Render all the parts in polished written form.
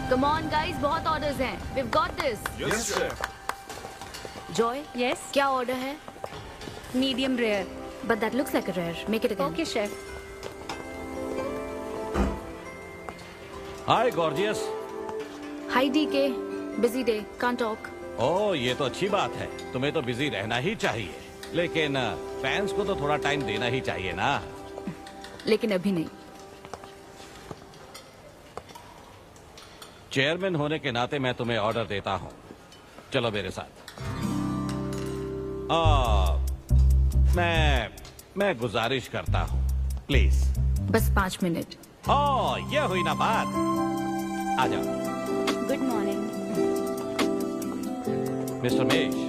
Come on guys, बहुत orders हैं. We've got this. Yes, chef. Joy? Yes. क्या order है? Medium rare. But that looks like a rare. Make it again. Okay, chef. Hi, gorgeous. Hi DK. Busy day. Can't talk. ओह, ये तो अच्छी बात है. तुम्हें तो बिजी रहना ही चाहिए. लेकिन फैंस को तो थोड़ा टाइम देना ही चाहिए ना. लेकिन अभी नहीं. चेयरमैन होने के नाते मैं तुम्हें ऑर्डर देता हूँ. चलो मेरे साथ. मैं गुजारिश करता हूँ. प्लीज. बस 5 मिनट. ओह, ये हुई ना बात. आ जाओ. Good morning. मिस्टर मेश.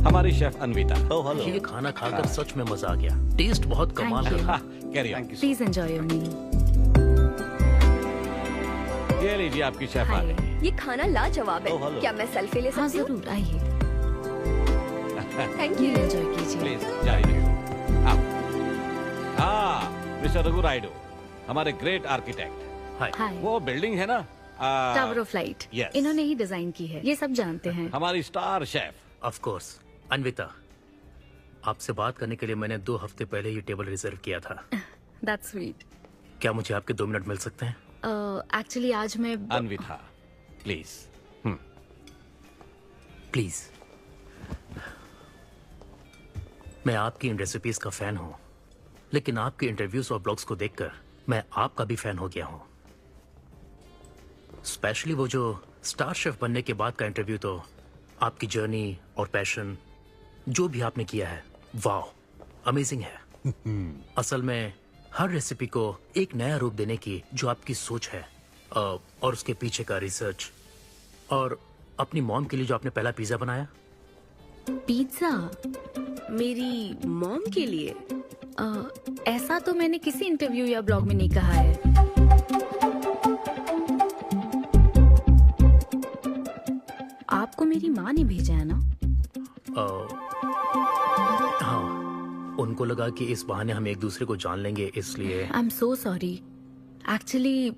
हमारी शेफ अन्विता. Oh hello. ये खाना खाकर सच में मजा आ गया. टेस्ट बहुत कमाल Thank you. है. Carry on. Please enjoy your meal. ये लीजिए आपकी शेफ आ Hi. गई. ये खाना लाजवाब Oh, है. hello. क्या मैं सेल्फी ले हाँ सकती हूँ? जरूर आइए. थैंक ये यू. एंजॉय कीजिए. प्लीज जारी रहिए. आओ. मिस्टर रघु राइडू, हमारे ग्रेट आर्किटेक्ट. हाय. वो बिल्डिंग है ना, टावर ऑफ लाइट. Yes. इन्होंने ही डिजाइन की है. ये सब जानते हैं. हमारी star chef. Of course. Anvita, आपसे बात करने के लिए मैंने 2 हफ्ते पहले ये टेबल रिजर्व किया था. That's sweet. क्या मुझे आपके 2 मिनट मिल सकते हैं? एक्चुअली आज मैं अन्विता, प्लीज. प्लीज. मैं आपकी इन रेसिपीज का फैन हूँ, लेकिन आपके इंटरव्यूज और ब्लॉग्स को देखकर मैं आपका भी फैन हो गया हूँ. स्पेशली वो जो स्टार शेफ बनने के बाद का इंटरव्यू, तो आपकी जर्नी और पैशन जो भी आपने किया है, वाह, अमेजिंग है. असल में हर रेसिपी को एक नया रूप देने की जो आपकी सोच है, और उसके पीछे का रिसर्च, और अपनी मॉम के लिए जो आपने पहला पिज्जा बनाया. पिज्जा. मेरी मॉम के लिए? ऐसा तो मैंने किसी इंटरव्यू या ब्लॉग में नहीं कहा है. आपको मेरी माँ ने भेजा है ना? हाँ, उनको लगा कि इस बहाने हम एक दूसरे को जान लेंगे, इसलिए. आई एम सो सॉरी. एक्चुअली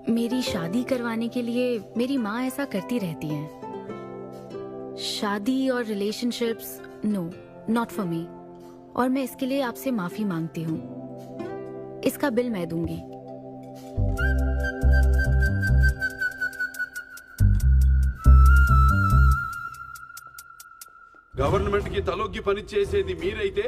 मेरी शादी करवाने के लिए मेरी माँ ऐसा करती रहती हैं. शादी और relationships, no, not for me. और मैं इसके लिए आपसे माफी मांगती हूँ. इसका बिल मैं दूंगी. గవర్నమెంట్ కి తలొగ్గి పని చేసేది మీరైతే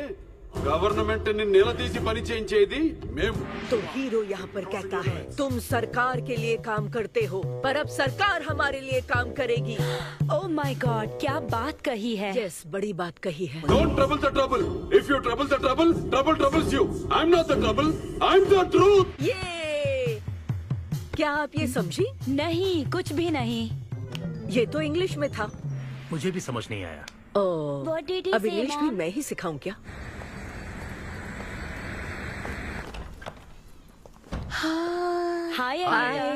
గవర్నమెంట్ ని నిలదీసి పని చేయించేది మేము. तो हीरो यहाँ पर कहता है तुम सरकार के लिए काम करते हो, पर अब सरकार हमारे लिए काम करेगी. Oh my God, क्या बात कही है. यस, बड़ी बात कही है. Don't trouble the trouble. If you trouble the trouble, trouble troubles you. I am not the trouble, I am the truth. ये क्या आप ये समझी? नहीं, कुछ भी नहीं. ये तो इंग्लिश में था. मुझे भी समझ नहीं आया. What did he अब say, इंग्लिश भी Mom? मैं ही सिखाऊं क्या? Hi, Anita.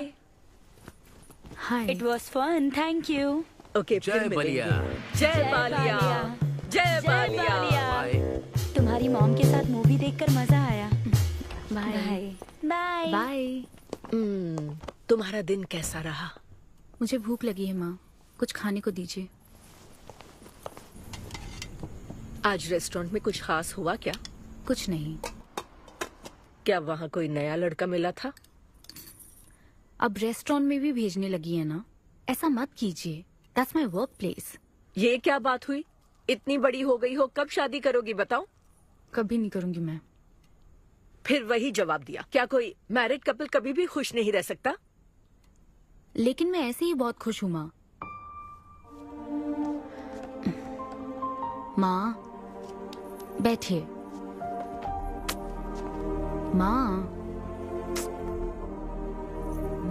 Hi. It was fun. Thank you. Okay, जय फिर बलिया. मिलेंगे. जय बालिया. जय बालिया. बाय. तुम्हारी मॉम के साथ मूवी देखकर मजा आया. बाय. बाय. बाय. तुम्हारा दिन कैसा रहा? मुझे भूख लगी है माँ. कुछ खाने को दीजिए. आज रेस्टोरेंट में कुछ खास हुआ क्या? कुछ नहीं. क्या वहाँ कोई नया लड़का मिला था? अब रेस्टोरेंट में भी भेजने लगी है ना. ऐसा मत कीजिए. That's my work place. ये क्या बात हुई? इतनी बड़ी हो गई हो, कब शादी करोगी बताओ? कभी नहीं करूंगी मैं. फिर वही जवाब दिया. क्या कोई मैरिड कपल कभी भी खुश नहीं रह सकता? लेकिन मैं ऐसे ही बहुत खुश हूँ माँ. माँ बैठिए. माँ,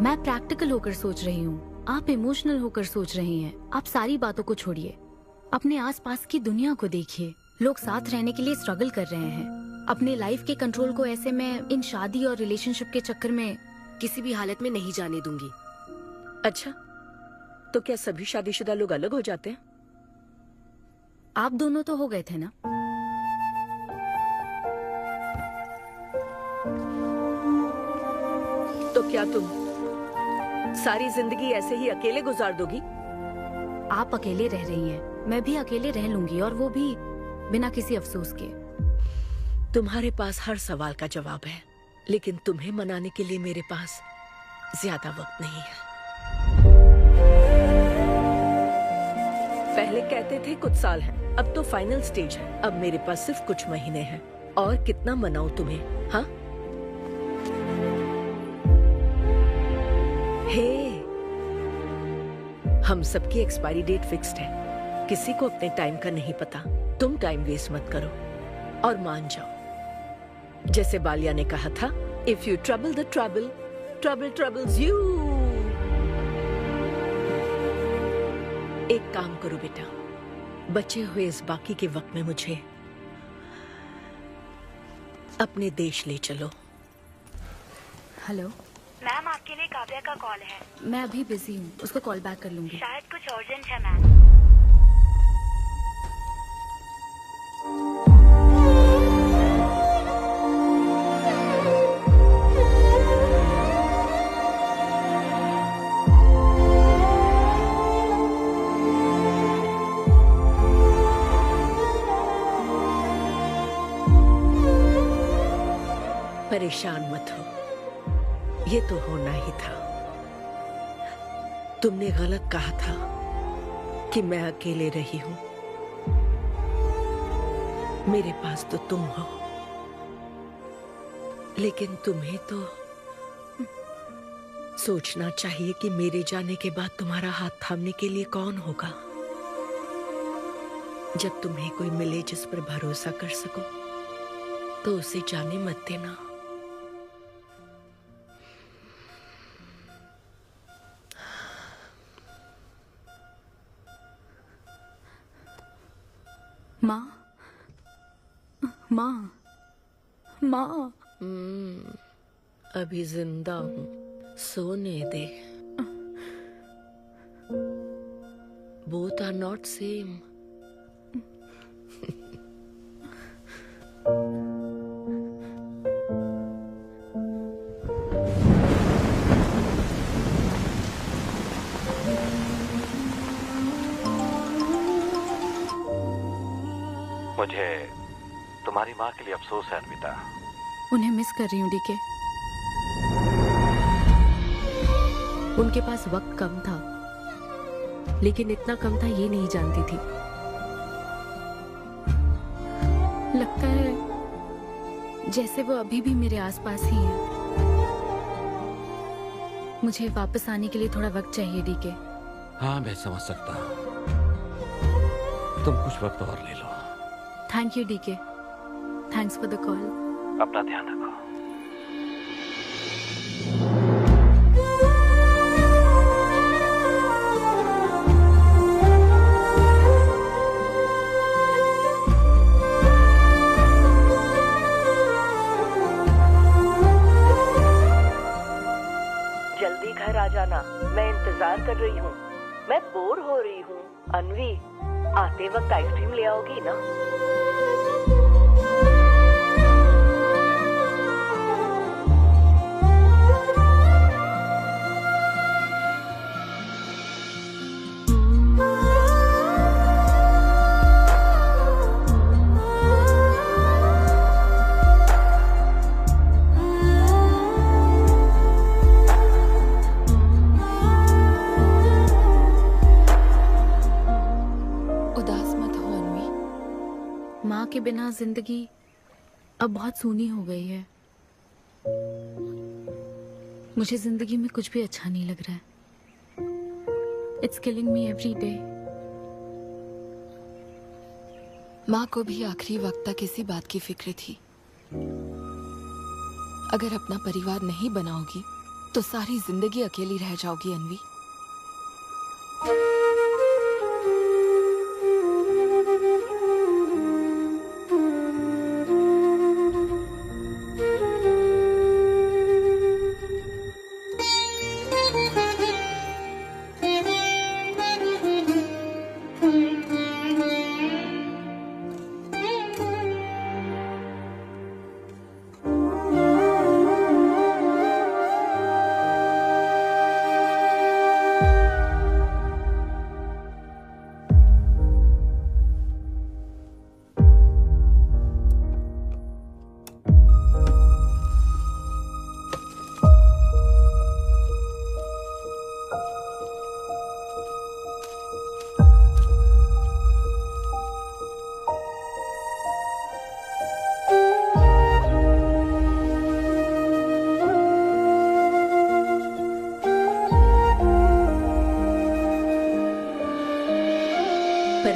मैं प्रैक्टिकल होकर सोच रही हूँ. आप इमोशनल होकर सोच रही हैं. आप सारी बातों को छोड़िए. अपने आसपास की दुनिया को देखिए. लोग साथ रहने के लिए स्ट्रगल कर रहे हैं. अपने लाइफ के कंट्रोल को ऐसे मैं इन शादी और रिलेशनशिप के चक्कर में किसी भी हालत में नहीं जाने दूंगी. अच्छा, तो क्या सभी शादीशुदा लोग अलग हो जाते हैं? आप दोनों तो हो गए थे ना. तो क्या तुम सारी जिंदगी ऐसे ही अकेले गुजार दोगी? आप अकेले रह रही हैं, मैं भी अकेले रह लूंगी, और वो भी बिना किसी अफसोस के। तुम्हारे पास हर सवाल का जवाब है, लेकिन तुम्हें मनाने के लिए मेरे पास ज्यादा वक्त नहीं है। पहले कहते थे कुछ साल हैं, अब तो फाइनल स्टेज है। अब मेरे पास सिर्फ कुछ महीने हैं, और कितना मनाऊं तुम्हें? हाँ, हे, हम सबकी एक्सपायरी डेट फिक्स्ड है। किसी को अपने टाइम का नहीं पता। तुम टाइम वेस्ट मत करो और मान जाओ। जैसे बालिया ने कहा था, if you trouble the trouble, trouble troubles you. एक काम करो बेटा, बचे हुए इस बाकी के वक्त में मुझे अपने देश ले चलो। हेलो मैम, आपके लिए काव्या का कॉल है। मैं अभी बिजी हूँ, उसको कॉल बैक कर लूंगी। शायद कुछ अर्जेंट है मैम। परेशान मत हो, ये तो होना ही था। तुमने गलत कहा था कि मैं अकेले रही हूं। मेरे पास तो तुम हो, लेकिन तुम्हें तो सोचना चाहिए कि मेरे जाने के बाद तुम्हारा हाथ थामने के लिए कौन होगा। जब तुम्हें कोई मिले जिस पर भरोसा कर सको, तो उसे जाने मत देना। माँ, माँ, माँ। अभी जिंदा हूँ, सोने दे। Both are not same. मुझे तुम्हारी माँ के लिए अफसोस है अन्विता। उन्हें मिस कर रही हूँ डीके। उनके पास वक्त कम था, लेकिन इतना कम था ये नहीं जानती थी। लगता है जैसे वो अभी भी मेरे आसपास ही है। मुझे वापस आने के लिए थोड़ा वक्त चाहिए डीके। हाँ, मैं समझ सकता हूँ। तुम कुछ वक्त और ले लो। Thank you DK. Thanks for the call. अपना ध्यान रखो। जल्दी घर आ जाना, मैं इंतजार कर रही हूँ। मैं बोर हो रही हूँ। अनवी, आते वक्त आइसक्रीम ले आओगी ना? माँ के बिना जिंदगी अब बहुत सूनी हो गई है। मुझे जिंदगी में कुछ भी अच्छा नहीं लग रहा है। It's killing me every day. माँ को भी आखिरी वक्त तक इसी बात की फिक्र थी। अगर अपना परिवार नहीं बनाओगी तो सारी जिंदगी अकेली रह जाओगी अनवी।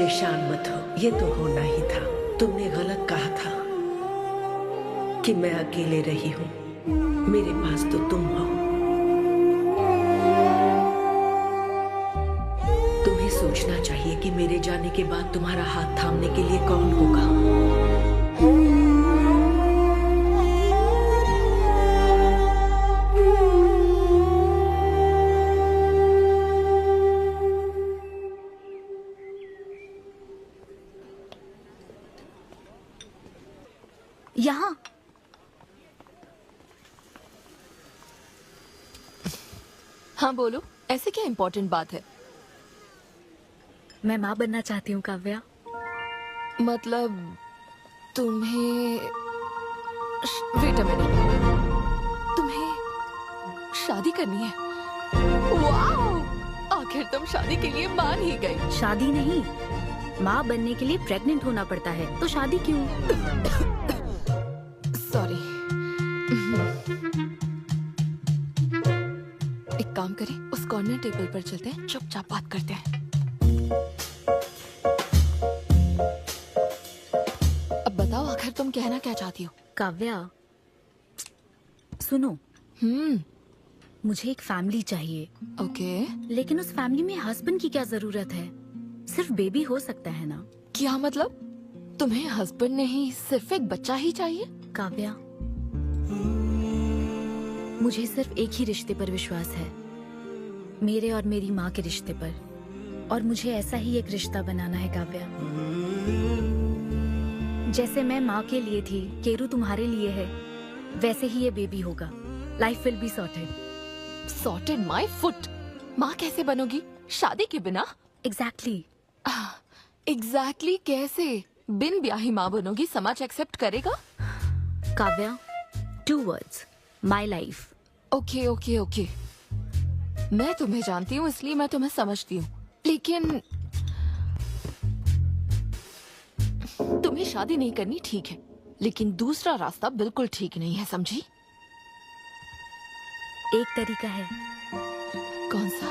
परेशान मत हो, ये तो होना ही था। तुमने गलत कहा था कि मैं अकेले रही हूँ। मेरे पास तो तुम हो। तुम्हें सोचना चाहिए कि मेरे जाने के बाद तुम्हारा हाथ थामने के लिए कौन होगा। यहाँ हाँ बोलो, ऐसे क्या इम्पोर्टेंट बात है? मैं माँ बनना चाहती हूँ काव्या। मतलब तुम्हें वेट अ मिनट, तुम्हें शादी करनी है? वाओ! आखिर तुम शादी के लिए मान ही गई। शादी नहीं, माँ बनने के लिए प्रेग्नेंट होना पड़ता है, तो शादी क्यों? सॉरी। एक काम करें, उस कॉर्नर टेबल पर चलते हैं, चुपचाप बात करते हैं। अब बताओ, आखिर तुम कहना क्या चाहती हो? काव्या सुनो, मुझे एक फैमिली चाहिए। ओके। लेकिन उस फैमिली में हस्बैंड की क्या जरूरत है? सिर्फ बेबी हो सकता है ना? क्या मतलब? तुम्हें हस्बैंड नहीं, सिर्फ एक बच्चा ही चाहिए? काव्या, मुझे सिर्फ एक ही रिश्ते पर विश्वास है, मेरे और मेरी माँ के रिश्ते पर, और मुझे ऐसा ही एक रिश्ता बनाना है काव्या। जैसे मैं माँ के लिए थी, केरू तुम्हारे लिए है, वैसे ही ये बेबी होगा। Life will be sorted. Sorted my foot. माँ कैसे बनोगी शादी के बिना? एग्जैक्टली। एग्जैक्टली कैसे? बिन ब्याही माँ बनोगी, समाज एक्सेप्ट करेगा? Kavya, 2 words, my life. Okay okay okay, मैं तुम्हें जानती हूँ इसलिए मैं तुम्हें समझती हूँ, लेकिन तुम्हें शादी नहीं करनी ठीक है, लेकिन दूसरा रास्ता बिल्कुल ठीक नहीं है, समझी? एक तरीका है। कौन सा?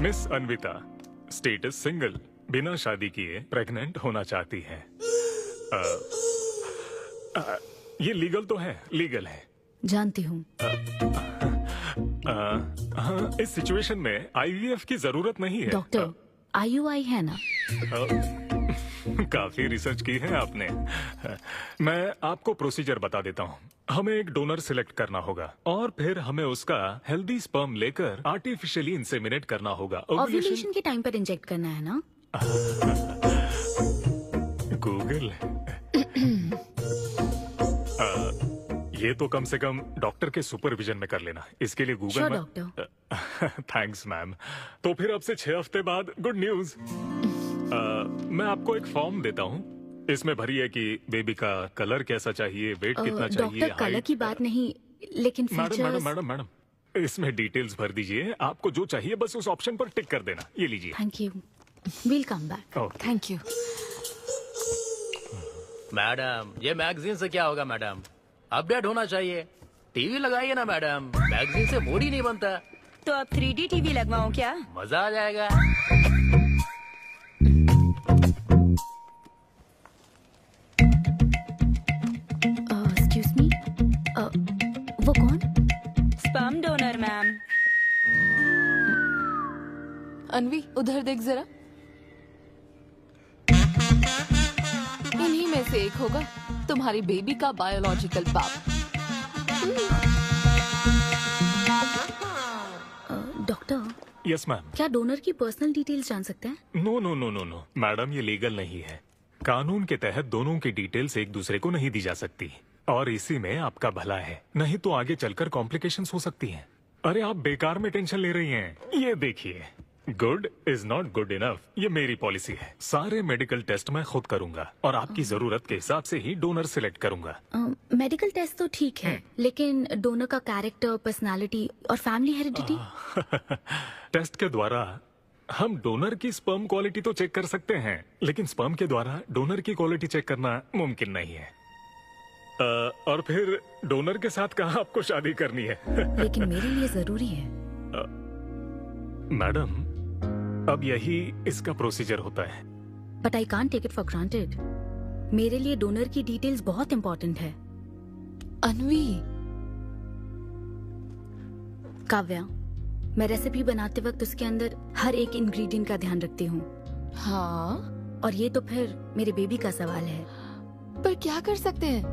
मिस अन्विता, स्टेटस सिंगल, बिना शादी किए प्रेग्नेंट होना चाहती हैं। ये लीगल तो है? लीगल है। जानती हूँ। हाँ, इस सिचुएशन में आईवीएफ की जरूरत नहीं है। डॉक्टर, IUI है ना? काफी रिसर्च की है आपने। मैं आपको प्रोसीजर बता देता हूँ। हमें एक डोनर सिलेक्ट करना होगा और फिर हमें उसका हेल्दी स्पर्म लेकर आर्टिफिशियली इंसेमिनेट करना होगा। ओव्यूलेशन के टाइम पर इंजेक्ट करना है ना? गूगल। ये तो कम से कम डॉक्टर के सुपरविजन में कर लेना, इसके लिए गूगल में। डॉक्टर। Thanks ma'am. तो फिर अब से 6 हफ्ते बाद गुड न्यूज। मैं आपको एक फॉर्म देता हूँ, इसमें भरिए कि बेबी का कलर कैसा चाहिए, वेट कितना चाहिए। डॉक्टर, कलर की बात नहीं, लेकिन फीचर्स। मैडम, इसमें डिटेल्स भर दीजिए। आपको जो चाहिए बस उस ऑप्शन पर टिक कर देना। ये लीजिए। Thank you. Will come back. Thank you. Madam, ये मैगजीन से क्या होगा मैडम? अपडेट होना चाहिए। टीवी लगाइए ना मैडम, मैगजीन से मूड ही नहीं बनता। तो अब 3D टीवी लगवाऊं क्या? मजा आ जाएगा। एक्सक्यूज मी, वो कौन? Sperm donor ma'am. अनवी, उधर देख जरा। इन्हीं में से एक होगा तुम्हारी बेबी का बायोलॉजिकल बाप। Doctor, yes ma'am. क्या डोनर की पर्सनल डिटेल्स जान सकते हैं? नो मैडम, ये लीगल नहीं है। कानून के तहत दोनों की डिटेल्स एक दूसरे को नहीं दी जा सकती, और इसी में आपका भला है, नहीं तो आगे चलकर कॉम्प्लिकेशंस हो सकती हैं। अरे आप बेकार में टेंशन ले रही हैं। ये देखिए, good is not good enough, ये मेरी पॉलिसी है। सारे मेडिकल टेस्ट मैं खुद करूंगा और आपकी जरूरत के हिसाब से ही डोनर सिलेक्ट करूंगा। मेडिकल टेस्ट तो ठीक है, लेकिन डोनर का कैरेक्टर, पर्सनालिटी और फैमिली हेरिडिटी? टेस्ट के द्वारा हम डोनर की स्पर्म क्वालिटी तो चेक कर सकते हैं, लेकिन स्पर्म के द्वारा डोनर की क्वालिटी चेक करना मुमकिन नहीं है। और फिर डोनर के साथ कहाँ आपको शादी करनी है? लेकिन मेरे लिए जरूरी है। मैडम, अब यही इसका प्रोसीजर होता है। But I can't take it for granted. मेरे लिए डोनर की डिटेल्स बहुत इंपॉर्टेंट है। अनवी, काव्या, मैं रेसिपी बनाते वक्त उसके अंदर हर एक इंग्रेडिएंट का ध्यान रखती हूँ। हाँ, और ये तो फिर मेरे बेबी का सवाल है। पर क्या कर सकते हैं?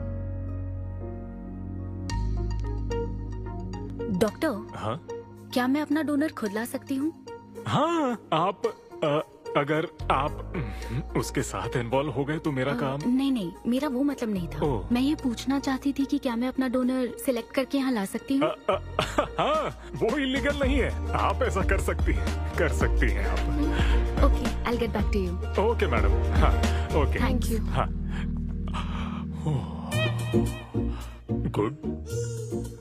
डॉक्टर, हाँ क्या मैं अपना डोनर खुद ला सकती हूँ? हाँ, आप अगर आप उसके साथ इन्वॉल्व हो गए तो मेरा काम। नहीं नहीं, मेरा वो मतलब नहीं था। ओह। मैं ये पूछना चाहती थी कि क्या मैं अपना डोनर सिलेक्ट करके यहाँ ला सकती हूँ? हाँ, वो इलीगल नहीं है। आप ऐसा कर सकती हैं आप। Okay, I will get back to you. Okay madam. हाँ, ओके, थैंक यू। हाँ। Good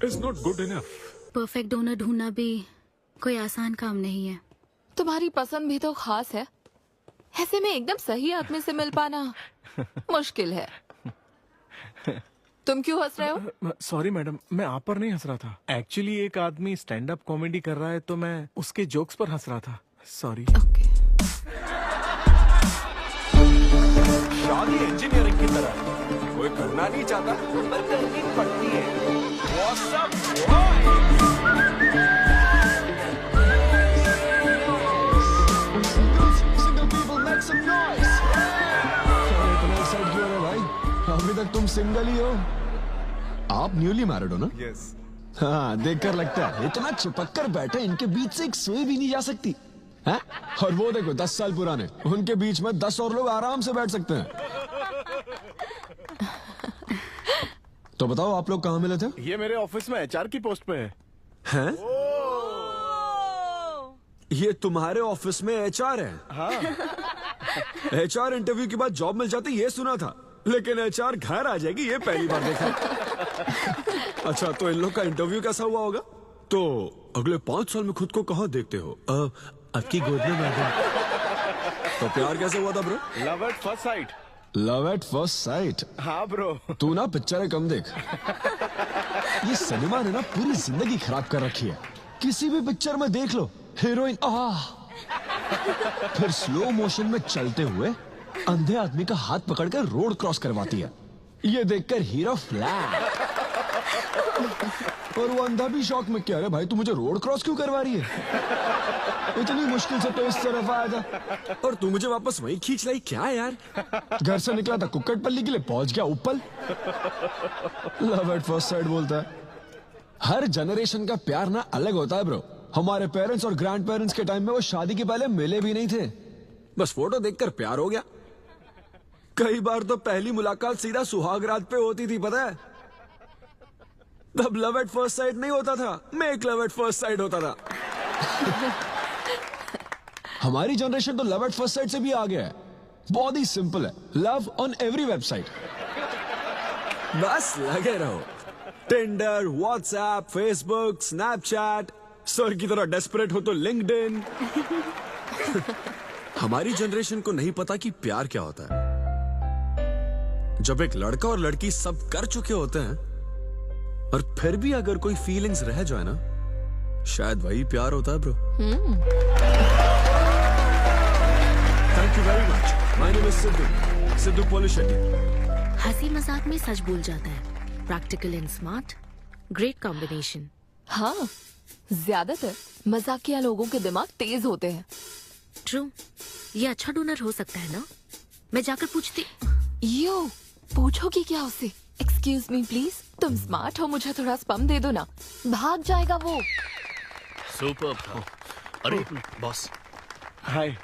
is not good enough. Perfect donor ढूंढना भी कोई आसान काम नहीं है। तुम्हारी पसंद भी तो खास है, ऐसे में एकदम सही आदमी से मिल पाना मुश्किल है। तुम क्यों हंस रहे हो? सॉरी मैडम, मैं आप पर नहीं हंस रहा था। एक्चुअली एक आदमी स्टैंड अप कॉमेडी कर रहा है तो मैं उसके जोक्स पर हंस रहा था। सॉरी। ओके। शादी इंजीनियरिंग की तरह है। कोई करना नहीं चाहता पर करनी पड़ती है। What's up, boy? Single people make some noise. इतना एक्साइट क्यों हो रहे भाई? अभी तक तुम सिंगल ही हो। आप न्यूली मैरिड हो ना? Yes. हाँ, देखकर लगता है इतना चिपक कर बैठे, इनके बीच से एक सुई भी नहीं जा सकती है? और वो देखो 10 साल पुराने, उनके बीच में 10 और लोग आराम से बैठ सकते हैं। तो बताओ, आप लोग कहाँ मिले थे? ये मेरे ऑफिस में एचआर की पोस्ट पे है। हैं? ये तुम्हारे ऑफिस में एचआर है? हाँ। एचआर इंटरव्यू के बाद जॉब मिल जाती ये सुना था, लेकिन एचआर घर आ जाएगी ये पहली बार देखा। अच्छा, तो इन लोग का इंटरव्यू कैसा हुआ होगा? तो अगले 5 साल में खुद को कहाँ देखते हो? आपकी गोद में मैडम। तो प्यार कैसे हुआ था bro? Love at first sight. Love at first sight? हाँ ब्रो। तू ना पिक्चरें कम देख। ये सिनेमा ने ना पूरी जिंदगी खराब कर रखी है। किसी भी पिक्चर में देख लो, हीरोइन फिर स्लो मोशन में चलते हुए अंधे आदमी का हाथ पकड़कर रोड क्रॉस करवाती है। ये देखकर हीरो फ्लैट। और वो अंधा भी शौक में, क्या रे भाई, तू मुझे रोड क्रॉस क्यों करवा रही है? इतनी मुश्किल से तो इस तरफ आया था और तू मुझे वापस वहीं खींच लाई। क्या यार, घर से निकला था कुक्कड़पल्ली के लिए, पहुंच गया ऊपर। लव एट फर्स्ट साइट बोलता है। हर जनरेशन का प्यार ना अलग होता है ब्रो। हमारे पेरेंट्स और ग्रैंड पेरेंट्स के टाइम में वो शादी के पहले मिले भी नहीं थे, बस फोटो देखकर प्यार हो गया। कई बार तो पहली मुलाकात सीधा सुहाग रात पे होती थी, पता है? तब लव एट फर्स्ट साइट नहीं होता था, make love at first sight होता था। हमारी जनरेशन तो लव एट फर्स्ट साइट से भी आगे है। बहुत ही सिंपल है, लव ऑन एवरी वेबसाइट। बस लगे रहो। Tinder, WhatsApp, Facebook, Snapchat, sir की तरह डेस्परेट हो तो लिंक्डइन। हमारी जनरेशन को नहीं पता कि प्यार क्या होता है। जब एक लड़का और लड़की सब कर चुके होते हैं और फिर भी अगर कोई फीलिंग्स रह जाए ना, शायद वही प्यार होता है bro. Thank you very much. My name is Siddhu Polishetty. हंसी मजाक में सच बोल जाता है। Practical and smart, great combination. हाँ, ज्यादातर मजाकिया लोगों के दिमाग तेज होते हैं। ट्रू। ये अच्छा डोनर हो सकता है ना? मैं जाकर पूछती। यो, पूछोगी क्या उससे? एक्सक्यूज मी प्लीज, तुम स्मार्ट हो, मुझे थोड़ा स्पम दे दो ना। भाग जाएगा वो। सुपर था। अरे boss. Hi.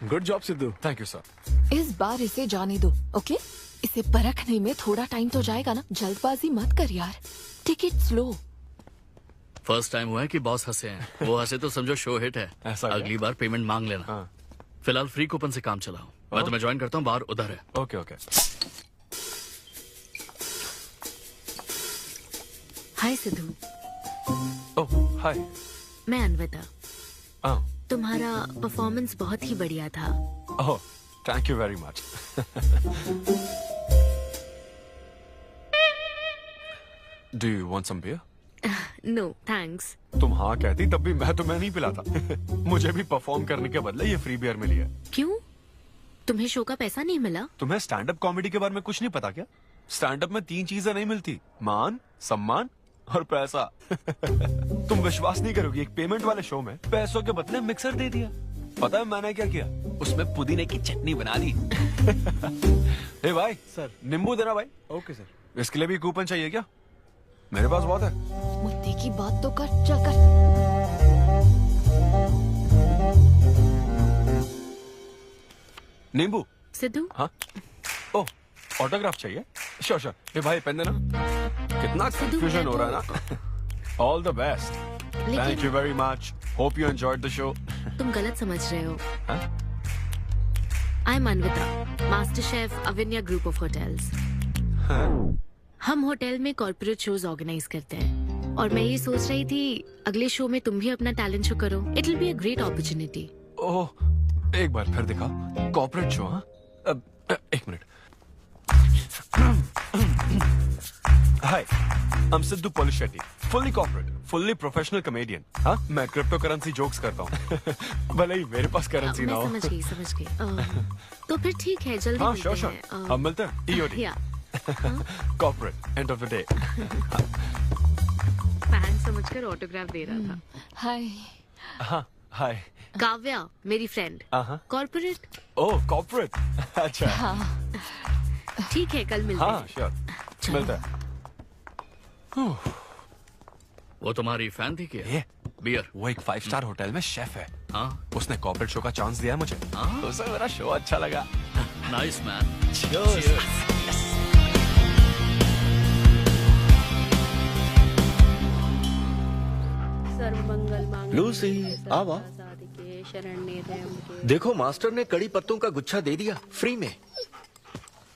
Good job Sidhu. Thank you sir. इस बार इसे जाने दो, ओके? इसे परखने में थोड़ा टाइम तो जाएगा ना। जल्दबाजी मत कर यार, take it slow. First time हुआ है कि बॉस हंसे हैं। वो हंसे तो समझो शो हिट है। अगली बार पेमेंट मांग लेना। हाँ। फिलहाल फ्री कूपन से काम चलाओ। मैं तुम्हें ज्वाइन करता हूँ, बाहर उधर है। Okay okay. Hi Siddhu. Oh hi. मैं अनवता। तुम्हारा परफॉर्मेंस बहुत ही बढ़िया था। Oh thank you very much. Do you want some beer? No thanks. तुम हाँ कहती तब भी मैं तुम्हें नहीं पिलाता। मुझे भी परफॉर्म करने के बदले ये फ्री बियर मिली है। क्यों? तुम्हें शो का पैसा नहीं मिला? तुम्हें स्टैंड अप कॉमेडी के बारे में कुछ नहीं पता क्या? स्टैंड अप में 3 चीजें नहीं मिलती, मान, सम्मान और पैसा। तुम विश्वास नहीं करोगी, एक पेमेंट वाले शो में पैसों के बदले मिक्सर दे दिया। पता है मैंने क्या किया? उसमें पुदीने की चटनी बना दी। ए भाई सर, नींबू देना भाई। Okay sir. इसके लिए भी कूपन चाहिए क्या? मेरे पास बहुत है। मुद्दे की बात तो कर, चल कर। नींबू। सिद्धू। हाँ। ओह, ऑटोग्राफ चाहिए? Sure sure. ए भाई पेन देना। कितना कंफ्यूजन हो रहा है ना। All the best. Thank you very much. Hope you enjoyed the show. तुम गलत समझ रहे हो। I am Anvita, master chef Avinya group of hotels. हम होटल में कॉर्पोरेट शोज ऑर्गेनाइज करते हैं और मैं ये सोच रही थी अगले शो में तुम भी अपना टैलेंट शो करो। It will be a great opportunity. Oh, एक बार फिर दिखा। Corporate show? हाँ, एक minute. Hi, I'm Siddhu Polishetty, fully corporate, fully professional comedian। हाँ, मैं क्रिप्टो करेंसी जोक्स करता हूँ। भले ही मेरे पास करेंसी ना हो। समझ गई। तो फिर ठीक है, जल्दी हाँ, मिलते श्योर हैं। हम मिलते हैं। EOD। Corporate, end of the day. Fan समझकर ऑटोग्राफ दे रहा था। हाय। हाँ, हाय। काव्या, मेरी फ्रेंड। कॉर्पोरेट। ओह, कॉर्पोरेट। अच्छा। ठीक है, कल मिलते हैं। हाँ, श्योर, मिलते हैं। वो तुम्हारी फैन थी क्या? बियर। वो एक 5 स्टार होटल में शेफ है। हाँ, उसने कॉर्पोरेट शो का चांस दिया मुझे। उसे मेरा शो अच्छा लगा। Nice man. लूसी, आवा। देखो मास्टर ने कड़ी पत्तों का गुच्छा दे दिया फ्री में।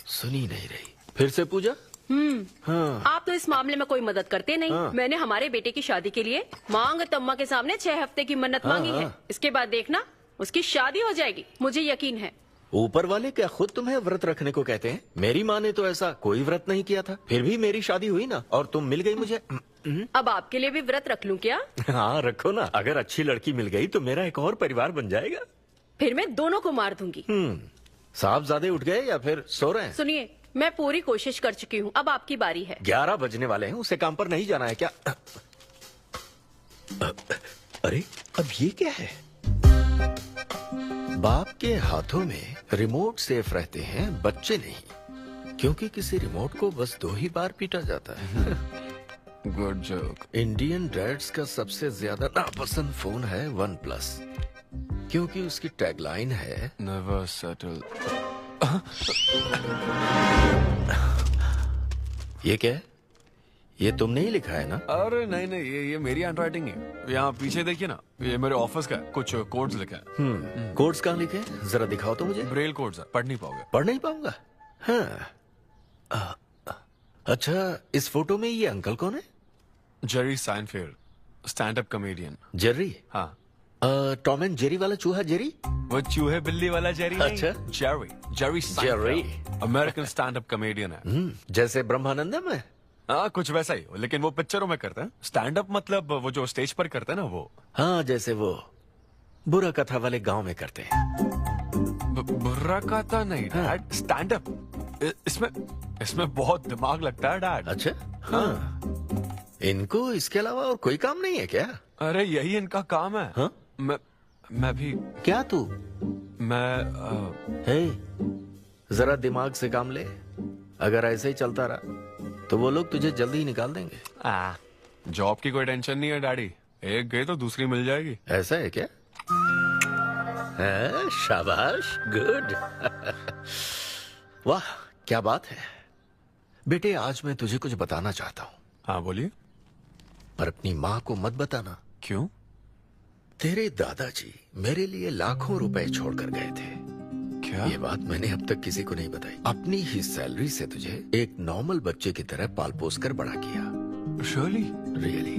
सुनी नहीं रही। फिर से पूजा? हाँ। आप तो इस मामले में कोई मदद करते नहीं। हाँ। मैंने हमारे बेटे की शादी के लिए मांग तम्मा के सामने 6 हफ्ते की मन्नत मांगी है। इसके बाद देखना उसकी शादी हो जाएगी, मुझे यकीन है। ऊपर वाले क्या खुद तुम्हें व्रत रखने को कहते हैं? मेरी माँ ने तो ऐसा कोई व्रत नहीं किया था, फिर भी मेरी शादी हुई ना, और तुम मिल गई मुझे। अब आपके लिए भी व्रत रख लूं क्या? हाँ रखो ना, अगर अच्छी लड़की मिल गई तो मेरा एक और परिवार बन जाएगा। फिर मैं दोनों को मार दूंगी। साहबजादे उठ गए या फिर सो रहे हैं? सुनिए, मैं पूरी कोशिश कर चुकी हूँ, अब आपकी बारी है। 11 बजने वाले हैं, उसे काम पर नहीं जाना है क्या? अरे अब ये क्या है? बाप के हाथों में रिमोट सेफ रहते हैं, बच्चे नहीं, क्योंकि किसी रिमोट को बस 2 ही बार पीटा जाता है। Good joke. इंडियन डैड्स का सबसे ज्यादा नापसंद फोन है OnePlus, क्योंकि उसकी टैगलाइन है नेवर सेटल। ये क्या है? ये तुमने ही लिखा है ना? अरे नहीं नहीं, ये मेरी हैंडराइटिंग है। यहाँ पीछे देखिए ना, ये मेरे ऑफिस का है, कुछ कोड्स लिखे हैं। कोड्स कहाँ लिखे हैं? जरा दिखाओ तो मुझे। ब्रेल कोड्स है, पढ़ नहीं पाओगे। पढ़ नहीं पाऊंगा? हाँ। अच्छा, इस फोटो में ये अंकल कौन है? Jerry Seinfeld, stand up comedian. Jerry? हाँ। टॉम एंड जेरी वाला चूहा जेरी? वो चूहे बिल्ली वाला जेरी नहीं। अच्छा। Jerry Seinfeld American stand up comedian है। जैसे ब्रह्मानंदम है? हाँ, कुछ वैसा ही, लेकिन वो पिक्चरों में करते हैं। स्टैंड अप मतलब वो जो स्टेज पर करते हैं ना, वो। हाँ, जैसे वो बुरा कथा वाले गांव में करते हैं। बुरा कथा नहीं डैड, स्टैंड अप। इसमें बहुत दिमाग लगता है डैड। अच्छा। हाँ। इनको इसके अलावा और कोई काम नहीं है क्या? अरे यही इनका काम है। हाँ? मैं भी। क्या तू? मैं जरा दिमाग से काम ले। अगर ऐसे ही चलता रहा तो वो लोग तुझे जल्दी ही निकाल देंगे। जॉब की कोई टेंशन नहीं है डैडी, एक गई तो दूसरी मिल जाएगी। ऐसा है क्या? शाबाश, गुड। वाह क्या बात है बेटे। आज मैं तुझे कुछ बताना चाहता हूँ। हाँ बोलिए। पर अपनी माँ को मत बताना। क्यों? तेरे दादाजी मेरे लिए लाखों रुपए छोड़कर गए थे। क्या? ये बात मैंने अब तक किसी को नहीं बताई। अपनी ही सैलरी से तुझे एक नॉर्मल बच्चे की तरह पाल पोस कर बड़ा किया। Really?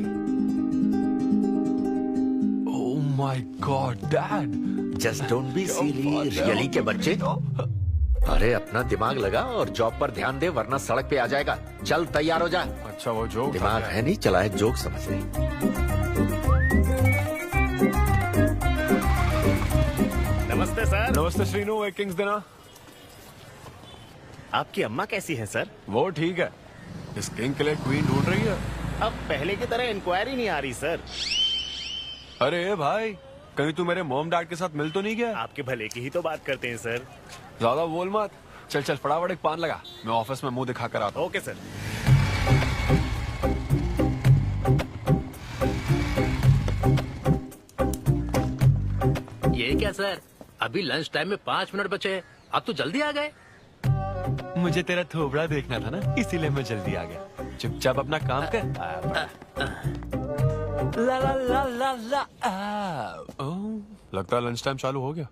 Oh my God dad. Just don't be silly. Really के बच्चे? अरे अपना दिमाग लगा और जॉब पर ध्यान दे, वरना सड़क पे आ जाएगा। चल तैयार हो जा। अच्छा वो जोक दिमाग है नहीं, चला है जोक समझ नहीं। नमस्ते सर। नमस्ते श्रीनु, एक किंग्स देना। आपकी अम्मा कैसी है सर? वो ठीक है। इस किंग के लिए क्वीन ढूंढ रही है। अब पहले की तरह इंक्वायरी नहीं आ रही सर। अरे भाई, कहीं तू मेरे मॉम डैड के साथ मिल तो नहीं गया? आपके भले की ही तो बात करते हैं सर। ज्यादा बोल मत। चल चल फटाफट एक पान लगा, मैं ऑफिस में मुंह दिखा कर आता हूँ। Okay sir. ये क्या सर, अभी लंच टाइम में 5 मिनट बचे हैं, आप तो जल्दी आ गए। मुझे तेरा थोबड़ा देखना था ना, इसीलिए मैं जल्दी आ गया। चुपचाप अपना काम कर। ला ला ला ला ला। लगता है लंच टाइम चालू हो गया।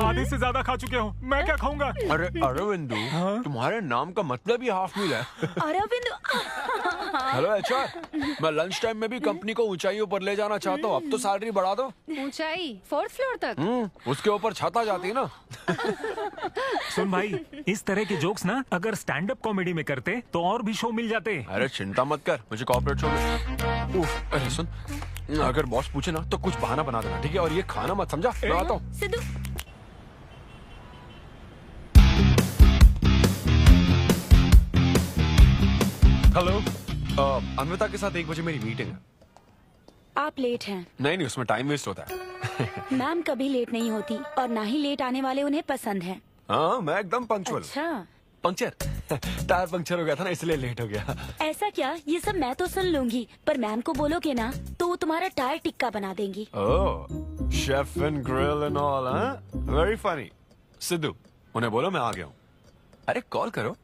आधे से ज्यादा खा चुके हो, मैं क्या खाऊंगा? अरे अरविंदु, तुम्हारे नाम का मतलब ही हाफ मील है। अरविंदु। हेलो एचआर, मैं लंच टाइम में भी कंपनी को ऊंचाइयों पर ले जाना चाहता हूँ। अब तो सैलरी बढ़ा दो। ऊंचाई 4th फ्लोर तक? उसके ऊपर छत आ जाती है ना। सुन भाई, इस तरह के जोक्स ना अगर स्टैंड अप कॉमेडी में करते तो और भी शो मिल जाते। अरे चिंता मत कर, मुझे कॉर्पोरेट शो में। अरे सुन, अगर बॉस पूछे ना तो कुछ बहाना बना देना, ठीक है? और ये खाना मत, समझा? मैं आता हूँ। सिद्धू। हेलो, अन्विता के साथ 1 बजे मेरी मीटिंग है। आप लेट हैं। नहीं, उसमें टाइम वेस्ट होता है। मैम कभी लेट नहीं होती और ना ही लेट आने वाले उन्हें पसंद हैं। हाँ, मैं एकदम पंक्चुअल। अच्छा। पंक्चर टायर पंक्चर हो गया था ना, इसलिए लेट हो गया। ऐसा क्या? ये सब मैं तो सुन लूंगी, पर मैम को बोलोगे ना तो वो तुम्हारा टायर टिक्का बना देंगी। Oh, chef and grill and all, हाँ? Very funny. सिद्धू, उन्हें बोलो मैं आ गया हूँ। अरे कॉल करो।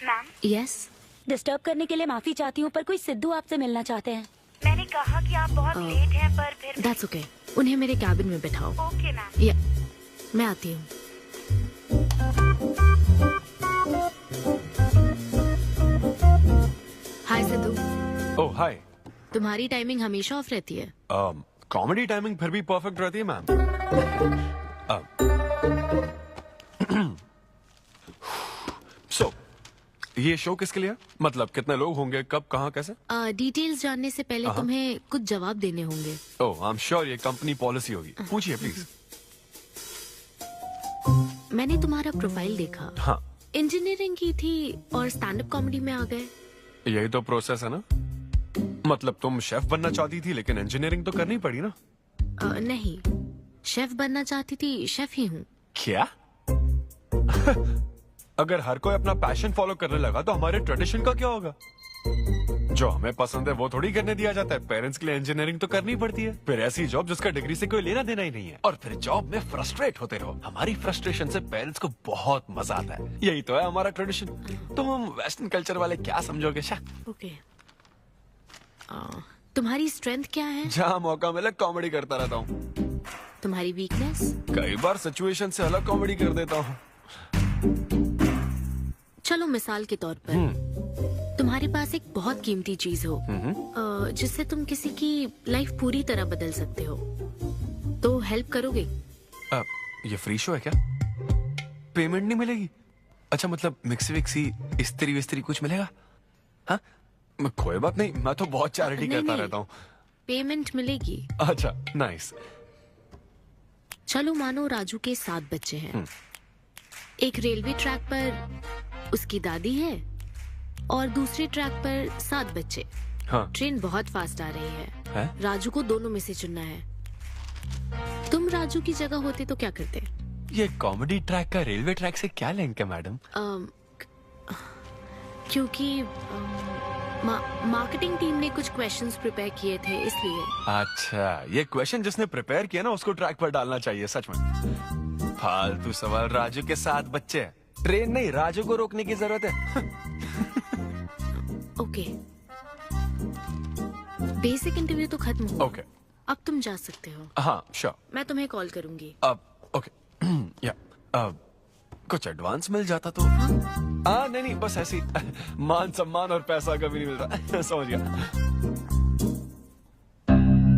मैम। यस। डिस्टर्ब करने के लिए माफी चाहती हूँ, पर कोई सिद्धू आपसे मिलना चाहते हैं। मैंने कहा कि आप बहुत लेट हैं, पर फिर दैट्स ओके। उन्हें मेरे कैबिन में बिठाओ। Okay ma'am. या, मैं आती हूँ। हाय सिद्धू। ओह हाय। तुम्हारी टाइमिंग हमेशा ऑफ रहती है? कॉमेडी टाइमिंग फिर भी परफेक्ट रहती है मैम। सो ये शो किसके लिए? मतलब कितने लोग होंगे, कब, कहाँ, कैसे? डिटेल्स जानने से पहले तुम्हें कुछ जवाब देने होंगे। ओह, आई एम श्योर ये कंपनी पॉलिसी होगी। पूछिए प्लीज। मैंने तुम्हारा प्रोफाइल देखा। हाँ। इंजीनियरिंग की थी और स्टैंड अप कॉमेडी में आ गए। यही तो प्रोसेस है ना। मतलब तुम शेफ बनना चाहती थी, लेकिन इंजीनियरिंग तो करनी पड़ी ना। नहीं, शेफ बनना चाहती थी, शेफ ही हूँ। क्या? अगर हर कोई अपना पैशन फॉलो करने लगा तो हमारे ट्रेडिशन का क्या होगा? जो हमें पसंद है वो थोड़ी करने दिया जाता है। पेरेंट्स के लिए इंजीनियरिंग तो करनी पड़ती है, फिर ऐसी जॉब जिसका डिग्री से कोई लेना देना ही नहीं है, और फिर जॉब में फ्रस्ट्रेट होते रहो। हमारी फ्रस्ट्रेशन से पेरेंट्स को बहुत मजा आता है। यही तो है हमारा ट्रेडिशन। तुम हम वेस्टर्न कल्चर वाले क्या समझोगे? ओके। तुम्हारी स्ट्रेंथ क्या है? जहाँ मौका मिले कॉमेडी करता रहता हूँ। तुम्हारी वीकनेस? कई बार सिचुएशन से अलग कॉमेडी कर देता हूँ। चलो मिसाल के तौर पर तुम्हारे पास एक बहुत कीमती चीज हो जिससे तुम किसी की लाइफ पूरी तरह बदल सकते हो, तो हेल्प करोगे? ये फ्री शो है क्या? पेमेंट नहीं मिलेगी? अच्छा, मतलब मिक्सी विक्सी इस्त्री विस्त्री कुछ मिलेगा? हाँ, कोई बात नहीं, मैं तो बहुत चैरिटी करता रहता हूँ। पेमेंट मिलेगी। अच्छा, नाइस। चलो मानो राजू के 7 बच्चे हैं। एक रेलवे ट्रैक पर उसकी दादी है और दूसरे ट्रैक पर 7 बच्चे। हाँ। ट्रेन बहुत फास्ट आ रही है। राजू को दोनों में से चुनना है। तुम राजू की जगह होते तो क्या करते? ये कॉमेडी ट्रैक का रेलवे ट्रैक से क्या लिंक है मैडम? क्योंकि मार्केटिंग टीम ने कुछ क्वेश्चंस प्रिपेयर किए थे, इसलिए। अच्छा, ये क्वेश्चन जिसने प्रिपेयर किया ना उसको ट्रैक पर डालना चाहिए। सच में फालतू सवाल। राजू के 7 बच्चे हैं, ट्रेन नहीं, राजू को रोकने की जरूरत है। ओके, बेसिक इंटरव्यू तो खत्म हो। ओके, अब तुम जा सकते हो। हाँ श्योर। मैं तुम्हें कॉल करूंगी। अब ओके। या कुछ एडवांस मिल जाता तो। हाँ नहीं, बस ऐसी मान सम्मान और पैसा कभी नहीं मिलता। समझ गया।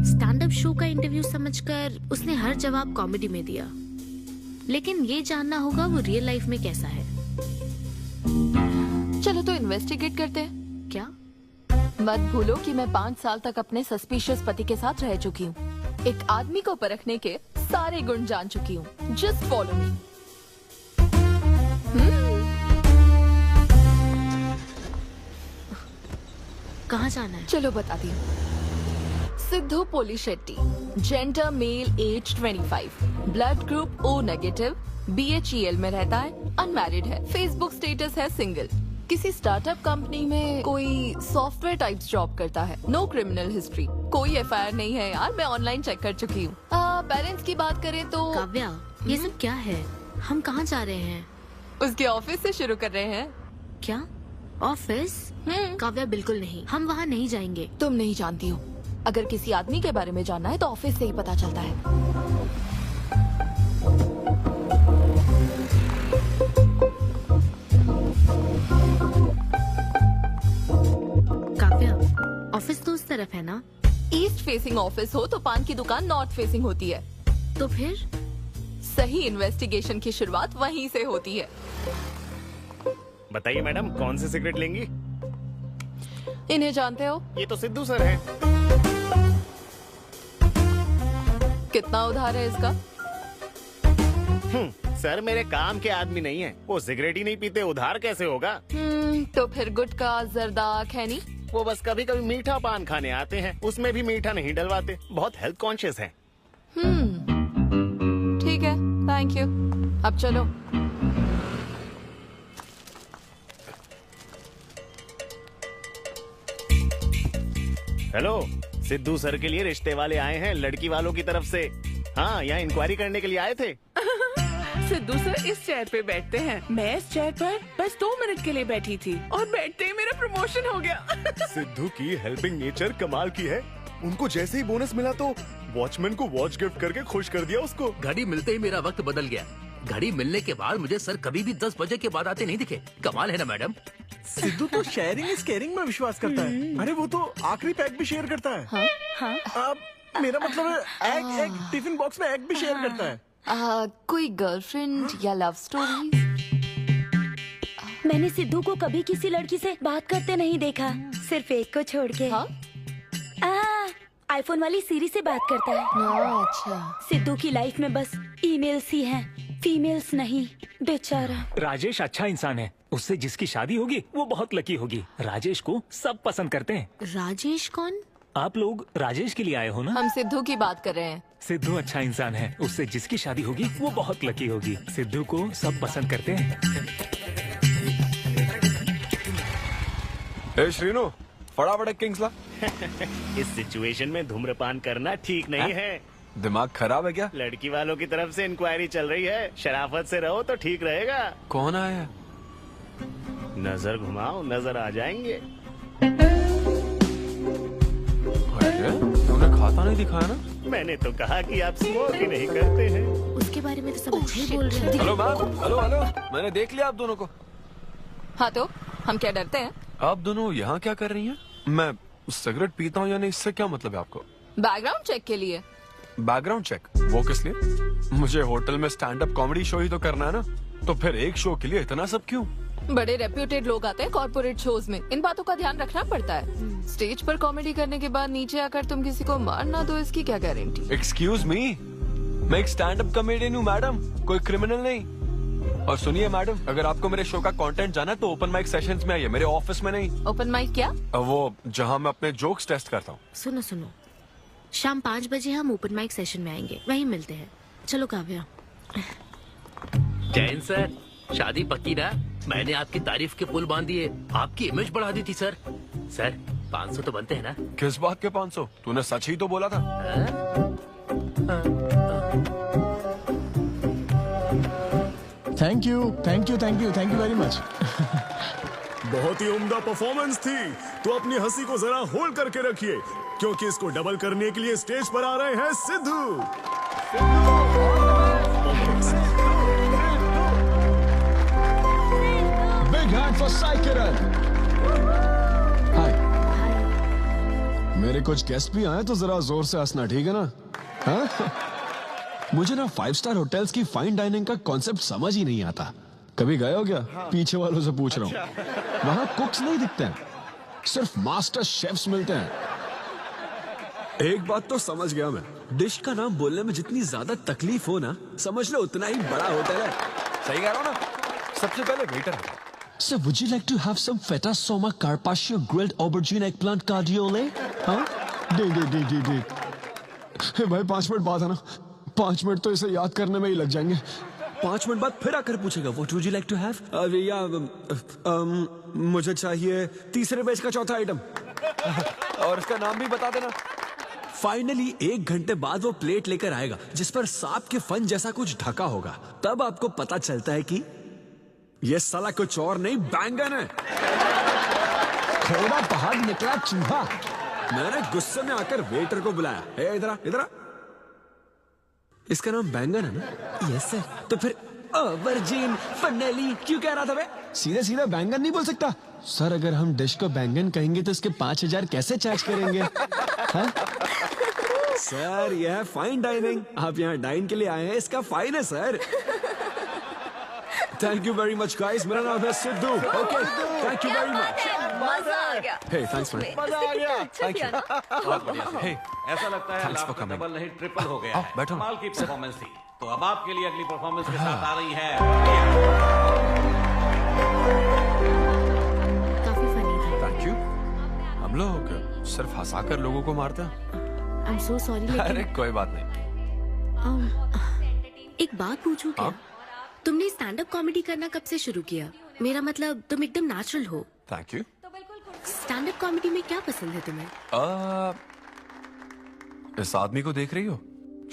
स्टैंड अप शो का इंटरव्यू समझकर उसने हर जवाब कॉमेडी में दिया। लेकिन ये जानना होगा वो रियल लाइफ में कैसा है। चलो तो इन्वेस्टिगेट करते हैं। क्या? मत भूलो कि मैं 5 साल तक अपने सस्पिशियस पति के साथ रह चुकी हूँ। एक आदमी को परखने के सारे गुण जान चुकी हूँ। Just follow me. कहाँ जाना है? चलो बताती हूँ। Siddhu Polishetty, gender male, age 25, blood group O negative, BHEL में रहता है, अनमैरिड है, फेसबुक स्टेटस है सिंगल, किसी स्टार्टअप कंपनी में कोई सॉफ्टवेयर टाइप्स जॉब करता है, नो क्रिमिनल हिस्ट्री, कोई FIR नहीं है यार, मैं ऑनलाइन चेक कर चुकी हूँ। पेरेंट्स की बात करें तो काव्या, ये सब क्या है? हम कहाँ जा रहे हैं? उसके ऑफिस से शुरू कर रहे हैं। क्या ऑफिस? काव्या बिल्कुल नहीं, हम वहाँ नहीं जाएंगे। तुम नहीं जानती हो, अगर किसी आदमी के बारे में जानना है तो ऑफिस से ही पता चलता है। ऑफिस तो उस तरफ है ना? ईस्ट फेसिंग ऑफिस हो तो पान की दुकान नॉर्थ फेसिंग होती है। तो फिर सही इन्वेस्टिगेशन की शुरुआत वहीं से होती है। बताइए मैडम, कौन सी सिगरेट लेंगी? इन्हें जानते हो? ये तो सिद्धू सर है। कितना उधार है इसका? सर मेरे काम के आदमी नहीं है, वो सिगरेट ही नहीं पीते, उधार कैसे होगा? तो फिर गुटखा, जर्दा, खैनी? वो बस कभी कभी मीठा पान खाने आते हैं, उसमें भी मीठा नहीं डलवाते, बहुत हेल्थ कॉन्शियस हैं। ठीक है, थैंक यू। अब चलो। हेलो, सिद्धू सर के लिए रिश्ते वाले आए हैं, लड़की वालों की तरफ से। हाँ, यहाँ इंक्वायरी करने के लिए आए थे। सिद्धू सर इस चेयर पे बैठते हैं, मैं इस चेयर पर बस 2 मिनट के लिए बैठी थी और बैठते ही मेरा प्रमोशन हो गया। सिद्धू की हेल्पिंग नेचर कमाल की है। उनको जैसे ही बोनस मिला तो वॉचमैन को वॉच गिफ्ट करके खुश कर दिया उसको। घड़ी मिलते ही मेरा वक्त बदल गया। घड़ी मिलने के बाद मुझे सर कभी भी 10 बजे के बाद आते नहीं दिखे। कमाल है ना मैडम? सिद्धू तो शेयरिंग इज केयरिंग में विश्वास करता है। अरे वो तो आखिरी पैक भी शेयर करता है। हाँ? मेरा मतलब है एग टिफिन बॉक्स में एग भी शेयर करता है। कोई गर्लफ्रेंड या लव स्टोरी? मैंने सिद्धू को कभी किसी लड़की से बात करते नहीं देखा, सिर्फ एक को छोड़ के। आईफोन वाली सीरी से बात करता है। अच्छा। सिद्धू की लाइफ में बस ईमेल्स ही हैं, फीमेल्स नहीं, बेचारा। राजेश अच्छा इंसान है, उससे जिसकी शादी होगी वो बहुत लकी होगी। राजेश को सब पसंद करते हैं। राजेश कौन? आप लोग राजेश के लिए आए हो ना? हम सिद्धू की बात कर रहे हैं। सिद्धू अच्छा इंसान है, उससे जिसकी शादी होगी वो बहुत लकी होगी। सिद्धू को सब पसंद करते हैं। ए श्रीनु, फटाफट एक किंग्स ला। इस सिचुएशन में धूम्रपान करना ठीक नहीं है। दिमाग खराब है क्या? लड़की वालों की तरफ से इंक्वायरी चल रही है, शराफत से रहो तो ठीक रहेगा। कौन आया? नजर घुमाओ, नजर आ जाएंगे। तूने खाता नहीं दिखाया ना? मैंने तो कहा कि आप स्मोक ही नहीं करते हैं। उसके बारे में तो सब अच्छा ही बोल रहे हैं। हेलो मैम, हेलो हेलो, मैंने देख लिया आप दोनों को। हाँ तो हम क्या डरते हैं? आप दोनों यहाँ क्या कर रही हैं? मैं सिगरेट पीता हूँ या नहीं, इससे क्या मतलब है आपको? बैकग्राउंड चेक के लिए। Background check? वो किस लिए? मुझे होटल में स्टैंड अप कॉमेडी शो ही तो करना है ना, तो फिर एक शो के लिए इतना सब क्यों? बड़े रेप्यूटेड लोग आते हैं कॉर्पोरेट शोज में, इन बातों का ध्यान रखना पड़ता है। स्टेज पर कॉमेडी करने के बाद नीचे आकर तुम किसी को मार ना दो, इसकी क्या गारंटी? एक्सक्यूज मी, मैं एक स्टैंड अप कॉमेडियन हूँ मैडम, कोई क्रिमिनल नहीं। और सुनिए मैडम, अगर आपको मेरे शो का कंटेंट जाना है तो ओपन माइक सेशंस में आइए, मेरे ऑफिस में नहीं। ओपन माइक क्या? वो जहाँ मैं अपने जोक्स टेस्ट करता हूँ। सुनो सुनो, शाम 5 बजे हम ओपन माइक सेशन में आएंगे, वहीं मिलते हैं। चलो काव्या। जैन सर, शादी पक्की ना? मैंने आपकी तारीफ के पुल बांध दिए, आपकी इमेज बढ़ा दी थी सर। सर 500 तो बनते हैं ना? किस बात के 500? तूने सच ही तो बोला था। Thank you thank you thank you thank you very much. बहुत ही उम्दा परफॉर्मेंस थी, तो अपनी हंसी को जरा होल्ड करके रखिए, क्योंकि इसको डबल करने के लिए स्टेज पर आ रहे हैं Siddhu. Big hand for Sai Kiran. Hi. मेरे कुछ गेस्ट भी आए तो जरा जोर से हंसना, ठीक है ना? हाँ? मुझे ना 5 स्टार होटल्स की फाइन डाइनिंग का कॉन्सेप्ट समझ ही नहीं आता। कभी गए हो क्या? पीछे वालों से पूछ रहा हूँ। वहाँ कुक्स नहीं दिखते हैं, सिर्फ मास्टर शेफ्स मिलते हैं। एक बात तो समझ गया मैं, डिश का नाम बोलने में जितनी ज्यादा तकलीफ हो ना, समझ लो उतना ही बड़ा होटल है। सही कह रहा हूँ ना? सबसे पहले waiter. So would you like to have some feta soma carpaccio grilled aubergine eggplant cardiole? हाँ? दे। हे भाई 5 मिनट बाद है ना, 5 मिनट तो इसे याद करने में ही लग जाएंगे। 5 मिनट बाद फिर आकर पूछेगा What would you like to have? मुझे चाहिए तीसरे पेज का चौथा आइटम। और इसका नाम भी बता देना। फाइनली 1 घंटे बाद वो प्लेट लेकर आएगा जिस पर सांप के फन जैसा कुछ ढका होगा। तब आपको पता चलता है कि ये साला कुछ और नहीं, बैंगन है। थोड़ा बाहर निकला चूहा। मैंने गुस्से में आकर वेटर को बुलाया, ए इधर आ। इसका नाम बैंगन है ना? Yes sir. तो फिर ऑबरजीन फनेली क्यों कह रहा था बे? सीधे बैंगन नहीं बोल सकता। सर अगर हम डिश को बैंगन कहेंगे तो इसके 5000 कैसे चार्ज करेंगे? हाँ? सर यह है फाइन डाइनिंग, आप यहाँ डाइन के लिए आए हैं, इसका फाइन है sir. Thank you very much guys, मेरा नाम है Sidhu. Okay thank you very much. मजा आ गया। हे थैंक्स मैन। मजा आ गया। Thank you. बहुत बढ़िया सर। हे ऐसा लगता है Thanks लाभ for तो coming. डबल नहीं ट्रिपल हो गया है। बैठो। कमाल की परफॉर्मेंस थी। तो अब आपके लिए अगली परफॉर्मेंस के साथ आ रही है। काफी फनी था। Thank you. हम लोग सिर्फ हंसाकर लोगों को मारते हैं। आई एम सो सॉरी। अरे कोई बात नहीं। एक बात पूछूं क्या? तुमने स्टैंड अप कॉमेडी करना कब से शुरू किया? मेरा मतलब तुम एकदम नेचुरल हो। Thank you. Stand up comedy में क्या पसंद है तुम्हें? इस आदमी को देख रही हो?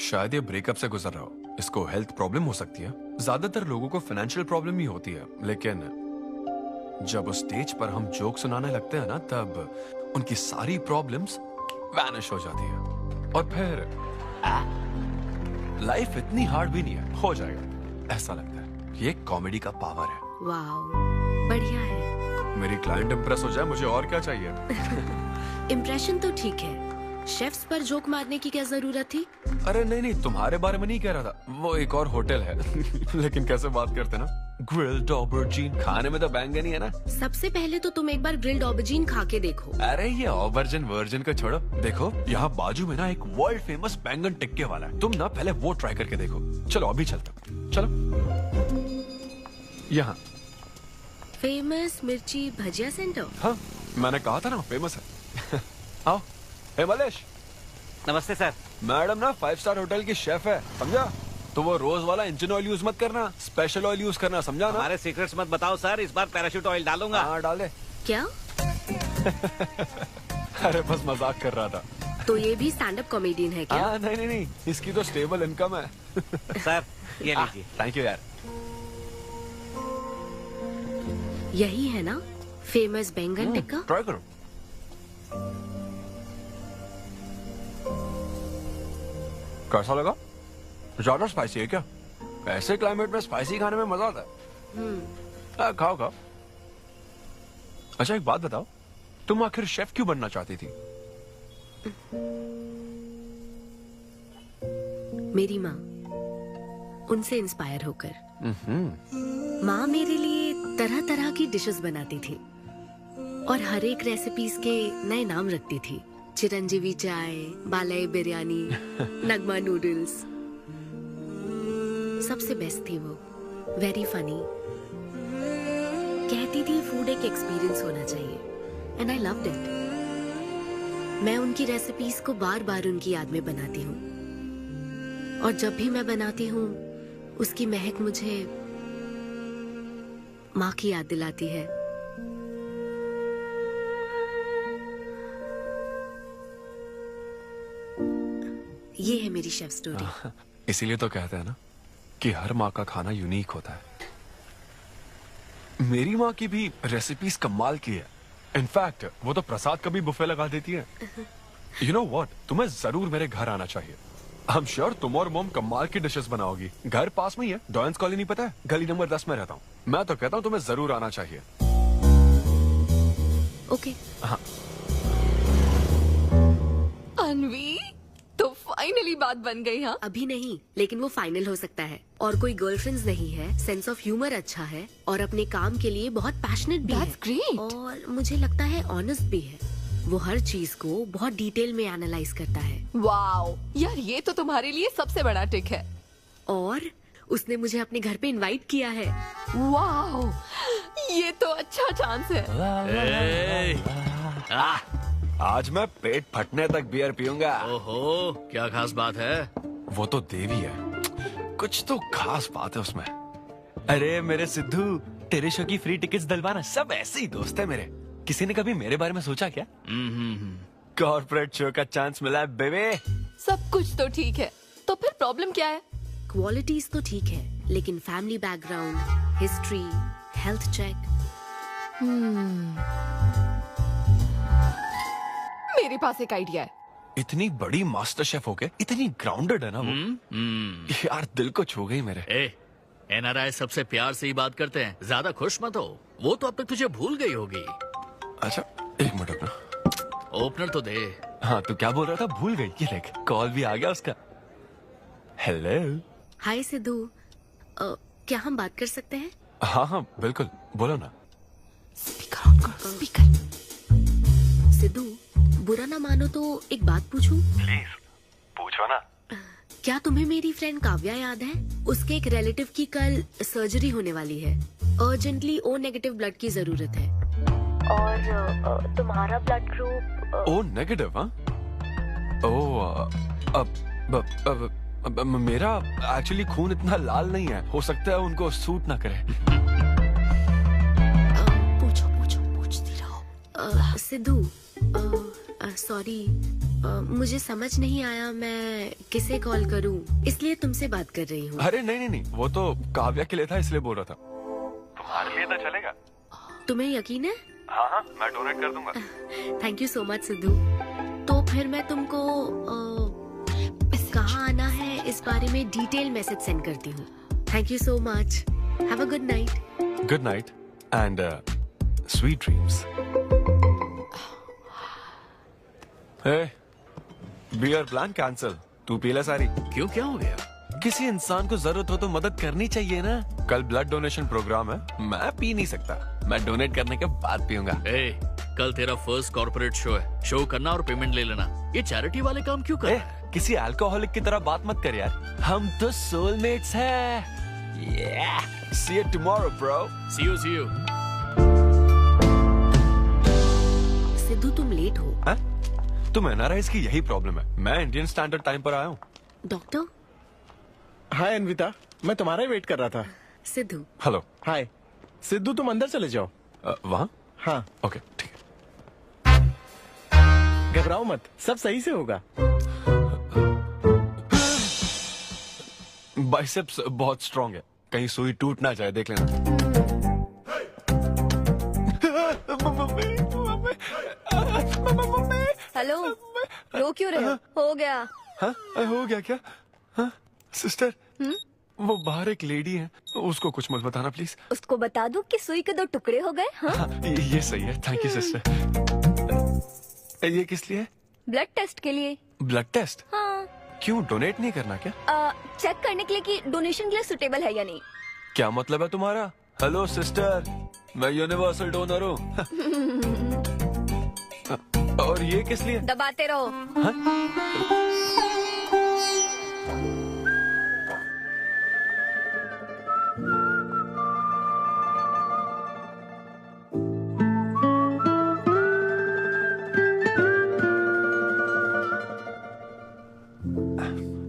शायद ये ब्रेकअप से गुजर रहा हो। इसको हेल्थ प्रॉब्लम हो सकती है। ज्यादातर लोगों को फाइनेंशियल प्रॉब्लम ही होती है, लेकिन जब उस स्टेज पर हम जोक सुनाने लगते हैं ना, तब उनकी सारी प्रॉब्लम्स वैनिश हो जाती है। और फिर लाइफ इतनी हार्ड भी नहीं है, हो जाएगा ऐसा लगता है। ये कॉमेडी का पावर है। वाओ, बढ़िया है। मेरी क्लाइंट इंप्रेस हो जाए, मुझे और क्या चाहिए? इम्प्रेशन तो ठीक है, शेफ्स पर जोक मारने की क्या जरूरत थी? अरे नहीं, तुम्हारे बारे में नहीं कह रहा था। वो एक और होटल है। लेकिन कैसे बात करते ना, ग्रिल्ड ऑबरजीन खाने में तो बैंगन ही है ना। सबसे पहले तो तुम एक बार ग्रिल्ड ऑबरजीन खा के देखो। अरे ये ऑबरजीन वर्जिन को छोड़ो, देखो यहाँ बाजू में ना एक वर्ल्ड फेमस बैंगन टिक्के वाला है। तुम ना पहले वो ट्राई करके देखो। चलो अभी चलता, चलो यहाँ। फेमस मिर्ची भजिया सेंटर। हाँ मैंने कहा था ना फेमस है। आओ। हे मलेश। नमस्ते सर। मैडम ना 5 स्टार होटल की शेफ है, समझा? तो वो रोज वाला इंजन ऑयल यूज मत करना, स्पेशल ऑयल यूज करना, समझा ना? हमारे सीक्रेट्स मत बताओ सर, इस बार पैराशूट ऑयल डालूंगा। हाँ डाल दे। क्या? अरे बस मजाक कर रहा था। तो ये भी स्टैंड अप कॉमेडियन है क्या? हाँ नहीं, इसकी तो स्टेबल इनकम है। सर ये लीजिए। थैंक यू यार। यही है ना फेमस बैंगन टिक्का? ट्राई करो। कैसा लगा? ज्यादा स्पाइसी है क्या? ऐसे क्लाइमेट में स्पाइसी खाने में मजा आता है। खाओ। अच्छा एक बात बताओ, तुम आखिर शेफ क्यों बनना चाहती थी? मेरी माँ, उनसे इंस्पायर होकर। माँ मेरे लिए तरह तरह की डिशेस बनाती थी और हर एक रेसिपीज के नए नाम रखती थी। चिरंजीवी चाय, बालाई बिरयानी, नगमा नूडल्स। सबसे बेस्ट थी वो, वेरी फनी। कहती थी फूड एक एक्सपीरियंस होना चाहिए, एंड आई लव्ड इट। मैं उनकी रेसिपीज को बार बार उनकी याद में बनाती हूँ, और जब भी मैं बनाती हूँ उसकी महक मुझे माँ की याद दिलाती है। ये है मेरी शेफ स्टोरी। इसीलिए तो कहते हैं ना कि हर माँ का खाना यूनिक होता है। मेरी माँ की भी रेसिपीज कमाल की है। इनफैक्ट वो तो प्रसाद का भी बुफे लगा देती है। यू नो व्हाट, तुम्हें जरूर मेरे घर आना चाहिए। आई एम श्योर तुम और मॉम कमाल की डिशेस बनाओगी। घर पास में ही है, डॉयंस कॉलोनी पता है? गली नंबर 10 में रहता हूँ। मैं तो कहता हूँ तुम्हें जरूर आना चाहिए। ओके। हाँ। अनवी, तो फाइनली बात बन गई। हाँ, अभी नहीं, लेकिन वो फाइनल हो सकता है। और कोई गर्लफ्रेंड्स नहीं है, सेंस ऑफ ह्यूमर अच्छा है और अपने काम के लिए बहुत पैशनेट भी है। ग्रेट। और मुझे लगता है ऑनेस्ट भी है। वो हर चीज को बहुत डिटेल में एनालाइज करता है। वाओ यार, ये तो तुम्हारे लिए सबसे बड़ा टिक है। और उसने मुझे अपने घर पे इनवाइट किया है। वाओ, ये तो अच्छा चांस है। आज मैं पेट फटने तक बियर पीऊंगा। ओहो, क्या खास बात है? वो तो देवी है, कुछ तो खास बात है उसमें। अरे मेरे सिद्धू, तेरे शो की फ्री टिकट्स दिलवाना, सब ऐसे ही दोस्त है मेरे। किसी ने कभी मेरे बारे में सोचा क्या? कॉर्पोरेट शो का चांस मिला है बेबे। सब कुछ तो ठीक है, तो फिर प्रॉब्लम क्या है? क्वालिटीज तो ठीक है, लेकिन family background, history, health check. मेरे पास एक आइडिया है। इतनी बड़ी मास्टर शेफ होके इतनी ग्राउंडेड है ना वो। यार दिल को छू गई मेरे। एनआरआई सबसे प्यार से ही बात करते हैं, ज्यादा खुश मत हो। वो तो अब तक तुझे भूल गई होगी। अच्छा एक मिनट रुकना। ओपनर तो दे। हाँ तू क्या बोल रहा था? भूल गई? ये देख, कॉल भी आ गया उसका। हेलो। हाय सिद्धू, क्या हम बात कर सकते हैं? हाँ हाँ बिल्कुल, बोलो ना। स्पीकर। सिद्धू, बुरा ना मानो तो एक बात पूछूं? प्लीज पूछो ना। क्या तुम्हें मेरी फ्रेंड काव्या याद है? उसके एक रिलेटिव की कल सर्जरी होने वाली है। अर्जेंटली O नेगेटिव ब्लड की जरूरत है। और तुम्हारा ब्लड ग्रुप? O negative? हाँ। मेरा एक्चुअली खून इतना लाल नहीं है, हो सकता है उनको सूट ना करे। पूछती रहो। सिद्धू, सॉरी, मुझे समझ नहीं आया मैं किसे कॉल करूं, इसलिए तुमसे बात कर रही हूँ। अरे नहीं, वो तो काव्या के लिए था, इसलिए बोल रहा था। तुम्हारे लिए तो चलेगा? तुम्हें यकीन है? हाँ, मैं डोनेट कर दूंगा। Thank you so much Sidhu. तो फिर मैं तुमको कहाँ आना है इस बारे में डिटेल मैसेज सेंड करती हूँ। Thank you so much. Have a good night. Good night and sweet dreams. Beer plan cancel. तू पी ले सारी। क्यों, क्या हो गया? किसी इंसान को जरूरत हो तो मदद करनी चाहिए ना। कल ब्लड डोनेशन प्रोग्राम है, मैं पी नहीं सकता। मैं डोनेट करने के बाद पीऊंगा। कल तेरा फर्स्ट कॉर्पोरेट शो है, शो करना और पेमेंट ले लेना। ये चैरिटी वाले काम क्यों कर रहा है? किसी अल्कोहलिक की तरह बात मत कर यार, हम तो सोलमेट्स हैं। See you tomorrow, bro. See you. Sidhu तुम लेट हो। हाँ? तुम एनआरआईज की यही प्रॉब्लम है। मैं इंडियन स्टैंडर्ड टाइम पर आया हूँ। डॉक्टर। हाय अन्विता, मैं तुम्हारा ही वेट कर रहा था। सिद्धू। हेलो। हाय सिद्धू, तुम अंदर चले जाओ। वहाँ? हाँ ओके ठीक है। घबराओ मत, सब सही से होगा। बाइसेप्स बहुत स्ट्रांग है, कहीं सुई टूट ना जाए, देख लेना। हेलो, रो क्यों रहे हो? हो गया। हाँ, हो गया क्या? हाँ, सिस्टर, वो बाहर एक लेडी है, उसको कुछ मत बताना प्लीज। उसको बता दूं कि सुई के 2 टुकड़े हो गए। हाँ? ये सही है, थैंक यू सिस्टर। ये किस लिए? ब्लड टेस्ट के लिए। Blood test? हाँ। क्यों, डोनेट नहीं करना क्या? चेक करने के लिए कि डोनेशन के लिए सुटेबल है या नहीं। क्या मतलब है तुम्हारा? हेलो सिस्टर, मैं यूनिवर्सल डोनर हूँ। और ये किस लिए? दबाते रहो।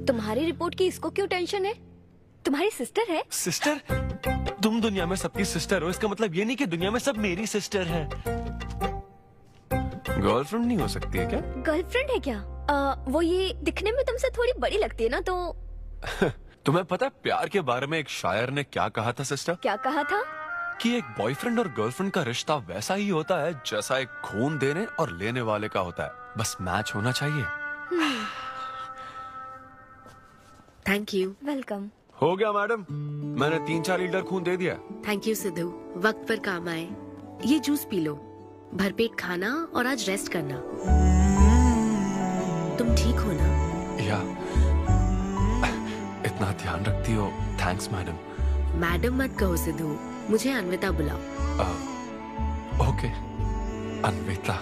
तुम्हारी रिपोर्ट की इसको क्यों टेंशन है? तुम्हारी सिस्टर है। सिस्टर? तुम दुनिया में सबकी सिस्टर हो, इसका मतलब ये नहीं कि दुनिया में सब मेरी सिस्टर है। गर्लफ्रेंड नहीं हो सकती है क्या? गर्लफ्रेंड है क्या? वो ये दिखने में तुमसे थोड़ी बड़ी लगती है ना, तो तुम्हें पता है प्यार के बारे में एक शायर ने क्या कहा था सिस्टर? क्या कहा था? कि एक बॉयफ्रेंड और गर्लफ्रेंड का रिश्ता वैसा ही होता है जैसा एक खून देने और लेने वाले का होता है, बस मैच होना चाहिए। Thank you. वेलकम। हो गया मैडम, मैंने 3-4 लीटर खून दे दिया। थैंक यू सिद्धू, वक्त पर काम आए। ये जूस पी लो, भरपेट खाना और आज रेस्ट करना। तुम ठीक हो ना? या इतना ध्यान रखती हो, थैंक्स मैडम। मैडम मत कहो सिद्धू, मुझे अन्विता बुलाओ। ओके अन्विता।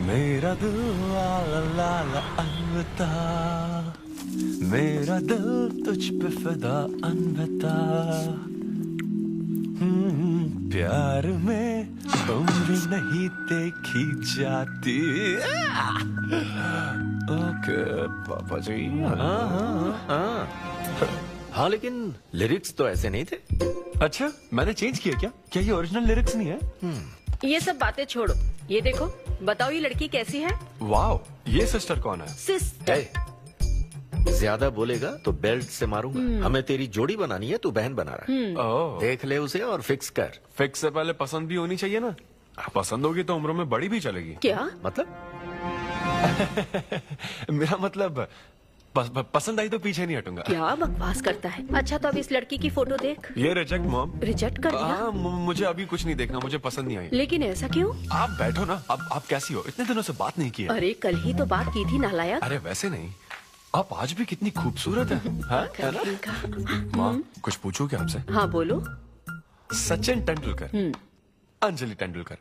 मेरा दिल ला ला ला ला अन्विता, मेरा दिल तुझ पे फिदा अन्विता। प्यार में उम्र नहीं देखी जाती। ओके पापा जी। हाँ लेकिन लिरिक्स तो ऐसे नहीं थे। अच्छा मैंने चेंज किया क्या? क्या ये ओरिजिनल लिरिक्स नहीं है? ये सब बातें छोड़ो, ये देखो, बताओ ये लड़की कैसी है? वाओ, ये सिस्टर कौन है? सिस्टर। ज्यादा बोलेगा तो बेल्ट से मारूंगा। हमें तेरी जोड़ी बनानी है, तू बहन बना रहा है। ओह। देख ले उसे और फिक्स कर। फिक्स से पहले पसंद भी होनी चाहिए ना। पसंद होगी तो उम्र में बड़ी भी चलेगी। क्या मतलब? मेरा मतलब पसंद आई तो पीछे नहीं हटूंगा। क्या बकवास करता है। अच्छा तो अब इस लड़की की फोटो देख। ये रिजेक्ट मॉम। रिजेक्ट कर दिया? हाँ मुझे अभी कुछ नहीं देखना, मुझे पसंद नहीं आई। लेकिन ऐसा क्यों? आप बैठो ना। अब आप कैसी हो? इतने दिनों से बात नहीं की है। अरे कल ही तो बात की थी नालायक। अरे वैसे नहीं, आप आज भी कितनी खूबसूरत है, है ना? माँ कुछ पूछूं क्या आपसे? हाँ बोलो। सचिन तेंदुलकर, अंजलि तेंदुलकर,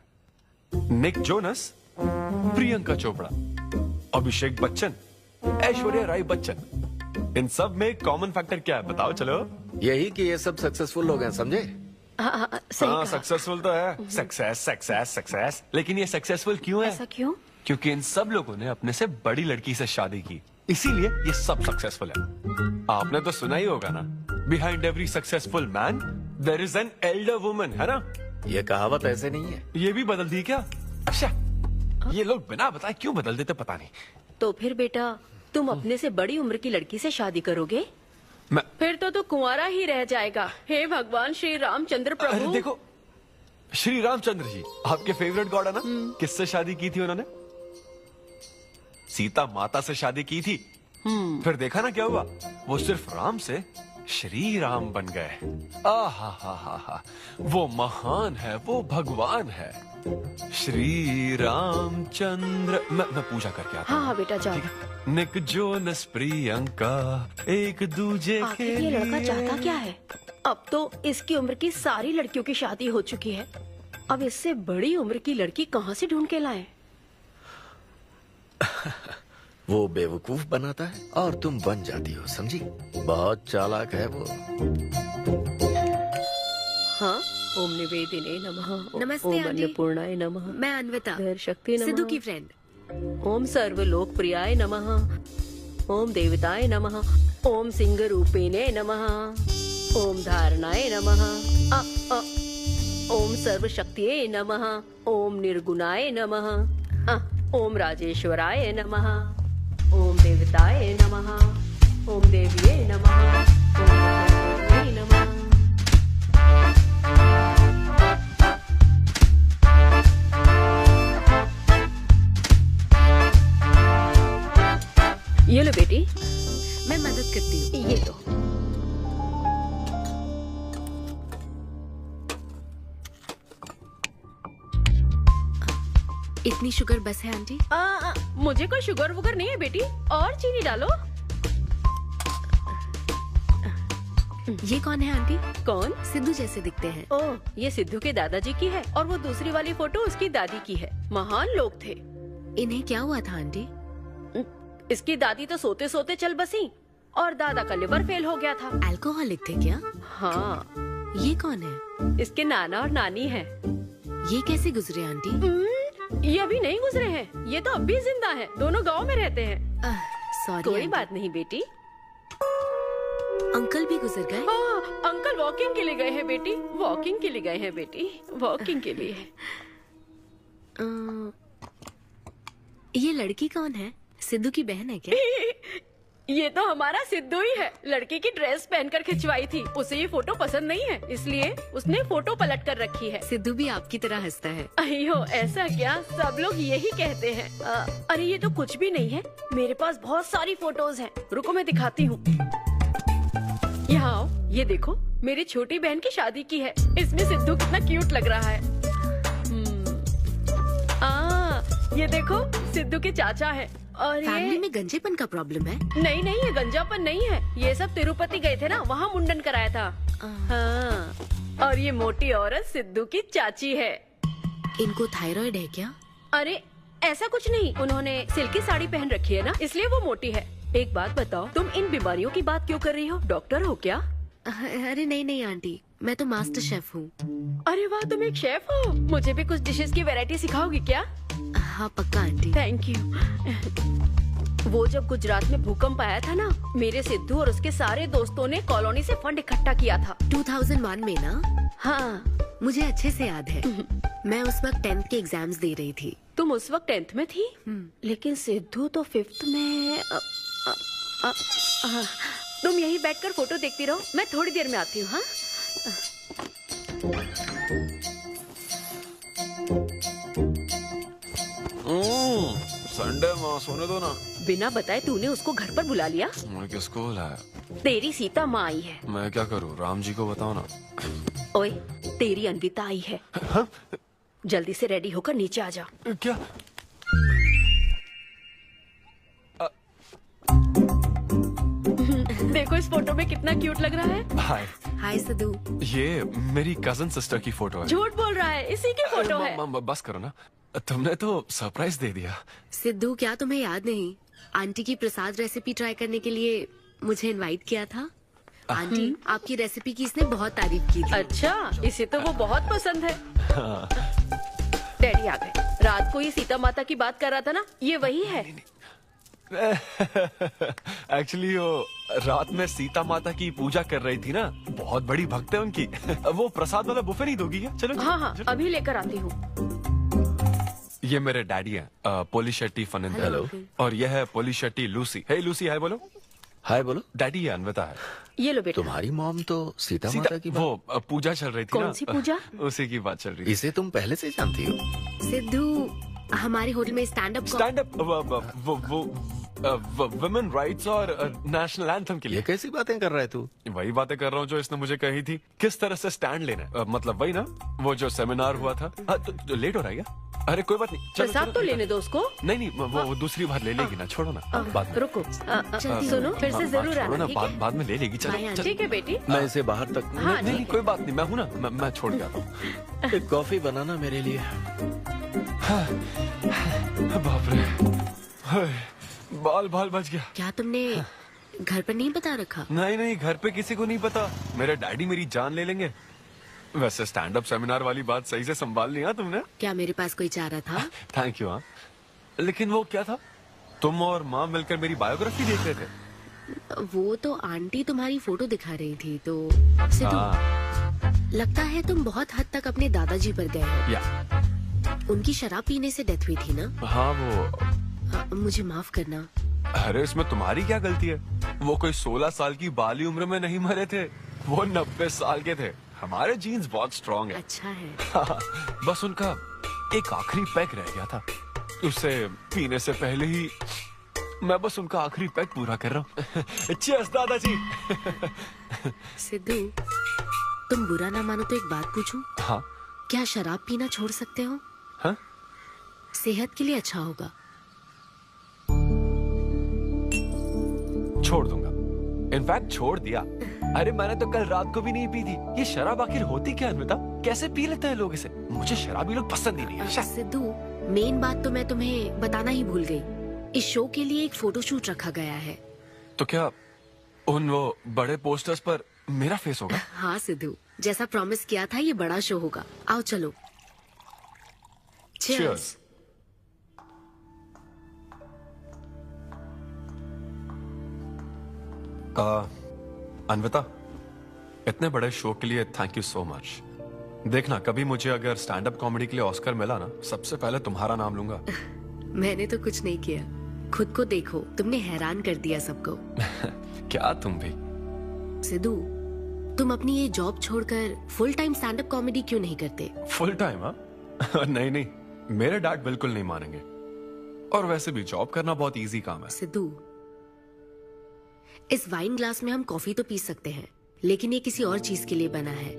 निक जोनस, प्रियंका चोपड़ा, अभिषेक बच्चन, ऐश्वर्या राय बच्चन, इन सब में कॉमन फैक्टर क्या है बताओ? चलो यही कि ये सब सक्सेसफुल लोग हैं, समझे? हाँ सक्सेसफुल तो है। Success success success. लेकिन ये सक्सेसफुल क्यों है? ऐसा क्यों? क्योंकि इन सब लोगों ने अपने से बड़ी लड़की से शादी की, इसीलिए ये सब सक्सेसफुल है। आपने तो सुना ही होगा ना, behind every successful man there is an elder woman, है ना? ये कहावत ऐसे नहीं है। ये भी बदल दी क्या? अच्छा ये लोग बिना बताए क्यों बदल देते पता नहीं। तो फिर बेटा तुम अपने से बड़ी उम्र की लड़की से शादी करोगे? फिर तो तू कुंवारा ही रह जाएगा। हे भगवान श्री रामचंद्र प्रभु। अरे देखो, श्री रामचंद्र जी आपके फेवरेट गॉड है ना? किससे शादी की थी उन्होंने? सीता माता से शादी की थी। फिर देखा ना क्या हुआ, वो सिर्फ राम से श्री राम बन गए। आहा, वो महान है, वो भगवान है श्री रामचंद्र। मैं पूजा करके आता हूँ। हाँ बेटा जाओ। निक जोनस प्रियंका एक दूजे के आखिर ये लड़का चाहता क्या है? अब तो इसकी उम्र की सारी लड़कियों की शादी हो चुकी है, अब इससे बड़ी उम्र की लड़की कहाँ से ढूंढ के लाए? वो बेवकूफ बनाता है और तुम बन जाती हो, समझी? बहुत चालाक है वो। हाँ, ओम निवेदिने नमः। नमस्ते ओम आंटी। अन्नपूर्णाय नमः। मैं अन्विता, धैर्य शक्ति नमः। सिद्धू की फ्रेंड। ओम सर्वलोकप्रियाय नमः। ओम देवताय नमः। ओम सिंह रूपेणे नमः। ओम धारणाय नमः। ओम सर्वशक्तिये नमः। ओम निर्गुणाय नमः। ओम राजेश्वराय नमः। ओम देवताय नमः। ओम देव्ये नमः। ओम देव्ये नमः। ये लो बेटी, मैं मदद करती हूँ। ये लो। इतनी शुगर बस है आंटी? मुझे कोई शुगर वुगर नहीं है बेटी, और चीनी डालो। ये कौन है आंटी? कौन? सिद्धू जैसे दिखते हैं। ओह, ये सिद्धू के दादाजी की है और वो दूसरी वाली फोटो उसकी दादी की है। महान लोग थे। इन्हें क्या हुआ था आंटी? इसकी दादी तो सोते सोते चल बसी और दादा का लिवर फेल हो गया था। अल्कोहलिक थे क्या? हाँ। ये कौन है? इसके नाना और नानी है। ये कैसे गुजरे आंटी? ये अभी नहीं गुजरे हैं, ये तो अब भी जिंदा है। दोनों गांव में रहते हैं। सॉरी। कोई बात नहीं बेटी। अंकल भी गुजर गए? हाँ, अंकल वॉकिंग के लिए गए हैं बेटी। वॉकिंग के लिए गए हैं बेटी, वॉकिंग के लिए। ये लड़की कौन है? सिद्धू की बहन है क्या? ये तो हमारा सिद्धू ही है। लड़की की ड्रेस पहनकर खिंचवाई थी, उसे ये फोटो पसंद नहीं है, इसलिए उसने फोटो पलट कर रखी है। सिद्धू भी आपकी तरह हंसता है। अयो ऐसा क्या, सब लोग यही कहते हैं। अरे ये तो कुछ भी नहीं है, मेरे पास बहुत सारी फोटोज हैं। रुको मैं दिखाती हूँ। यहाँ आओ, ये देखो, मेरी छोटी बहन की शादी की है। इसमें सिद्धू कितना क्यूट लग रहा है। ये देखो सिद्धू के चाचा है। और फैमिली में गंजेपन का प्रॉब्लम है? नहीं नहीं, ये गंजापन नहीं है। ये सब तिरुपति गए थे ना, वहाँ मुंडन कराया था। हाँ। और ये मोटी औरत सिद्धू की चाची है। इनको थायराइड है क्या? अरे ऐसा कुछ नहीं, उन्होंने सिल्की साड़ी पहन रखी है ना, इसलिए वो मोटी है। एक बात बताओ, तुम इन बीमारियों की बात क्यों कर रही हो? डॉक्टर हो क्या? अरे नहीं नहीं आंटी, मैं तो मास्टर शेफ हूँ। अरे वाह, तुम एक शेफ हो। मुझे भी कुछ डिशेस की वैरायटी सिखाओगी क्या? हाँ पक्का आंटी। Thank you. वो जब गुजरात में भूकंप आया था ना, मेरे सिद्धू और उसके सारे दोस्तों ने कॉलोनी से फंड इकट्ठा किया था। 2001 में ना? हाँ मुझे अच्छे से याद है। मैं उस वक्त 10th के एग्जाम्स दे रही थी। तुम उस वक्त 10th में थी? लेकिन सिद्धू तो 5th में। तुम यहीं बैठकर फोटो देखती रहो, मैं थोड़ी देर में आती हूँ। हाँ संडे माँ, सोने दो ना। बिना बताए तूने उसको घर पर बुला लिया? मैं किसको बुलाया? तेरी सीता माँ आई है। मैं क्या करूँ, राम जी को बताओ ना। ओए, तेरी अन्विता आई है। हाँ? जल्दी से रेडी होकर नीचे आ जा। क्या? देखो इस फोटो में कितना क्यूट लग रहा है। हाय। हाय सिद्धू। ये मेरी कजन सिस्टर की फोटो है। झूठ बोल रहा है, इसी की फोटो है। बस करो ना, तुमने तो सरप्राइज दे दिया। सिद्धू, क्या तुम्हें याद नहीं, आंटी की प्रसाद रेसिपी ट्राई करने के लिए मुझे इनवाइट किया था? आंटी, आपकी रेसिपी की इसने बहुत तारीफ की थी। अच्छा, इसे तो वो बहुत पसंद है। डैडी आ गए। रात को ये सीता माता की बात कर रहा था ना, ये वही है। एक्चुअली वो रात में सीता माता की पूजा कर रही थी ना, बहुत बड़ी भक्त है उनकी। वो प्रसाद वाला बुफे नहीं दोगी क्या? चलो। हाँ हाँ, अभी लेकर आती हूँ। ये मेरे डैडी हैं, पोलिशेट्टी फर्नांडिस। हेलो। और ये है पोलिशेट्टी लूसी। हे लूसी, हाय बोलो। हाय बोलो। डैडी ये अन्विता है। ये लो बेटा। तुम्हारी मॉम तो सीता माता की वो पूजा चल रही थी ना। कौन सी पूजा? उसी की बात चल रही थी। इसे तुम पहले से जानती हो? सिद्धू, हमारे होटल में स्टैंड अप वुमेन राइट्स और नेशनल एंथम के लिए। ये कैसी बातें कर रहा है तू? वही बातें कर रहा हूँ जो इसने मुझे कही थी, किस तरह से स्टैंड लेना है। मतलब वही ना, वो जो सेमिनार हुआ था। तो लेट हो रहा है क्या? अरे कोई बात नहीं, चलो, प्रसाद तो लेने दो उसको। नहीं वो दूसरी बार ले लेगी ना, छोड़ो ना। बाद में रुको, सुनो, फिर से जरूर आना। बाद में ले लेगी। चलो ठीक है बेटी। मैं इसे बाहर तक। नहीं कोई बात नहीं, मैं हूँ ना, मैं छोड़ के आता हूँ। एक कॉफी बनाना मेरे लिए। बाप रे, बाल बच गया। क्या तुमने घर पर नहीं बता रखा? नहीं, घर पे किसी को नहीं पता। मेरे डैडी मेरी जान ले लेंगे। वैसे स्टैंड अप सेमिनार वाली बात सही से संभाल लिया तुमने। क्या मेरे पास कोई चारा था? Thank you. हाँ, लेकिन वो क्या था, तुम और माँ मिलकर मेरी बायोग्राफी देख रहे थे। वो तो आंटी तुम्हारी फोटो दिखा रही थी, तो सिद्धू, लगता है तुम बहुत हद तक अपने दादाजी पर गए हो। या उनकी शराब पीने से डेथ हुई थी ना? हाँ, वो मुझे माफ करना। अरे इसमें तुम्हारी क्या गलती है? वो कोई 16 साल की बाली उम्र में नहीं मरे थे, वो 90 साल के थे। हमारे जीन्स बहुत स्ट्रॉन्ग है। अच्छा है। हाँ, बस उनका एक आखिरी पैक रह गया था, उसे पीने से पहले ही मैं बस उनका आखिरी पैक पूरा कर रहा हूँ। चीयर्स दादाजी। सिद्धू, तुम बुरा ना मानो तो एक बात पूछूं? हाँ। क्या शराब पीना छोड़ सकते हो? हाँ? सेहत के लिए अच्छा होगा। छोड़ दूंगा, इनफैक्ट छोड़ दिया। अरे मैंने तो कल रात को भी नहीं पी थी। ये शराब आखिर होती क्या है अन्विता? कैसे पी लेते हैं लोग इसे? मुझे शराबी लोग पसंद ही नहीं है। सिद्धू, मेन बात तो मैं तुम्हें बताना ही भूल गई। इस शो के लिए एक फोटोशूट रखा गया है। तो क्या उन वो बड़े पोस्टर्स पर मेरा फेस होगा? हाँ सिद्धू, जैसा प्रॉमिस किया था, ये बड़ा शो होगा। आओ चलो। Cheers. अन्विता, इतने बड़े शो के लिए थैंक यू सो मच। देखना, कभी मुझे अगर स्टैंड अप कॉमेडी के लिए ऑस्कर मिला ना, सबसे पहले तुम्हारा नाम लूंगा। मैंने तो कुछ नहीं किया, खुद को देखो, तुमने हैरान कर दिया सबको। क्या तुम भी? सिद्धू, तुम अपनी ये जॉब छोड़कर full time stand up comedy क्यों नहीं करते? Full time? हाँ नहीं, मेरे डैड बिल्कुल नहीं मानेंगे। और वैसे भी जॉब करना बहुत इजी काम है। सिद्धू, इस वाइन ग्लास में हम कॉफी तो पी सकते हैं, लेकिन ये किसी और चीज के लिए बना है।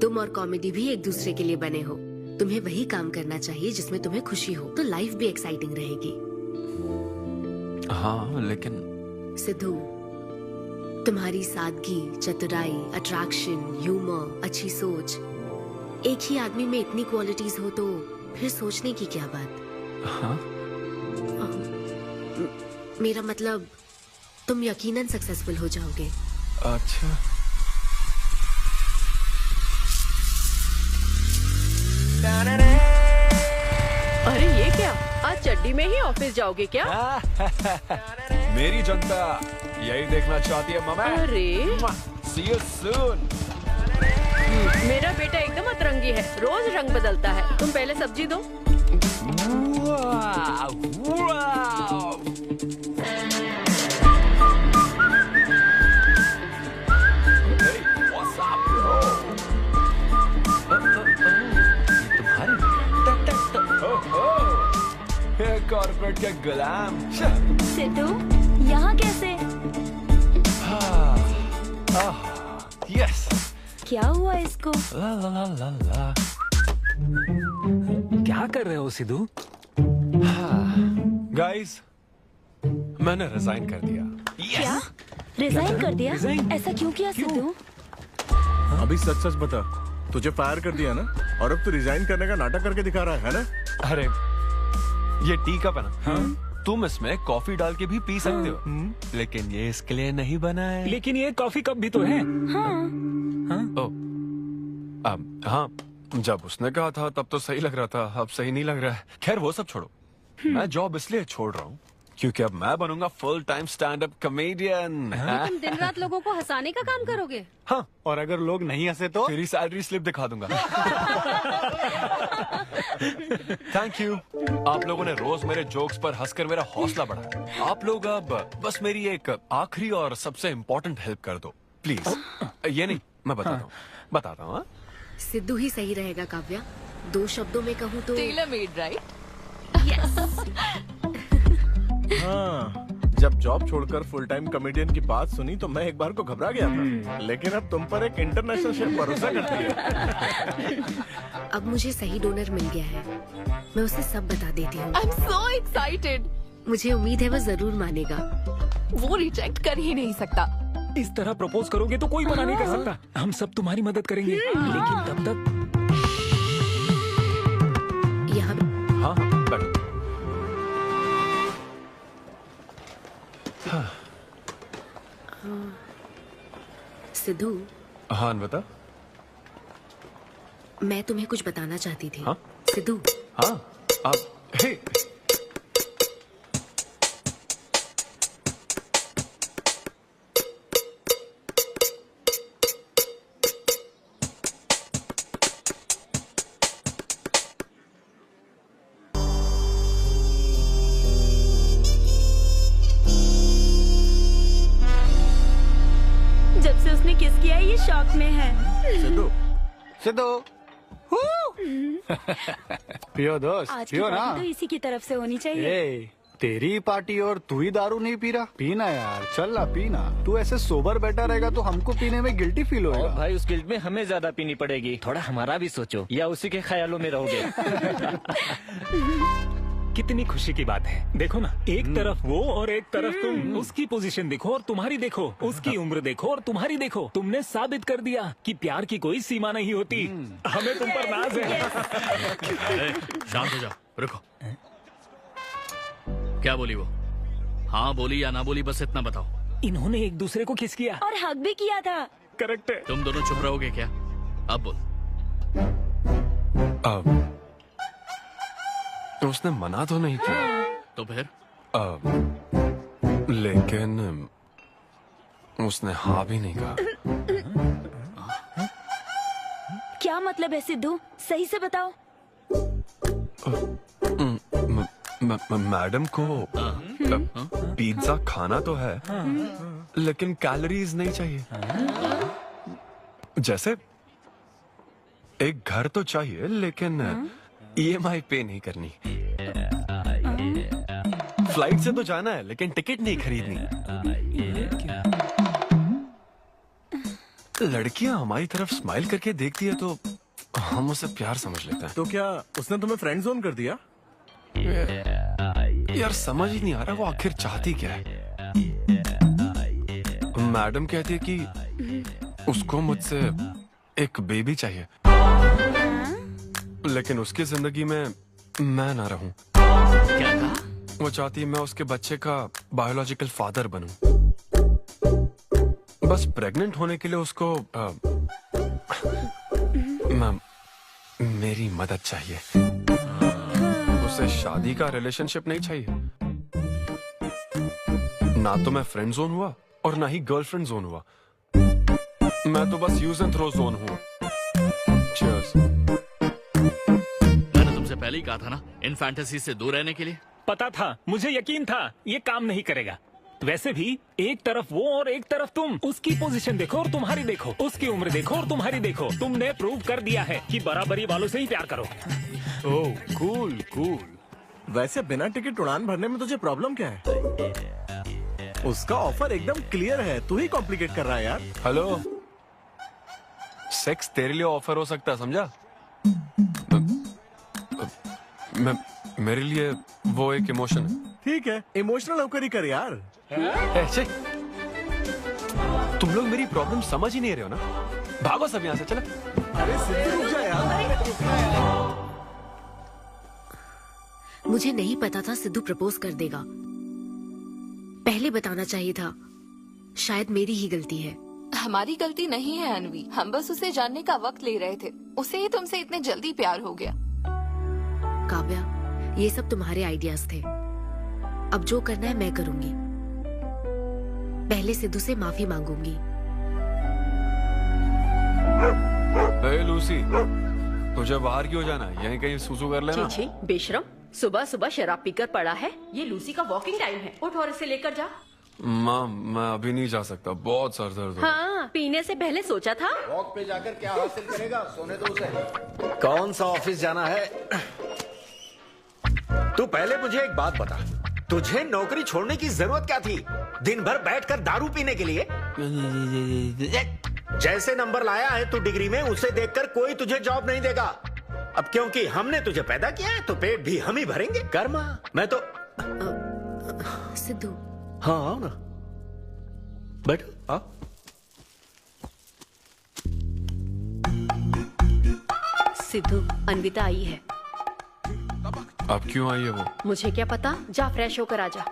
तुम और कॉमेडी भी एक दूसरे के लिए बने हो। तुम्हें वही काम करना चाहिए जिसमें तुम्हें खुशी हो, तो लाइफ भी एक्साइटिंग रहेगी। हाँ लेकिन सिद्धू, तुम्हारी सादगी, चतुराई, अट्रैक्शन, ह्यूमर, अच्छी सोच, एक ही आदमी में इतनी क्वालिटीज हो तो फिर सोचने की क्या बात। हाँ? मेरा मतलब तुम यकीनन सक्सेसफुल हो जाओगे। अच्छा। अरे ये क्या, आज चड्डी में ही ऑफिस जाओगे क्या? मेरी जनता यही देखना चाहती है मामा। अरे See you soon। मेरा बेटा एकदम अतरंगी है, रोज रंग बदलता है। तुम पहले सब्जी दो। कॉर्पोरेट के गुलाम। सिद्धू, यहाँ कैसे? यस। क्या हुआ इसको? ला ला ला ला ला। क्या कर रहे हो सिद्धू? गाइस, मैंने रिजाइन कर दिया। क्या? रिजाइन कर दिया? ऐसा क्यों किया सिद्धू? अभी सच सच बता, तुझे फायर कर दिया ना, और अब तू रिजाइन करने का नाटक करके दिखा रहा है ना? अरे ये टी कप है ना, हाँ? तुम इसमें कॉफी डाल के भी पी सकते हो, लेकिन ये इसके लिए नहीं बना है। लेकिन ये कॉफी कप भी तो है। हाँ, जब उसने कहा था तब तो सही लग रहा था, अब सही नहीं लग रहा है। खैर वो सब छोड़ो, मैं जॉब इसलिए छोड़ रहा हूँ क्योंकि अब मैं बनूंगा full time stand up comedian. तुम दिन रात लोगों को हंसाने का काम करोगे? हाँ, और अगर लोग नहीं हंसे तो तेरी सैलरी स्लिप दिखा दूंगा। थैंक यू, आप लोगों ने रोज मेरे जोक्स पर हंसकर मेरा हौसला बढ़ाया। आप लोग अब बस मेरी एक आखिरी और सबसे इम्पोर्टेंट हेल्प कर दो प्लीज। ये नहीं, मैं बताता हूँ। सिद्धू ही सही रहेगा काव्या। 2 शब्दों में कहूँ तो टेलर मेड, राइट? हाँ, जब जॉब छोड़कर फुल टाइम कॉमेडियन की बात सुनी तो मैं एक बार को घबरा गया था, लेकिन अब तुम पर एक इंटरनेशनल शेफ भरोसा करती है। अब मुझे सही डोनर मिल गया है, मैं उसे सब बता देती हूँ। I'm so excited। मुझे उम्मीद है वो जरूर मानेगा। वो रिजेक्ट कर ही नहीं सकता। इस तरह प्रपोज करोगे तो कोई मना नहीं कर सकता। हम सब तुम्हारी मदद करेंगे, लेकिन तब तक यहाँ। हाँ, बैठो। सिद्धू। हाँ बता। मैं तुम्हें कुछ बताना चाहती थी। हाँ? सिद्धू। हाँ, आप हे। जब से उसने किस किया ये शॉक में है। सिद्धू, सिद्धू। पियो दोस्त, आज की पियो ना। पार्टी तो इसी की तरफ से होनी चाहिए। ए, तेरी पार्टी और तू ही दारू नहीं पी रहा। पीना यार, चल ना पीना। तू ऐसे सोबर बैठा रहेगा तो हमको पीने में गिल्टी फील होगा। और भाई उस गिल्ट में हमें ज्यादा पीनी पड़ेगी। थोड़ा हमारा भी सोचो, या उसी के ख्यालों में रहोगे। कितनी खुशी की बात है। देखो ना, एक तरफ वो और एक तरफ तुम। उसकी पोजीशन देखो और तुम्हारी देखो, उसकी उम्र देखो और तुम्हारी देखो। तुमने साबित कर दिया कि प्यार की कोई सीमा नहीं होती। हमें तुम पर नाज है। शांत हो जाओ, रुको। क्या बोली वो? हाँ बोली या ना बोली, बस इतना बताओ। इन्होंने एक दूसरे को किस किया और हक भी किया था। करेक्ट है। तुम दोनों चुप रहोगे क्या? अब बोल। उसने मना तो नहीं किया। तो फिर? लेकिन उसने हाँ भी नहीं कहा। क्या मतलब है सिद्धू? सही से बताओ। मैडम को पिज्जा खाना तो है, लेकिन कैलोरीज नहीं चाहिए। जैसे एक घर तो चाहिए, लेकिन EMI पे नहीं करनी। फ्लाइट से तो जाना है, लेकिन टिकट नहीं खरीदनी। लड़कियां हमारी तरफ स्माइल करके देखती है तो हम उसे प्यार समझ लेते हैं। तो क्या उसने तुम्हें फ्रेंड जोन कर दिया? यार समझ ही नहीं आ रहा वो आखिर चाहती क्या है। मैडम कहती है कि उसको मुझसे एक बेबी चाहिए, लेकिन उसकी जिंदगी में मैं ना रहूं। क्या कहा? वो चाहती है मैं उसके बच्चे का बायोलॉजिकल फादर बनूं। बस प्रेग्नेंट होने के लिए उसको मेरी मदद चाहिए। उसे शादी का रिलेशनशिप नहीं चाहिए। ना तो मैं फ्रेंड जोन हुआ और ना ही गर्लफ्रेंड जोन हुआ। मैं तो बस यूज एंड थ्रो जोन हूँ। Cheers. मैंने तुमसे पहले ही कहा था ना इन फैंटेसी से दूर रहने के लिए। पता था, मुझे यकीन था ये काम नहीं करेगा। वैसे भी एक तरफ वो और एक तरफ तुम। उसकी पोजीशन देखो और तुम्हारी देखो, उसकी उम्र देखो और तुम्हारी देखो। तुमने प्रूव कर दिया है कि बराबरी वालों से ही प्यार करो। ओह कूल कूल। वैसे बिना टिकट उड़ान भरने में तुझे प्रॉब्लम क्या है? उसका ऑफर एकदम क्लियर है, तू ही कॉम्प्लिकेट कर रहा है यार। हेलो, सेक्स तेरे लिए ऑफर हो सकता है, समझा? मेरे लिए वो एक इमोशन है। ठीक है, इमोशनल होकर ही कर यार। ऐसे तुम लोग मेरी प्रॉब्लम समझ ही नहीं रहे हो ना। भागो सब यहाँ से, चलो। अरे सिद्धू रुक जा यार। मुझे नहीं पता था सिद्धू प्रपोज कर देगा। पहले बताना चाहिए था। शायद मेरी ही गलती है। हमारी गलती नहीं है अनवी, हम बस उसे जानने का वक्त ले रहे थे। उसे ही तुमसे इतने जल्दी प्यार हो गया। काव्या, ये सब तुम्हारे आइडियाज थे। अब जो करना है मैं करूंगी। पहले सिद्धू से माफी मांगूंगी। हे लूसी, तुझे बाहर क्यों जाना है? यहीं कहीं सूसू कर लेना। छी छी, बेशरम, सुबह सुबह शराब पीकर पड़ा है। ये लूसी का वॉकिंग टाइम है, उठ और इसे लेकर जा। माँ, मैं अभी नहीं जा सकता, बहुत सर दर्द हो रहा है। हाँ, पीने से पहले सोचा था। वॉक पे जाकर क्या हासिल करेगा? सोने दो उसे। कौन सा ऑफिस जाना है? तू पहले मुझे एक बात बता, तुझे नौकरी छोड़ने की जरूरत क्या थी? दिन भर बैठकर दारू पीने के लिए? जैसे नंबर लाया है तू डिग्री में, उसे देखकर कोई तुझे जॉब नहीं देगा। अब क्योंकि हमने तुझे पैदा किया है तो पेट भी हम ही भरेंगे। कर्मा, मैं तो सिद्धू। हाँ आओ ना, बैठो। हाँ सिद्धू, अन्विता आई है। अब क्यों आई है वो? मुझे क्या पता, जा फ्रेश होकर आ जा।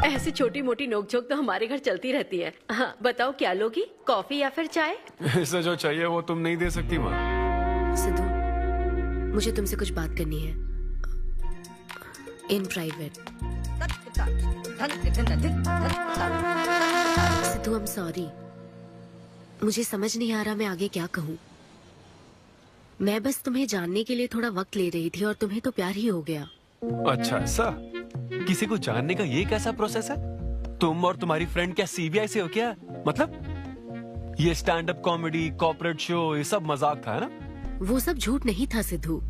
ऐसी छोटी मोटी नोकझोंक तो हमारे घर चलती रहती है। हाँ, बताओ क्या लोगी, कॉफी या फिर चाय? इसे जो चाहिए वो तुम नहीं दे सकती माँ। सिद्धू, मुझे तुमसे कुछ बात करनी है, in private. Sidhu, I am sorry. मुझे समझ नहीं आ रहा मैं आगे क्या कहूँ। मैं बस तुम्हें जानने के लिए थोड़ा वक्त ले रही थी और तुम्हें तो प्यार ही हो गया। अच्छा ऐसा? किसी को जानने का ये कैसा प्रोसेस है? तुम और तुम्हारी फ्रेंड क्या सीबीआई से हो क्या? मतलब ये stand up comedy, corporate show, ये सब मजाक था, है ना? वो सब झूठ नहीं था सिद्धू।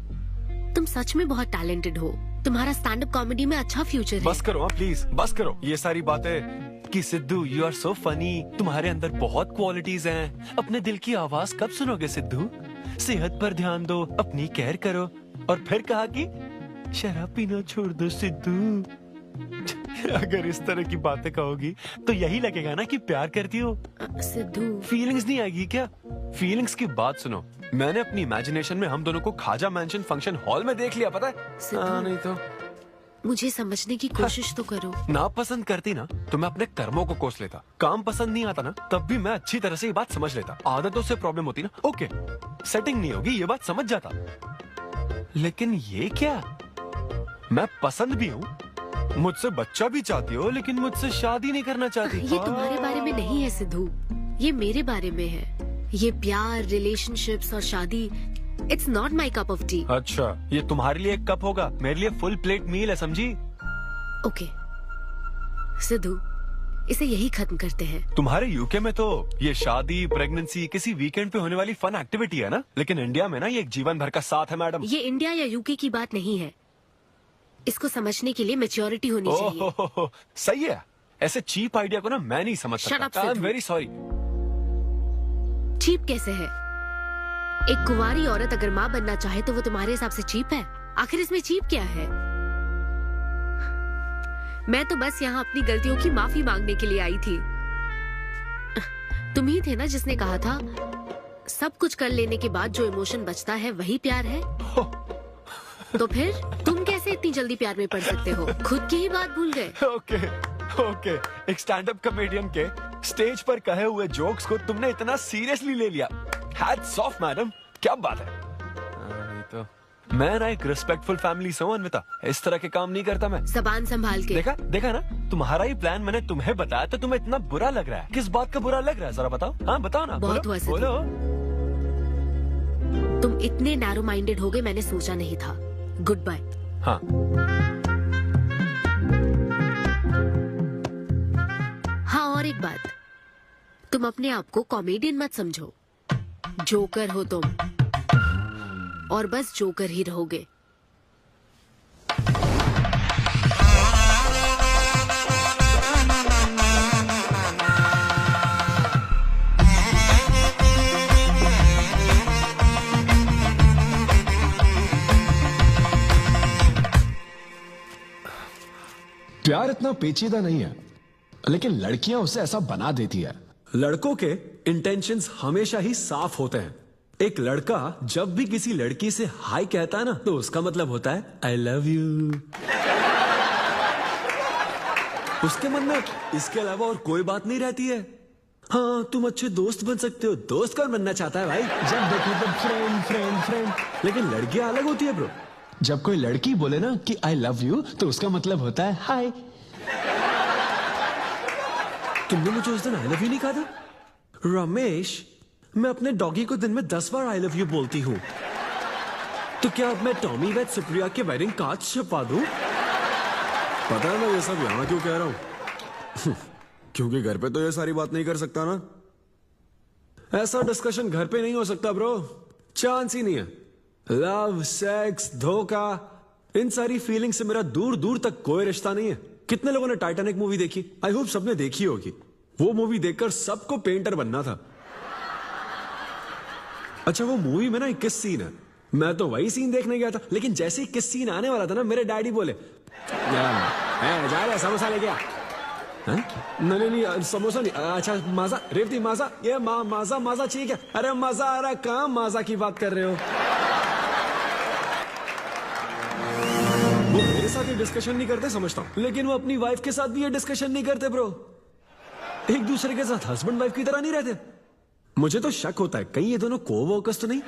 तुम सच में बहुत टैलेंटेड हो। तुम्हारा स्टैंड अप कॉमेडी में अच्छा फ्यूचर है। बस करो प्लीज, बस करो ये सारी बातें कि Sidhu you are so funny, तुम्हारे अंदर बहुत क्वालिटीज हैं। अपने दिल की आवाज कब सुनोगे सिद्धू? सेहत पर ध्यान दो, अपनी केयर करो। और फिर कहा कि शराब पीना छोड़ दो सिद्धू। अगर इस तरह की बातें कहोगी तो यही लगेगा ना कि प्यार करती हो। सिद्धू, फीलिंग्स नहीं आएगी क्या? फीलिंग्स की बात सुनो, मैंने अपनी इमेजिनेशन में हम दोनों को खाजा मैंशन फंक्शन हॉल में देख लिया, पता है? नहीं तो मुझे समझने की कोशिश तो करो। ना पसंद करती ना तो मैं अपने कर्मों को कोस लेता। काम पसंद नहीं आता ना तब भी मैं अच्छी तरह से ये बात समझ लेता। आदतों से प्रॉब्लम होती ना, ओके सेटिंग नहीं होगी, ये बात समझ जाता। लेकिन ये क्या, मैं पसंद भी हूँ, मुझसे बच्चा भी चाहती हो, लेकिन मुझसे शादी नहीं करना चाहती। ये तुम्हारे बारे में नहीं है सिद्धू, ये मेरे बारे में है। ये प्यार, रिलेशनशिप्स और शादी, it's not my cup of T. अच्छा, ये तुम्हारे लिए एक कप होगा, मेरे लिए फुल प्लेट मील है, समझी? ओके सिद्धू, इसे यही खत्म करते हैं। तुम्हारे यूके में तो ये शादी, प्रेगनेंसी किसी वीकेंड पे होने वाली फन एक्टिविटी है ना, लेकिन इंडिया में ना ये एक जीवन भर का साथ है मैडम। ये इंडिया या यूके की बात नहीं है। इसको समझने के लिए मैच्योरिटी होनी चाहिए। सही है, ऐसे चीप आइडिया को ना मैं नहीं समझ सकता। I am very sorry. Cheap कैसे है? एक कुंवारी औरत अगर माँ बनना चाहे तो वो तुम्हारे हिसाब से चीप है? आखिर इसमें चीप क्या है? मैं तो बस यहाँ अपनी गलतियों की माफी मांगने के लिए आई थी। तुम ही थे ना जिसने कहा था सब कुछ कर लेने के बाद जो इमोशन बचता है वही प्यार है। तो फिर तुम कैसे इतनी जल्दी प्यार में पड़ सकते हो? खुद की ही बात भूल गए। ओके, एक स्टैंड अप कॉमेडियन के स्टेज पर कहे हुए जोक्स को तुमने इतना सीरियसली ले लिया। हैट्स ऑफ मैडम, क्या बात है। नहीं तो मैं ना एक रिस्पेक्टफुल फैमिली से हूं अन्विता, इस तरह के काम नहीं करता मैं। जबान संभाल के। देखा ना, तुम्हारा ही प्लान मैंने तुम्हें बताया तो तुम्हें इतना बुरा लग रहा है। किस बात का बुरा लग रहा है जरा बताओ। हाँ बताओ ना। बहुत हुआ बोलो। तुम इतने नैरो माइंडेड हो गए मैंने सोचा नहीं था। Goodbye. हाँ हाँ, और एक बात, तुम अपने आप को कॉमेडियन मत समझो। जोकर हो तुम, और बस जोकर ही रहोगे। प्यार इतना पेचीदा नहीं है, लेकिन लड़कियां उसे ऐसा बना देती है। लड़कों के इंटेंशंस हमेशा ही साफ होते हैं। एक लड़का जब भी किसी लड़की से हाय कहता है ना, तो उसका मतलब होता है आई लव यू। उसके मन में इसके अलावा और कोई बात नहीं रहती है। हाँ, तुम अच्छे दोस्त बन सकते हो। दोस्त कौन बनना चाहता है भाई? जब देखो तो फ्रेंड फ्रेंड फ्रेंड। लेकिन लड़कियां अलग होती है ब्रो। जब कोई लड़की बोले ना कि आई लव यू, तो उसका मतलब होता है हाय। तुमने मुझे उस दिन आई लव यू नहीं कहा था? रमेश, मैं अपने डॉगी को दिन में 10 बार आई लव यू बोलती हूँ। तो क्या अब मैं टॉमी वेद सुप्रिया के वेडिंग कार्ड छपवा दूं? पता है मैं ये सब यहाँ क्यों कह रहा हूँ? क्योंकि घर पे तो ये सारी बात नहीं कर सकता ना। ऐसा डिस्कशन घर पे नहीं हो सकता ब्रो, चांस ही नहीं है। लव, सेक्स, धोखा, इन सारी फीलिंग से मेरा दूर दूर तक कोई रिश्ता नहीं है। कितने लोगों ने टाइटैनिक मूवी देखी? आई होप सबने देखी होगी। वो मूवी देखकर सबको पेंटर बनना था। अच्छा, वो मूवी में ना 21 सीन है। मैं तो वही सीन देखने गया था, लेकिन जैसे ही 21 सीन आने वाला था ना, मेरे डैडी बोले जा रहे समोसा लेके आ। नहीं, समोसा नहीं। अच्छा माजा, रेवती माजा, ये माजा माजा ठीक है। अरे मजा आ रहा, कहाँ माजा की बात कर रहे हो? वो मेरे साथ ये डिस्कशन नहीं करते समझता हूँ, लेकिन वो अपनी वाइफ के साथ भी ये डिस्कशन नहीं करते ब्रो। एक दूसरे के साथ हस्बैंड वाइफ की तरह नहीं रहते। मुझे तो शक होता है कहीं ये दोनों को-वर्कर्स तो नहीं।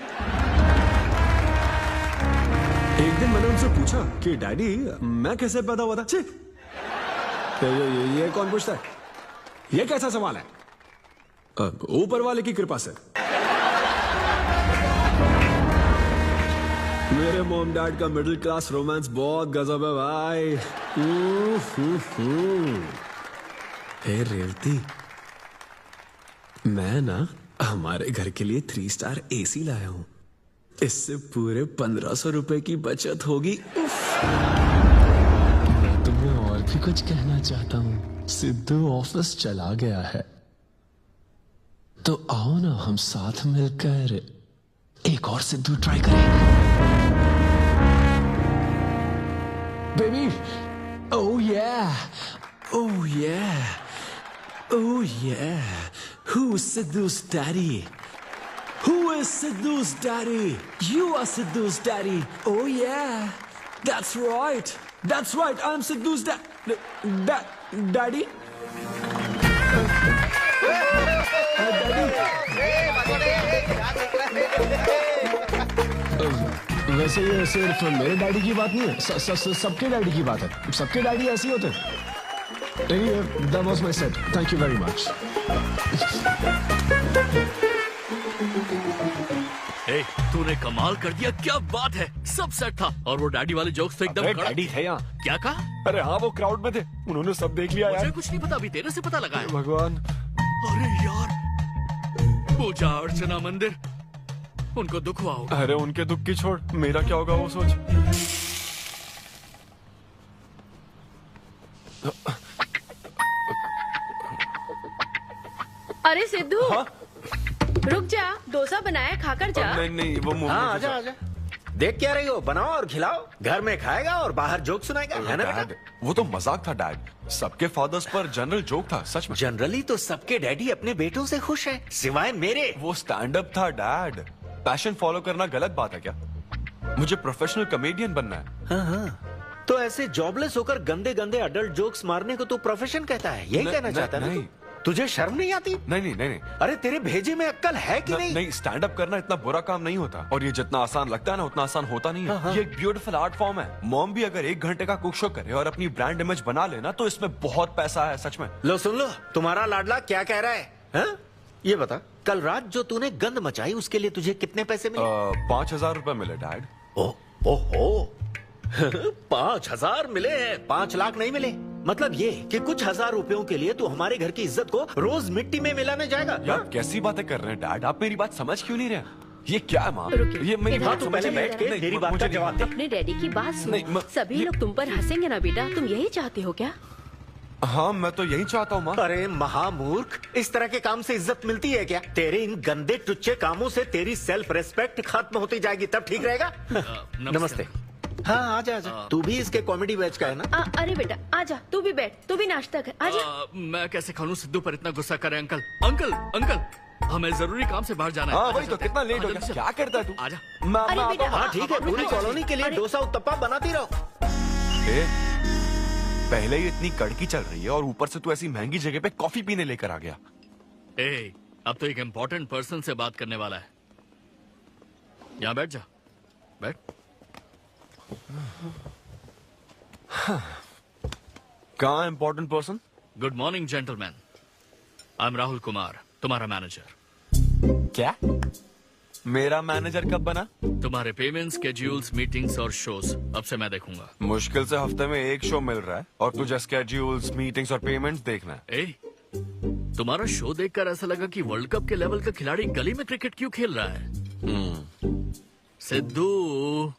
एक दिन मैंने उनसे पूछा कि डैडी मैं कैसे पैदा हुआ था? तो ये कौन पूछता है? ये कैसा सवाल है? ऊपर वाले की कृपा से। मेरे मॉम डैड का मिडिल क्लास रोमांस बहुत गजब है भाई। हे रेवती, मैं ना हमारे घर के लिए 3 स्टार AC लाया हूं। इससे पूरे 1500 रुपए की बचत होगी। मैं तुम्हें और भी कुछ कहना चाहता हूँ। सिद्धू ऑफिस चला गया है, तो आओ ना हम साथ मिलकर एक और सिद्धू ट्राई करें। Baby, oh yeah, oh yeah, oh yeah. Who's Sidhu's daddy? Who is Sidhu's daddy? You are Sidhu's daddy. Oh yeah, that's right. That's right. I'm Sidhu's daddy. वैसे ये सिर्फ मेरे डैडी की बात नहीं है, सबके डैडी की बात है। सबके डैडी ऐसे ही होते हैं। Anyway, that was my set. Thank you very much. Hey, तूने कमाल कर दिया, क्या बात है। सब सेट था और वो डैडी वाले जोक्स तो एकदम डैडी थे यहाँ। क्या कहा? अरे हाँ, वो क्राउड में थे, उन्होंने सब देख लिया यार। मुझे कुछ नहीं पता, अभी तेरे से पता लगा है। भगवान। अरे यार, पूजा अर्चना मंदिर, उनको दुख हुआ होगा। अरे उनके दुख की छोड़, मेरा क्या होगा वो सोच। अरे सिद्धू, रुक जा, डोसा बनाया, खाकर जा। नहीं नहीं वो मुंह हाँ आजा आजा। देख क्या रही हो, बनाओ और खिलाओ। घर में खाएगा और बाहर जोक सुनाएगा, है ना बेटा? डैड, वो तो मजाक था डैड। सबके फादर्स पर जनरल जोक था, सच में। जनरली तो सबके डैडी अपने बेटों से खुश हैं, सिवाय मेरे। वो स्टैंड अप था डैड। पैशन फॉलो करना गलत बात है क्या? मुझे प्रोफेशनल कॉमेडियन बनना है। हाँ हाँ, तो ऐसे जॉबलेस होकर गंदे गंदे अडल्ट जोक्स मारने को तो प्रोफेशन कहता है, यही कहना चाहता है ना? तुझे शर्म नहीं आती? नहीं नहीं नहीं। अरे तेरे भेजे में अक्ल है कि नहीं? नहीं, स्टैंड अप करना इतना बुरा काम नहीं होता, और ये जितना आसान लगता है ना उतना आसान होता नहीं है। हाँ। ये एक ब्यूटीफुल आर्ट फॉर्म है। मॉम भी अगर 1 घंटे का कुक शो करे और अपनी ब्रांड इमेज बना लेना तो इसमें बहुत पैसा है, सच में। लो सुन लो, तुम्हारा लाडला क्या कह रहा है, हाँ? ये बता, कल रात जो तूने गंद मचाई उसके लिए तुझे कितने पैसे मिले? 5,000 रुपए मिले डैड। ओहो 5,000 मिले हैं, 5 लाख नहीं मिले। मतलब ये कि कुछ 1,000 रुपयों के लिए तू हमारे घर की इज्जत को रोज मिट्टी में मिलाने जाएगा? यार कैसी बातें कर रहे हैं डैड, आप मेरी बात समझ क्यों नहीं रहे? ये क्या है माँ? ये मेरी बात तू पहले बैठ के मेरी बात का जवाब दे। अपने डैडी की बात सुनो। सभी लोग तुम पर हंसेंगे ना बेटा, तुम यही चाहते हो क्या? हाँ मैं तो यही चाहता हूँ माँ। अरे महामूर्ख, इस तरह के काम से इज्जत मिलती है क्या? तेरे इन गंदे टुच्चे कामों से तेरी सेल्फ रेस्पेक्ट खत्म होती जाएगी, तब ठीक रहेगा। नमस्ते। हाँ आजा आजा, तू भी इसके कॉमेडी बैच का है ना? अरे बेटा आजा, तू भी बैठ, तू भी नाश्ता कर, आजा। मैं कैसे खा लूं? सिद्धू पर इतना गुस्सा करे। अंकल अंकल अंकल, हमें जरूरी काम से बाहर जाना है। हाँ वही तो, कितना लेट हो गया, क्या करता है तू? आजा। हाँ ठीक है, पूरी कॉलोनी के लिए डोसा उत्तपा बनाती रहो। पहले ही इतनी कड़की चल रही है और ऊपर से तू ऐसी महंगी जगह पे कॉफी पीने लेकर आ गया। अब तो एक इम्पोर्टेंट पर्सन से बात करने वाला है। यहाँ बैठ जा, बैठ। कहाँ important person? Good morning gentleman, I am Rahul Kumar, तुम्हारा मैनेजर। क्या? मेरा मैनेजर कब बना? तुम्हारे पेमेंट, स्केड्यूल्स, मीटिंग्स और शोज अब से मैं देखूंगा। मुश्किल से हफ्ते में 1 शो मिल रहा है और तुझे स्केड्यूल्स, मीटिंग्स और पेमेंट्स देखना है। तुम्हारा शो देखकर ऐसा लगा कि वर्ल्ड कप के लेवल का खिलाड़ी गली में क्रिकेट क्यों खेल रहा है। सिद्धू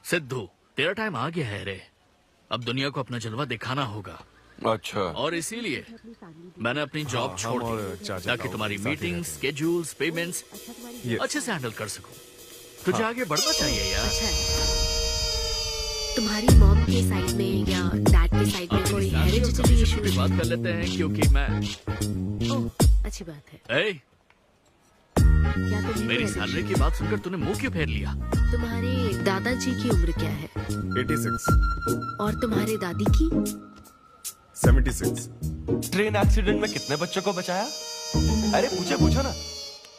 सिद्धू, तेरा टाइम आ गया है रे। अब दुनिया को अपना जलवा दिखाना होगा। अच्छा। और इसीलिए मैंने अपनी जॉब छोड़ दी ताकि तुम्हारी मीटिंग्स, स्केड्यूल्स, पेमेंट्स अच्छे से हैंडल कर सकूं। तुझे आगे बढ़ना चाहिए यार। तुम्हारी मॉम के साइड में या डैड के साइड में कोई हेरिडिटरी इशू? बात कर लेते हैं क्योंकि मैं अच्छी बात है। मेरी सैलरी की बात सुनकर तूने मुंह क्यों फेर लिया? तुम्हारे दादाजी की उम्र क्या है? 86। और तुम्हारे दादी की? 76। ट्रेन एक्सीडेंट में कितने बच्चों को बचाया? अरे पूछो ना,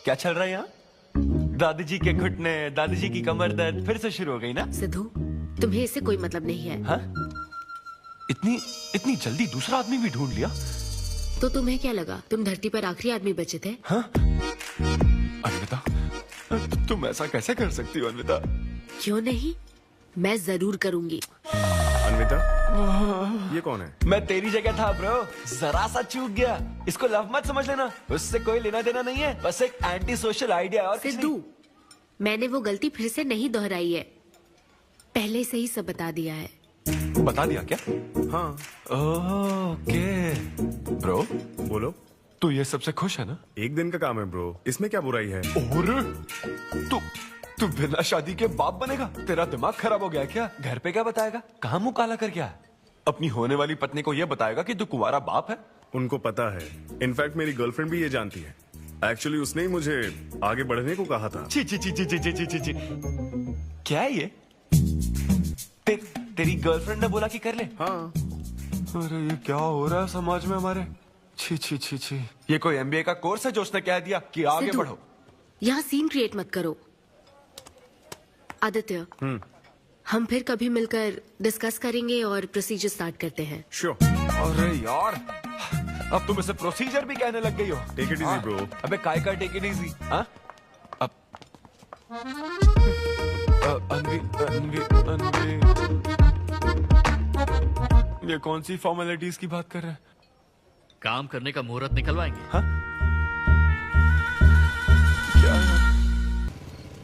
क्या चल रहा है यहाँ? दादी जी के घुटने, दादी जी की कमर दर्द फिर से शुरू हो गई ना? सिद्धू, तुम्हें इससे कोई मतलब नहीं है। हाँ? इतनी जल्दी दूसरा आदमी भी ढूंढ लिया? तो तुम्हें क्या लगा तुम धरती पर आखिरी आदमी बचे थे? हाँ? अन्विता, तुम ऐसा कैसे कर सकती हो अन्विता? क्यों नहीं, मैं जरूर करूंगी। अन्विता, ये कौन है? मैं तेरी जगह था ब्रो, जरा सा चूक गया। इसको लव मत समझ लेना, उससे कोई लेना देना नहीं है, बस एक एंटी सोशल आइडिया। और सिद्धू, मैंने वो गलती फिर से नहीं दोहराई है, पहले से ही सब बता दिया है। बता दिया क्या? हाँ। ओके ब्रो, बोलो। तू ये सबसे खुश है ना? एक दिन का काम है ब्रो, इसमें क्या बुराई है? और तू बिना शादी के बाप बनेगा? तेरा दिमाग खराब हो गया क्या? घर पे क्या बताएगा? कहाँ मुंह काला कर गया है? अपनी होने वाली पत्नी को यह बताएगा कि तू कुंवारा बाप है? उनको पता है, इनफैक्ट मेरी गर्लफ्रेंड भी ये जानती है। एक्चुअली उसने ही मुझे आगे बढ़ने को कहा था। ची ची ची ची ची ची ची ची। क्या है ये? तेरी गर्लफ्रेंड ने बोला कि कर ले? हाँ। अरे ये क्या हो रहा है समाज में हमारे? छी छी छी छी। ये कोई MBA का कोर्स है जो उसने कह दिया कि आगे बढ़ो? यहाँ सीन क्रिएट मत करो। आदित्य, हम फिर कभी मिलकर डिस्कस करेंगे और प्रोसीजर स्टार्ट करते हैं। श्योर। अरे यार, अब तुम इसे प्रोसीजर भी कहने लग गई हो। Take it easy bro. अबे काय का टेक इट इजी? हाँ? अब अनवी ये कौन सी फॉर्मेलिटीज की बात कर रहे हैं? काम करने का मुहूर्त निकलवाएंगे। हाँ?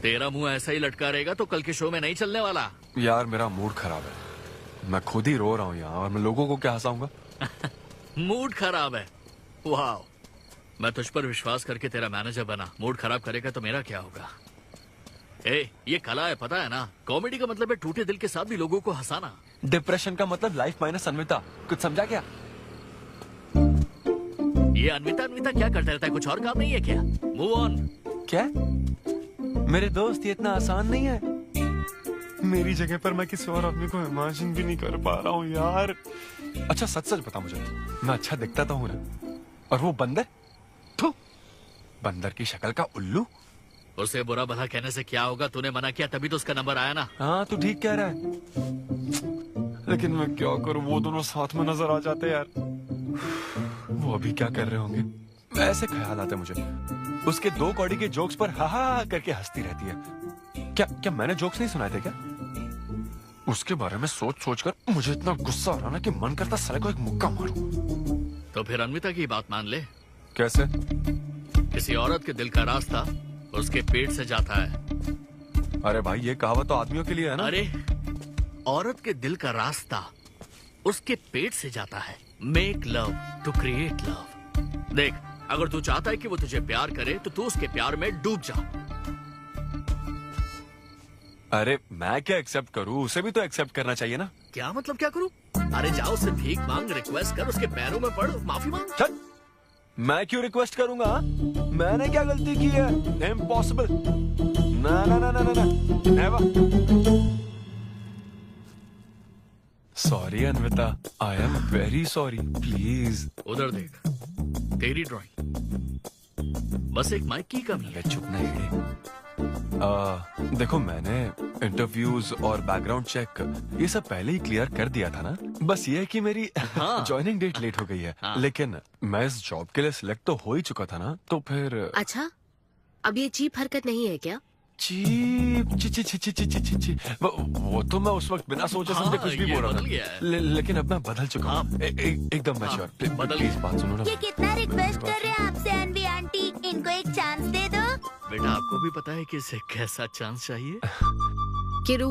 तेरा मुंह ऐसा ही लटका रहेगा तो कल के शो में नहीं चलने वाला। यार मेरा मूड खराब है, मैं खुद ही रो रहा हूँ यहाँ, और मैं लोगों को क्या हंसाऊंगा? मूड खराब है? वाह, मैं तुझ पर विश्वास करके तेरा मैनेजर बना, मूड खराब करेगा तो मेरा क्या होगा? ए, ये कला है, पता है ना? कॉमेडी का मतलब है टूटे दिल के साथ भी लोगों को हंसाना। डिप्रेशन का मतलब लाइफ माइनस अन्विता, कुछ समझा क्या? ये अन्विता अन्विता क्या करता रहता है, कुछ और काम नहीं है क्या? Move on. क्या? मेरे दोस्त, ये इतना आसान नहीं है। मेरी जगह पर मैं किसी और आदमी को इमेजिन भी नहीं कर पा रहा हूँ यार। अच्छा सच सच बता मुझे, मैं अच्छा दिखता तो हूँ ना? और वो बंदर, थू, बंदर की शक्ल का उल्लू। उसे बुरा भला कहने से क्या होगा? तूने मना किया तभी तो उसका नंबर आया ना। हाँ तू ठीक कह रहा है, लेकिन मैं क्या करूँ, वो दोनों साथ में नजर आ जाते यार। वो अभी क्या कर रहे होंगे? ऐसे ख्याल आते मुझे, उसके 2 कौड़ी के जोक्स पर हा हा करके हंसती रहती है। क्या मैंने जोक्स नहीं सुनाए थे क्या? उसके बारे में सोच सोच कर मुझे इतना गुस्सा आ रहा ना कि मन करता साले को एक मुक्का मारूं। तो फिर अन्विता की बात मान ले। कैसे? किसी औरत के दिल का रास्ता उसके पेट से जाता है। अरे भाई ये कहावत तो आदमियों के लिए है ना? अरे औरत के दिल का रास्ता उसके पेट से जाता है। Make love to create love. देख, अगर तू चाहता है कि वो तुझे प्यार करे तो तू उसके प्यार में डूब जा। अरे मैं क्या एक्सेप्ट करूं, उसे भी तो एक्सेप्ट करना चाहिए ना। क्या मतलब क्या करूं? अरे जाओ उससे भीख मांग, रिक्वेस्ट कर, उसके पैरों में पड़, माफी मांग। चल, मैं क्यों रिक्वेस्ट करूंगा? मैंने क्या गलती की है? इम्पॉसिबल। ना ना ना ना ना never. Sorry Anvita, I am very sorry, please. उधर देख, तेरी ड्राइंग, बस एक माइक की कमी है। चुप नहीं। देखो मैंने इंटरव्यूज और बैकग्राउंड चेक ये सब पहले ही क्लियर कर दिया था ना। बस ये है कि मेरी ज्वाइनिंग डेट लेट हो गई है। लेकिन मैं इस जॉब के लिए सिलेक्ट तो हो ही चुका था ना, तो फिर। अच्छा, अब ये चीप हरकत नहीं है क्या? चीप ची ची ची ची ची ची ची। वो तो मैं उस वक्त बिना सोचे समझे कुछ भी बोल रहा था, लेकिन अब मैं बदल चुका हूँ। एकदम मैच्योर। प्लीज बात सुनो ना। ये कितना रिक्वेस्ट कर रहे हैं आपसे अनवी आंटी, इनको एक चांस दे दो। बेटा आपको भी पता है कि इसे कैसा चांस चाहिए? किरू,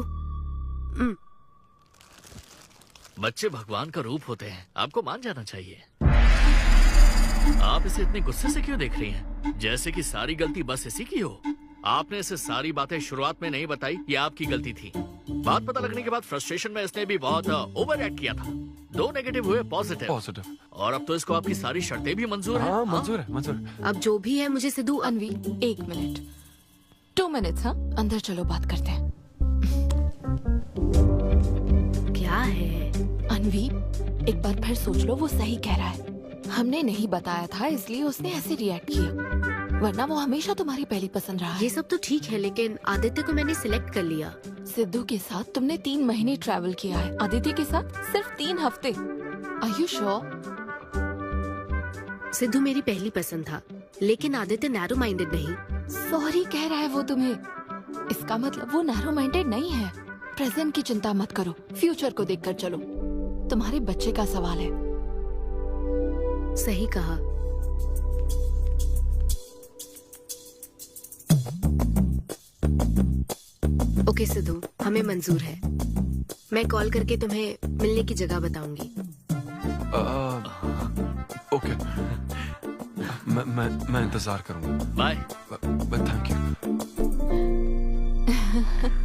बच्चे भगवान का रूप होते हैं, आपको मान जाना चाहिए। आप इसे इतने गुस्से से क्यों देख रही हैं? जैसे कि सारी गलती बस इसी की हो। आपने इसे सारी बातें शुरुआत में नहीं बताई, ये आपकी गलती थी। बात पता लगने के बाद फ्रस्ट्रेशन में इसने भी बहुत ओवर एक्ट किया था। 2 नेगेटिव हुए पॉजिटिव, और अब तो इसको आपकी सारी शर्तें भी मंजूर हैं। मंजूर है, मंजूर। अब जो भी है मुझे सिद्धू। अनवी 1 मिनट, 2 मिनट्स। हाँ, अंदर चलो बात करते हैं। क्या है अनवी, एक बार फिर सोच लो, वो सही कह रहा है। हमने नहीं बताया था इसलिए उसने ऐसे रिएक्ट किया, वरना वो हमेशा तुम्हारी पहली पसंद रहा है। ये सब तो ठीक है, लेकिन आदित्य को मैंने सिलेक्ट कर लिया। सिद्धू के साथ तुमने 3 महीने ट्रैवल किया है, आदित्य के साथ सिर्फ 3 हफ्ते। Are you sure? सिद्धू मेरी पहली पसंद था, लेकिन आदित्य नैरो माइंडेड नहीं। सॉरी कह रहा है वो तुम्हें, इसका मतलब वो नैरो माइंडेड नहीं है। प्रेजेंट की चिंता मत करो, फ्यूचर को देखकर चलो। तुम्हारे बच्चे का सवाल है। सही कहा। ओके सिद्धू, हमें मंजूर है। मैं कॉल करके तुम्हें मिलने की जगह बताऊंगी। ओके, मैं इंतजार करूंगा। Bye. Thank you.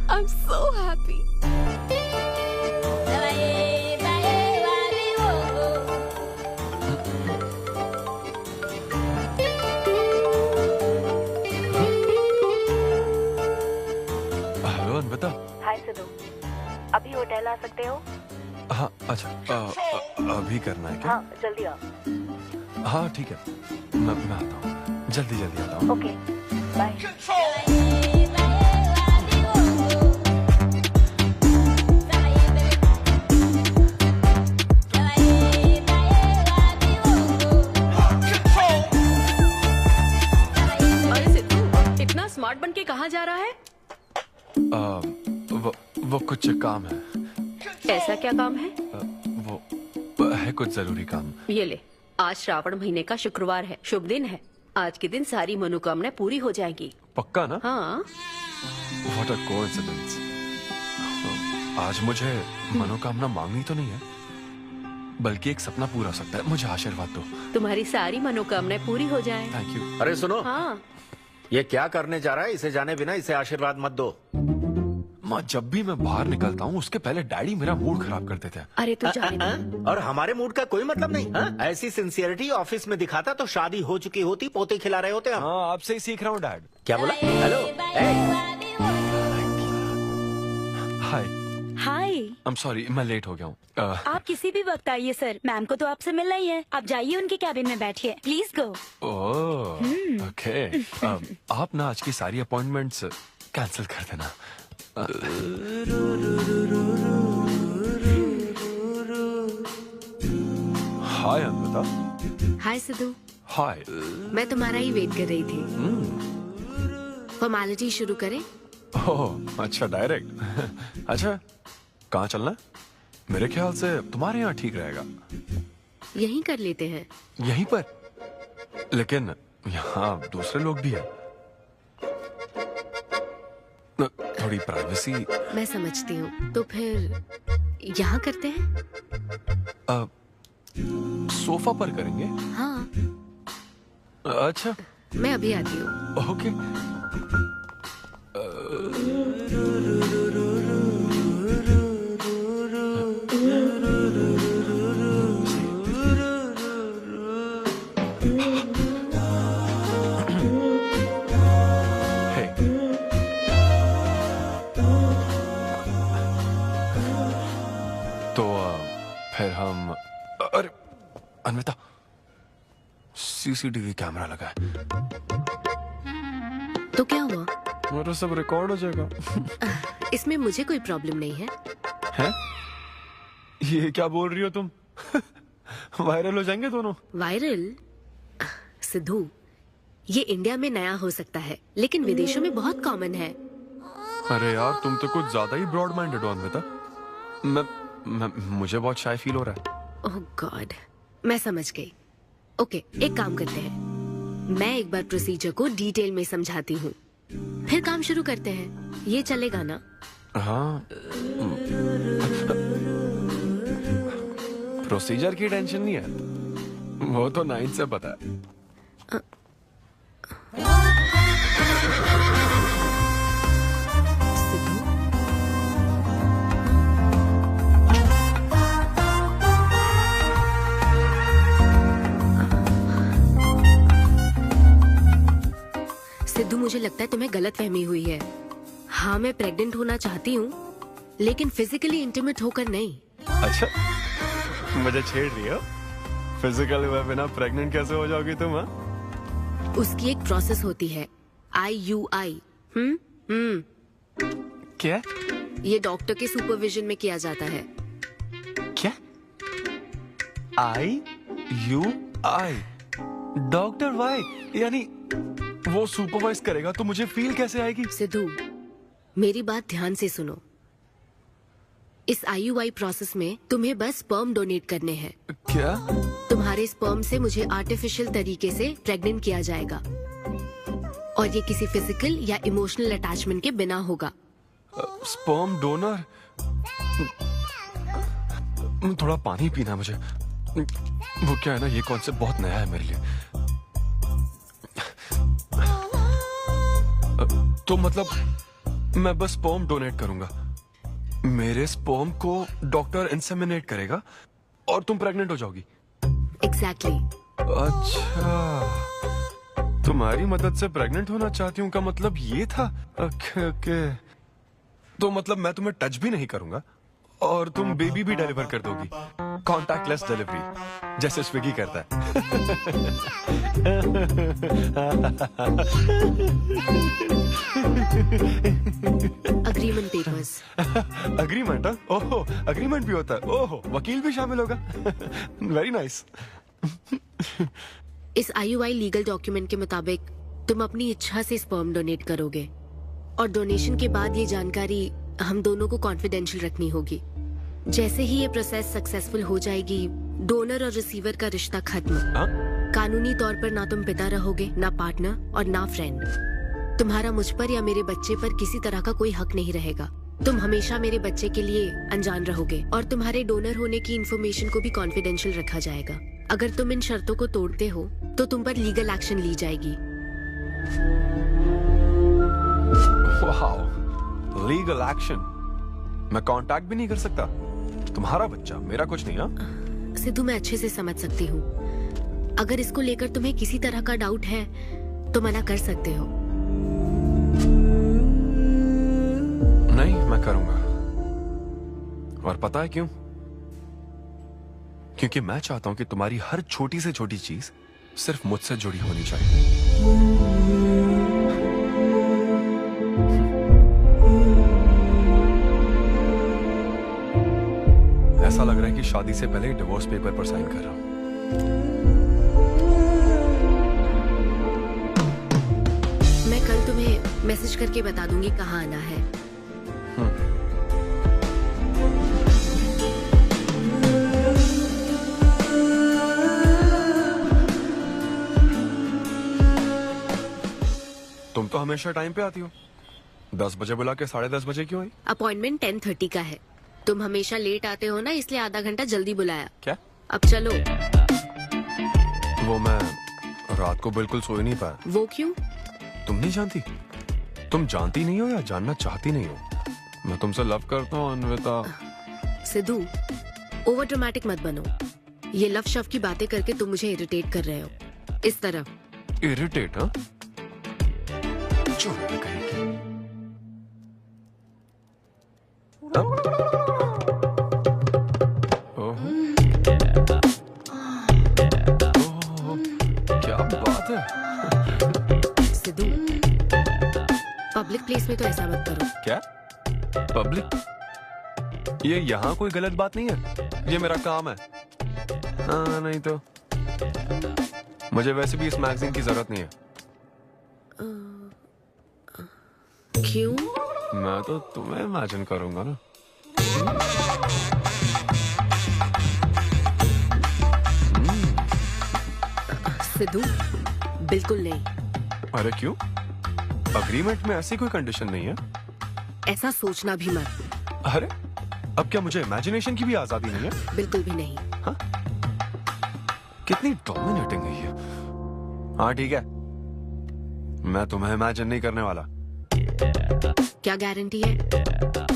I am so happy. बता। हाय सिद्धू, अभी होटल आ सकते हो? हाँ अच्छा, अभी करना है क्या? हाँ जल्दी आओ। हाँ ठीक है, मैं आता हूँ, जल्दी आता हूँ। Okay bye. अरे सिद्धू, इतना स्मार्ट बन के कहाँ जा रहा है? वो कुछ काम है। ऐसा क्या काम है? वो है कुछ जरूरी काम। ये ले, आज श्रावण महीने का शुक्रवार है, शुभ दिन है। आज के दिन सारी मनोकामनाएं पूरी हो जाएंगी। पक्का ना? हाँ। What a coincidence। आज मुझे मनोकामना मांगनी तो नहीं है? बल्कि एक सपना पूरा हो सकता है। मुझे आशीर्वाद दो। तुम्हारी सारी मनोकामनाएं पूरी हो जाएं। Thank you. अरे सुनो, हाँ। ये क्या करने जा रहा है? इसे जाने बिना इसे आशीर्वाद मत दो। माँ, जब भी मैं बाहर निकलता हूँ उसके पहले डैडी मेरा मूड खराब कर देते हैं। अरे तू जाने दे। और हमारे मूड का कोई मतलब नहीं। ऐसी सिंसियरिटी ऑफिस में दिखाता तो शादी हो चुकी होती, पोते खिला रहे होते हम। हाँ, आपसे ही सीख रहा हूँ डैड। क्या बोला? Hello. Hi. Hi. I'm sorry, मैं लेट हो गया हूँ। आप किसी भी वक्त आइए सर, मैम को तो आपसे मिलना ही है। आप जाइए उनके कैबिन में बैठिए, प्लीज गो। Oh, okay. आप ना आज की सारी अपॉइंटमेंट्स कैंसिल कर देना। हाय अन्विता। हाय सिद्धू। हाय। मैं तुम्हारा ही वेट कर रही थी। फॉर्मेलिटी शुरू करें? ओह, अच्छा डायरेक्ट। अच्छा, कहाँ चलना है? मेरे ख्याल से तुम्हारे यहाँ ठीक रहेगा। यहीं कर लेते हैं। यहीं पर? लेकिन यहाँ दूसरे लोग भी हैं। थोड़ी प्राइवेसी। मैं समझती हूँ, तो फिर यहाँ करते हैं? सोफा पर करेंगे? हाँ। अच्छा, मैं अभी आती हूँ। ओके। फिर हम, अरे अन्विता, सीसीटीवी कैमरा लगा है। तो क्या हुआ? मेरा सब रिकॉर्ड हो जाएगा। इसमें मुझे कोई प्रॉब्लम नहीं है। हैं? ये क्या बोल रही हो तुम? वायरल हो जाएंगे दोनों। वायरल? सिद्धू, ये इंडिया में नया हो सकता है, लेकिन विदेशों में बहुत कॉमन है। अरे यार, तुम तो कुछ ज्यादा ही ब्रॉड माइंडेड हो अन्विता। मुझे बहुत शाय फील हो रहा है। ओह गॉड, मैं समझ गई। ओके, एक काम करते हैं, मैं एक बार प्रोसीजर को डिटेल में समझाती हूँ, फिर काम शुरू करते हैं। ये चलेगा ना? हाँ। प्रोसीजर की टेंशन नहीं है, वो तो 9 से पता है। सिद्धू, मुझे लगता है तुम्हें गलतफहमी हुई है। हाँ, मैं प्रेग्नेंट होना चाहती हूँ, लेकिन फिजिकली इंटीमेट होकर नहीं। अच्छा, मुझे छेड़ रही हो? फिजिकल हुए बिना प्रेग्नेंट कैसे हो जाओगी तुम? हाँ, उसकी एक प्रोसेस होती है, IUI। क्या? ये डॉक्टर के सुपरविजन में किया जाता है। क्या? IUI? Doctor why? यानी वो सुपरवाइज करेगा तो मुझे फील कैसे आएगी? सिद्धू, मेरी बात ध्यान से सुनो। इस IUI प्रोसेस में तुम्हें बस स्पर्म डोनेट करने हैं। क्या? तुम्हारे स्पर्म से मुझे आर्टिफिशियल तरीके से प्रेग्नेंट किया जाएगा, और ये किसी फिजिकल या इमोशनल अटैचमेंट के बिना होगा। Sperm donor? थोड़ा पानी पीना मुझे। वो क्या है ना, ये कॉन्सेप्ट बहुत नया है मेरे लिए। तो मतलब मैं बस स्पर्म डोनेट करूंगा, मेरे स्पर्म को डॉक्टर इंसेमिनेट करेगा और तुम प्रेग्नेंट हो जाओगी? एग्जैक्टली। अच्छा, तुम्हारी मदद से प्रेग्नेंट होना चाहती हूँ का मतलब ये था? ओके। तो मतलब मैं तुम्हें टच भी नहीं करूंगा और तुम बेबी भी डिलीवर कर दोगी, कॉन्टैक्टलेस डिलीवरी, जैसे स्विगी करता है। Agreement papers. अग्रीमेंट? ओहो, अग्रीमेंट भी होता है? ओहो, वकील भी शामिल होगा। Very nice. इस IUI लीगल डॉक्यूमेंट के मुताबिक तुम अपनी इच्छा से स्पर्म डोनेट करोगे, और डोनेशन के बाद ये जानकारी हम दोनों को कॉन्फिडेंशियल रखनी होगी। जैसे ही ये प्रोसेस सक्सेसफुल हो जाएगी, डोनर और रिसीवर का रिश्ता खत्म। कानूनी तौर पर ना तुम पिता रहोगे, ना पार्टनर और ना फ्रेंड। तुम्हारा मुझ पर या मेरे बच्चे पर किसी तरह का कोई हक नहीं रहेगा। तुम हमेशा मेरे बच्चे के लिए अनजान रहोगे और तुम्हारे डोनर होने की इन्फॉर्मेशन को भी कॉन्फिडेंशियल रखा जाएगा। अगर तुम इन शर्तों को तोड़ते हो तो तुम पर लीगल एक्शन ली जाएगी। Wow, legal action? मैं कांटेक्ट भी नहीं कर सकता? तुम्हारा बच्चा, मेरा कुछ नहीं। हाँ सिद्धू, मैं अच्छे से समझ सकती हूँ। अगर इसको लेकर तुम्हें किसी तरह का डाउट है तो मना कर सकते हो। नहीं, मैं करूंगा। और पता है क्यों? क्योंकि मैं चाहता हूं कि तुम्हारी हर छोटी से छोटी चीज सिर्फ मुझसे जुड़ी होनी चाहिए। ऐसा लग रहा है कि शादी से पहले डिवोर्स पेपर पर साइन कर रहा हूं। मैं कल तुम्हें मैसेज करके बता दूंगी कहाँ आना है। तुम तो हमेशा टाइम पे आती हो। 10 बजे बुला के 10:30 बजे क्यों आई? अपॉइंटमेंट 10:30 का है। तुम हमेशा लेट आते हो ना, इसलिए आधा घंटा जल्दी बुलाया। क्या? अब चलो। वो मैं रात को बिल्कुल सो ही नहीं पाया। वो क्यों? तुम नहीं जानती? तुम जानती नहीं हो या जानना चाहती नहीं हो? मैं तुमसे लव करता हूँ अन्विता। सिद्धू, ओवर ड्रामेटिक मत बनो। ये लव शव की बातें करके तुम मुझे इरिटेट कर रहे हो। इस तरह। इरिटेट? हाँ, क्या बात है। सिद्धू, पब्लिक प्लेस में तो ऐसा मत करो। क्या पब्लिक? ये यहाँ कोई गलत बात नहीं है, ये मेरा काम है। हाँ, नहीं तो मुझे वैसे भी इस मैगजीन की जरूरत नहीं है। क्यों? मैं तो तुम्हें इमेजिन करूंगा ना। सिद्धू, बिल्कुल नहीं। अरे क्यों? अग्रीमेंट में ऐसी कोई कंडीशन नहीं है। ऐसा सोचना भी मत। अरे अब क्या मुझे इमेजिनेशन की भी आजादी नहीं है? बिल्कुल भी नहीं। हाँ? कितनी डोमिनेटिंग है ये। हाँ ठीक है, मैं तुम्हें इमेजिन नहीं करने वाला। क्या गारंटी है?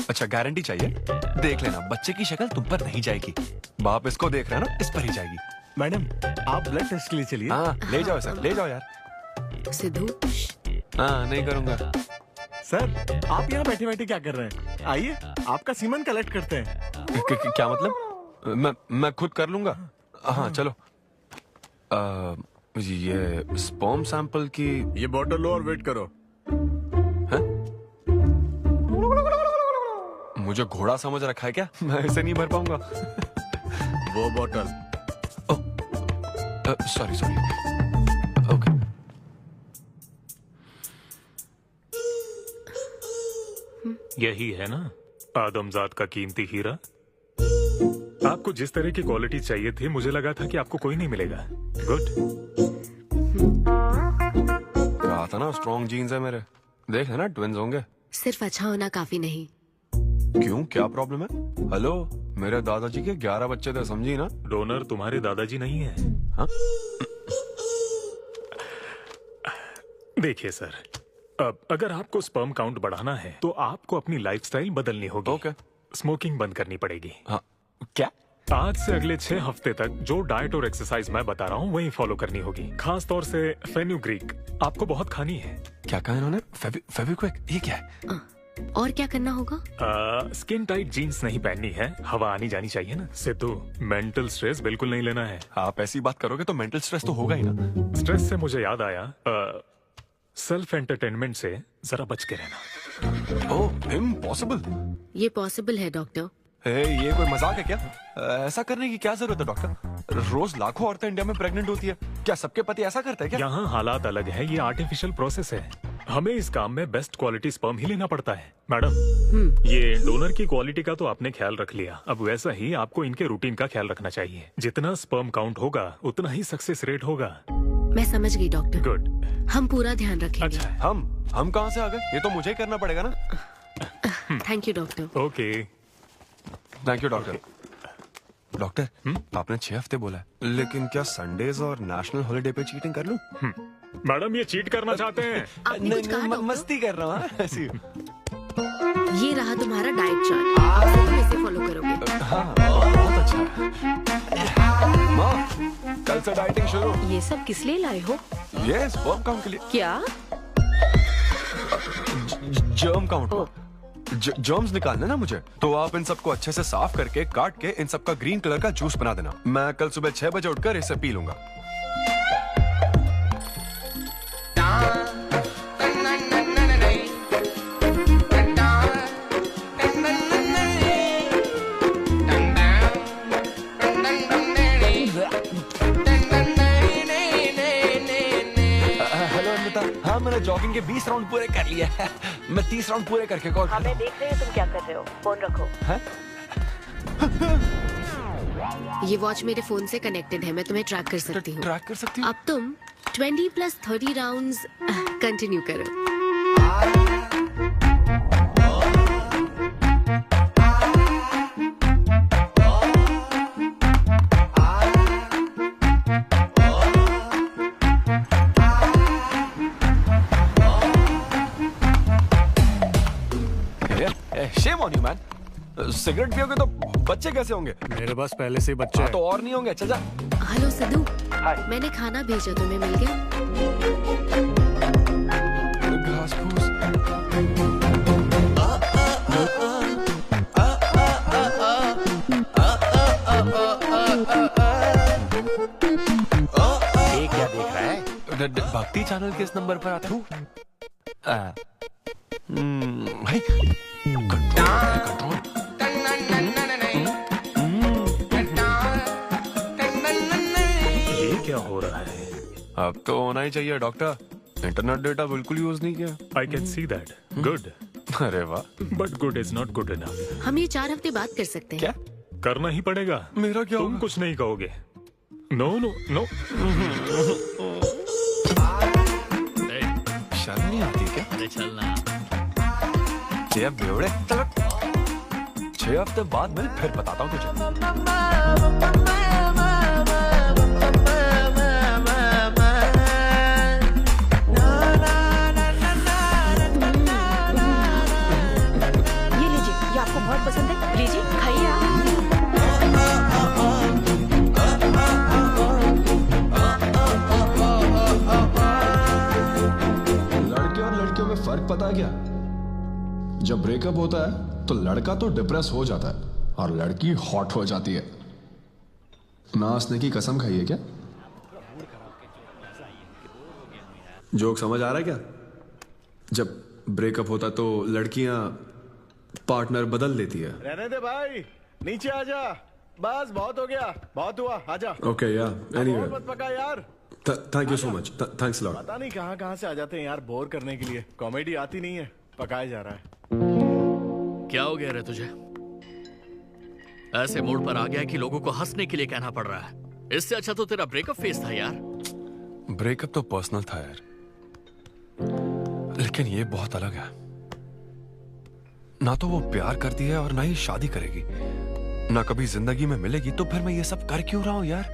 अच्छा, गारंटी चाहिए? देख लेना, बच्चे की शक्ल तुम पर नहीं जाएगी। बाप इसको देख रहा है ना, इस पर ही जाएगी। मैडम, आप ब्लड टेस्ट के लिए चलिए। हाँ, ले जाओ सर, ले जाओ यार। सिद्धू। हाँ, नहीं करूंगा। सर, आप यहाँ बैठे बैठे क्या कर रहे हैं? आइए, आपका सीमन कलेक्ट करते हैं। क्या मतलब? मैं खुद कर लूंगा। हाँ चलो। ये स्पर्म सैंपल की ये बॉटल लो और वेट करो। मुझे घोड़ा समझ रखा है क्या? मैं इसे नहीं भर पाऊंगा। वो बॉटल। Sorry sorry. ओके। यही है ना आदमजात का कीमती हीरा? आपको जिस तरह की क्वालिटी चाहिए थी, मुझे लगा था कि आपको कोई नहीं मिलेगा। गुड। कहा था ना स्ट्रॉन्ग जीन्स है मेरे। देख लेना, ट्विंस होंगे। सिर्फ अच्छा होना काफी नहीं। क्यों, क्या प्रॉब्लम है? हेलो, मेरे दादाजी के 11 बच्चे थे, समझी ना? डोनर तुम्हारे दादाजी नहीं है। हाँ? देखिए सर, अब अगर आपको स्पर्म काउंट बढ़ाना है तो आपको अपनी लाइफस्टाइल बदलनी होगी। ओके। स्मोकिंग बंद करनी पड़ेगी। हाँ। क्या? आज से अगले 6 हफ्ते तक जो डाइट और एक्सरसाइज मैं बता रहा हूँ वही फॉलो करनी होगी। खास तौर से फेन्यूग्रीक आपको बहुत खानी है। क्या कहा इन्होंने? फेविक्विक? ये क्या है? और क्या करना होगा? स्किन टाइट जीन्स नहीं पहननी है, हवा आनी जानी चाहिए ना। सिद्धू, मेंटल स्ट्रेस बिल्कुल नहीं लेना है। आप ऐसी बात करोगे तो मेंटल स्ट्रेस तो होगा ही ना। स्ट्रेस से मुझे याद आया, सेल्फ एंटरटेनमेंट से जरा बच के रहना। ओह, इम्पॉसिबल। ये पॉसिबल है डॉक्टर। ये कोई मजाक है क्या? ऐसा करने की क्या जरूरत है डॉक्टर? रोज लाखों औरतें इंडिया में प्रेग्नेंट होती है। क्या सबके पति ऐसा करते हैं क्या? यहाँ हालात अलग है, ये आर्टिफिशियल प्रोसेस है। हमें इस काम में बेस्ट क्वालिटी स्पर्म ही लेना पड़ता है। मैडम, ये डोनर की क्वालिटी का तो आपने ख्याल रख लिया, अब वैसा ही आपको इनके रूटीन का ख्याल रखना चाहिए। जितना स्पर्म काउंट होगा उतना ही सक्सेस रेट होगा। मैं समझ गई डॉक्टर। गुड। हम पूरा ध्यान रखेंगे। अच्छा, हम कहाँ से आ गए? ये तो मुझे ही करना पड़ेगा ना। Thank you doctor. Okay thank you doctor. Doctor आपने 6 हफ्ते बोला है, लेकिन क्या संडेज और नेशनल हॉलिडे पे चीटिंग कर लूं? मैडम ये चीट करना चाहते हैं? नहीं, मस्ती कर रहा हूँ। ऐसी ये रहा तुम्हारा डाइट चार्ट, अब से तुम इसे फॉलो करोगे। हाँ, बहुत अच्छा है। माँ, कल से डाइटिंग शुरू। ये सब किस लिए लाए हो? ये स्पर्म काउंट के लिए। क्या? Germ count. जर्म्स निकालने ना मुझे, तो आप इन सबको अच्छे से साफ करके काट के इन सबका ग्रीन कलर का जूस बना देना। मैं कल सुबह 6 बजे उठकर इसे पी लूंगा। हाँ, मैंने जॉगिंग के 20 राउंड पूरे कर लिए हैं। मैं 30 राउंड पूरे करके कॉल कर रहा हूं। देख रहे हैं तुम क्या कर रहे हो, फोन रखो। ये वॉच मेरे फोन से कनेक्टेड है, मैं तुम्हें ट्रैक कर सकती हूँ। ट्रैक कर सकती हूँ? अब तुम 20 + 30 राउंड्स कंटिन्यू करो। Shame on you, man. Cigarette पियोगे तो बच्चे कैसे होंगे? मेरे पास पहले से ही बच्चे हैं। तो और नहीं होंगे। चल जा। हेलो सिद्धू, मैंने खाना भेजा, तुम्हें मिल गया? घास फूस। ये क्या देख रहा है? भक्ति चैनल किस नंबर पर आता हूँ? भाई कंट्रोल। ये क्या हो रहा है? अब तो होना ही चाहिए डॉक्टर। इंटरनेट डेटा बिल्कुल यूज नहीं किया। I can see that. Good. अरे वाह। But good is not good enough. हम ये 4 हफ्ते बाद कर सकते हैं। क्या करना ही पड़ेगा? मेरा क्या? तुम कुछ नहीं कहोगे। No no no. शर्म नहीं आती क्या? अरे चलना। ये बेवड़े। 6 हफ्ते बाद मैं फिर बताता हूँ तुझे। ये लीजिए, ये आपको बहुत पसंद है, लीजिए खाइए आप। लड़के और लड़कियों में फर्क पता है क्या? जब ब्रेकअप होता है तो लड़का तो डिप्रेस हो जाता है और लड़की हॉट हो जाती है। नाचने की कसम खाई है क्या? जोक समझ आ रहा है क्या? जब ब्रेकअप होता तो लड़कियां पार्टनर बदल देती है। रहने दे भाई, नीचे आजा। बस बहुत हो गया, बहुत हुआ, आजा। ओके या एनीवे, मत पका यार। Thank you so much, thanks lot. पता नहीं कहाँ से आ जाते हैं यार, बोर करने के लिए। कॉमेडी आती नहीं है, पकाया जा रहा है। क्या हो गया रे तुझे? ऐसे मूड पर आ गया कि लोगों को हंसने के लिए कहना पड़ रहा है। इससे अच्छा तो तेरा ब्रेकअप फेस था यार। ब्रेकअप तो पर्सनल था यार, लेकिन ये बहुत अलग है। ना तो वो प्यार करती है और ना ही शादी करेगी, ना कभी जिंदगी में मिलेगी, तो फिर मैं ये सब कर क्यों रहा हूं यार?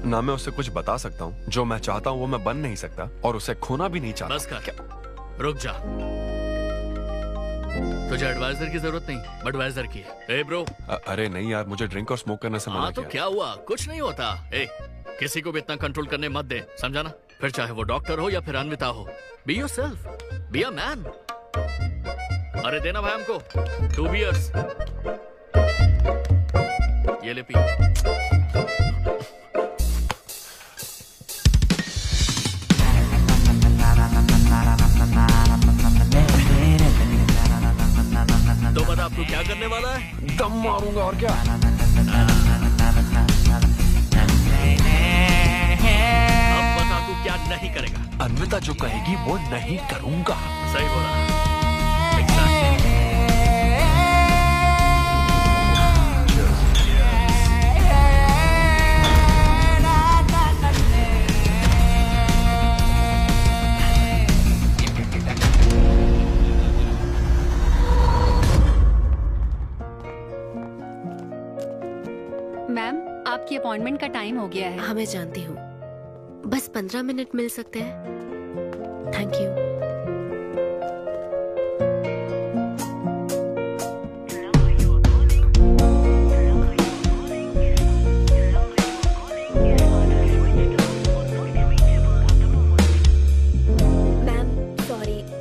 ना मैं उसे कुछ बता सकता हूँ, जो मैं चाहता हूँ वो मैं बन नहीं सकता, और उसे खोना भी नहीं चाहता। बस कर, रुक जा। तुझे एडवाइजर की जरूरत नहीं, बडवाइजर की है। ए ब्रो। अरे नहीं यार, मुझे ड्रिंक और स्मोक करने से मना तो किया। क्या हुआ? कुछ नहीं होता। ए, किसी को भी इतना कंट्रोल करने मत दे, समझा ना? फिर चाहे वो डॉक्टर हो या फिर अन्विता हो। Be yourself, be a man. अरे देना भाई हमको 2 बियर्स। ये ले पी। तो बता अब तू क्या करने वाला है? दम मारूंगा और क्या। अब बता तू क्या नहीं करेगा? अन्विता जो कहेगी वो नहीं करूंगा। सही बोला। अपॉइंटमेंट का टाइम हो गया है। हाँ मैं जानती हूँ, बस 15 मिनट मिल सकते हैं? Thank you.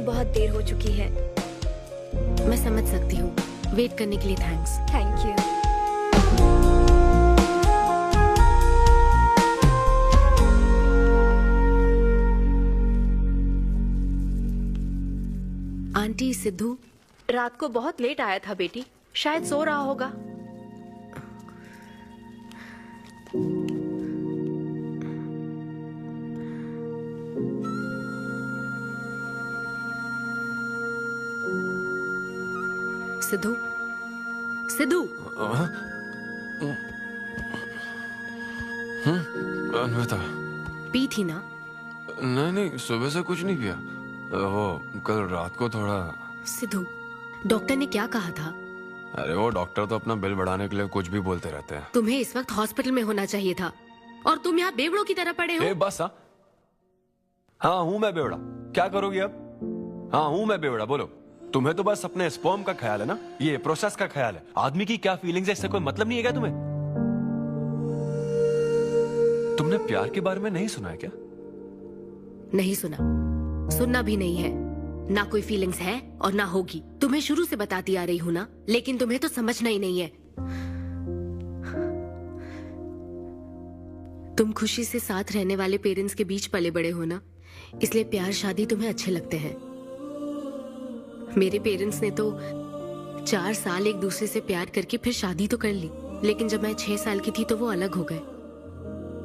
बहुत देर हो चुकी है। मैं समझ सकती हूँ। वेट करने के लिए thanks. Thank you. Aunty, Sidhu रात को बहुत लेट आया था बेटी, शायद सो रहा होगा। सिद्धू, सिद्धू। अन्विता, पी थी ना? नहीं, सुबह से कुछ नहीं पिया। वो कल रात को थोड़ा। सिद्धू, डॉक्टर ने क्या कहा था? अरे वो डॉक्टर तो अपना बिल बढ़ाने के लिए कुछ भी बोलते रहते हैं। तुम्हें इस वक्त हॉस्पिटल में होना चाहिए था और तुम यहाँ बेवड़ों की तरह पड़े हो। बस हाँ हूँ मैं बेवड़ा। क्या करोगी अब? हाँ हूँ मैं बेवड़ा, बोलो। तुम्हें तो बस अपने स्पर्म का ख्याल है ना, ये प्रोसेस का ख्याल है। आदमी की क्या फीलिंग्स है इससे कोई मतलब नहीं है क्या तुम्हें? तुमने प्यार के बारे में नहीं सुना है क्या? नहीं सुना, सुनना भी नहीं है। ना कोई फीलिंग्स है और ना होगी। तुम्हें शुरू से बताती आ रही हूँ ना, लेकिन तुम्हें तो समझना ही नहीं है। तुम खुशी से साथ रहने वाले पेरेंट्स के बीच पले बड़े हो ना, इसलिए प्यार शादी तुम्हें अच्छे लगते हैं। मेरे पेरेंट्स ने तो 4 साल एक दूसरे से प्यार करके फिर शादी तो कर ली, लेकिन जब मैं 6 साल की थी तो वो अलग हो गए।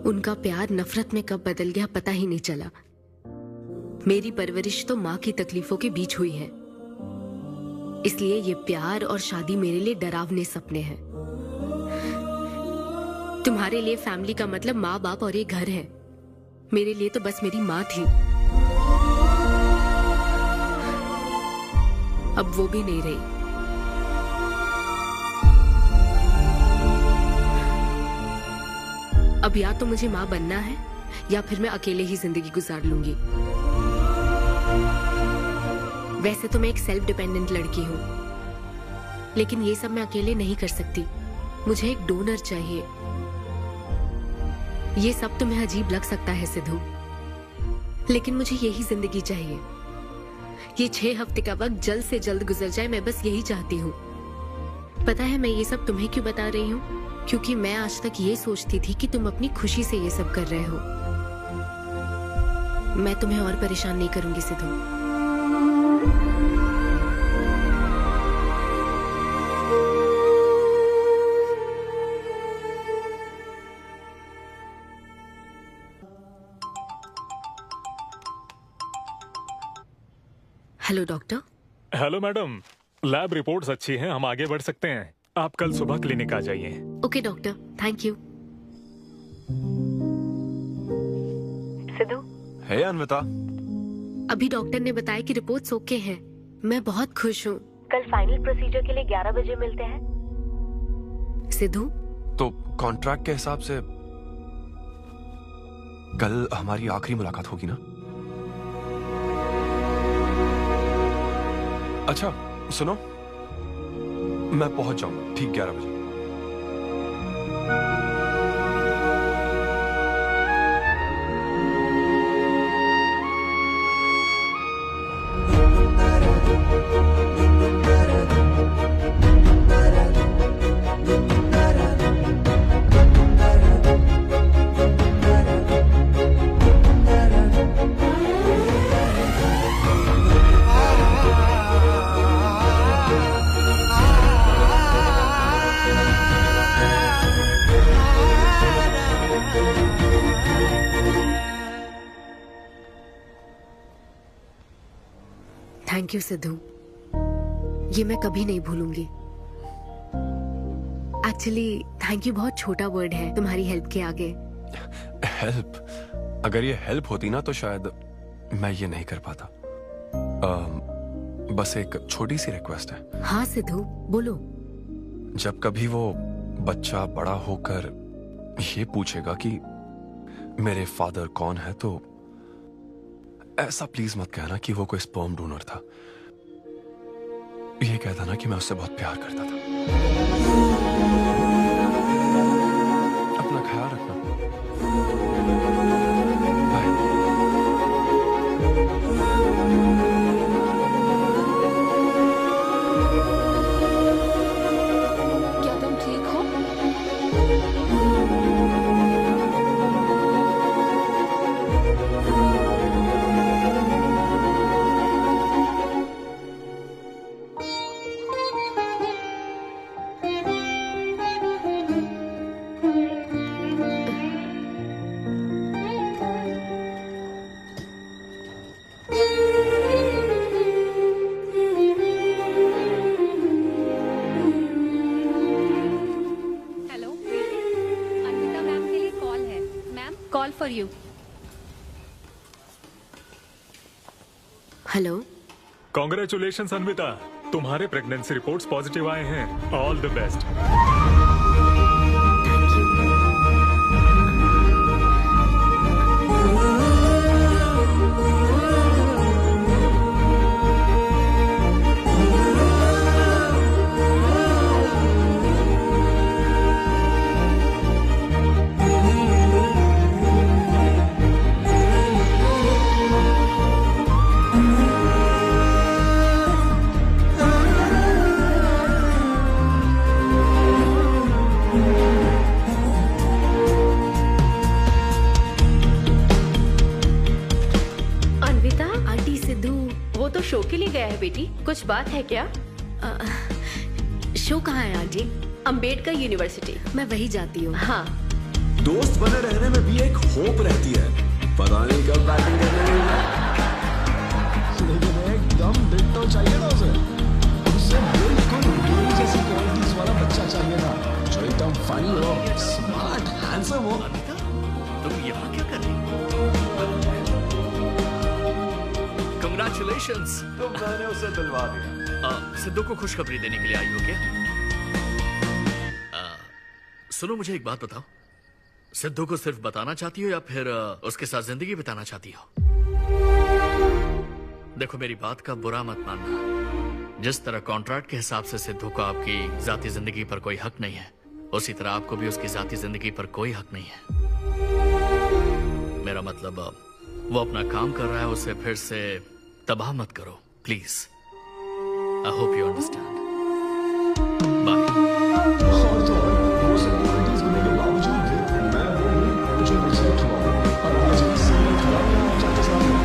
उनका प्यार नफरत में कब बदल गया पता ही नहीं चला। मेरी परवरिश तो माँ की तकलीफों के बीच हुई है, इसलिए ये प्यार और शादी मेरे लिए डरावने सपने हैं। तुम्हारे लिए फैमिली का मतलब माँ बाप और ये घर है। मेरे लिए तो बस मेरी माँ थी, अब वो भी नहीं रही। अब या तो मुझे माँ बनना है या फिर मैं अकेले ही जिंदगी गुजार लूंगी। वैसे तो मैं एक सेल्फ डिपेंडेंट लड़की हूँ, लेकिन ये सब मैं अकेले नहीं कर सकती। मुझे एक डोनर चाहिए। ये सब तुम्हें अजीब लग सकता है सिद्धू, लेकिन मुझे यही जिंदगी चाहिए। ये 6 हफ्ते का वक्त जल्द से जल्द गुजर जाए, मैं बस यही चाहती हूँ। पता है मैं ये सब तुम्हें क्यों बता रही हूँ? क्योंकि मैं आज तक ये सोचती थी कि तुम अपनी खुशी से ये सब कर रहे हो। मैं तुम्हें और परेशान नहीं करूंगी Sidhu. Hello doctor. Hello madam, lab reports अच्छी हैं, हम आगे बढ़ सकते हैं। आप कल सुबह क्लिनिक आ जाइए। Okay doctor, thank you. Siddhu. Hey Anvita. अभी डॉक्टर ने बताया कि रिपोर्ट्स ओके हैं। मैं बहुत खुश हूँ। कल फाइनल प्रोसीजर के लिए 11 बजे मिलते हैं। सिद्धू। तो कॉन्ट्रैक्ट के हिसाब से कल हमारी आखिरी मुलाकात होगी ना? अच्छा सुनो, मैं पहुंच जाऊंगा ठीक 11 बजे। थैंक यू सिद्धू, ये मैं कभी नहीं भूलूंगी। एक्चुअली थैंक यू बहुत छोटा वर्ड है तुम्हारी हेल्प के आगे। हेल्प? अगर ये हेल्प होती ना तो शायद मैं ये नहीं कर पाता। बस एक छोटी सी रिक्वेस्ट है। हाँ सिद्धू बोलो। जब कभी वो बच्चा बड़ा होकर ये पूछेगा कि मेरे फादर कौन है, तो ऐसा प्लीज मत कहना कि वो कोई स्पर्म डोनर था। ये कहता ना कि मैं उससे बहुत प्यार करता था। अपना ख्याल रखना। क्या तुम ठीक हो? हेलो अन्विता मैम के लिए कॉल है। Ma'am call for you. Hello. Congratulation Anvita, तुम्हारे प्रेगनेंसी रिपोर्ट्स पॉजिटिव आए हैं। All the best. Anvita, aunty Sidhu. वो तो शो के लिए गया है बेटी, कुछ बात है क्या? शो कहाँ है आंटी? अंबेडकर यूनिवर्सिटी। मैं वही जाती हूँ। हाँ। दोस्त बने रहने में भी एक होप रहती है, पता नहीं कब बैटिंग करने लगेगा। लेकिन एकदम डिट्टो चाहिए था उसे बिल्कुल मेरी जैसी क्वालिटीज वाला बच्चा चाहिए था, जो एकदम फनी हो, स्मार्ट, हैंडसम हो। तुम यहाँ क्या कर रही हो? Congratulations! तो मैंने उसे दिलवा दिया। सिद्धू को खुशखबरी देने के लिए आई हो क्या? सुनो, मुझे एक बात बताओ, सिद्धू को सिर्फ बताना चाहती हो या फिर उसके साथ जिंदगी बिताना चाहती हो? देखो, मेरी बात का बुरा मत मानना। जिस तरह कॉन्ट्रैक्ट के हिसाब से सिद्धू को आपकी जाती जिंदगी पर कोई हक नहीं है, उसी तरह आपको भी उसकी जाती जिंदगी पर कोई हक नहीं है। मेरा मतलब, वो अपना काम कर रहा है, उसे फिर से तबाह मत करो please. I hope you understand. Bye. और तो और, वो सब क्वालिटीज होने के बावजूद भी मैं वो हूँ जो रिजेक्ट हुआ और आज भी सिंगल खड़ा हूँ आपके सामने।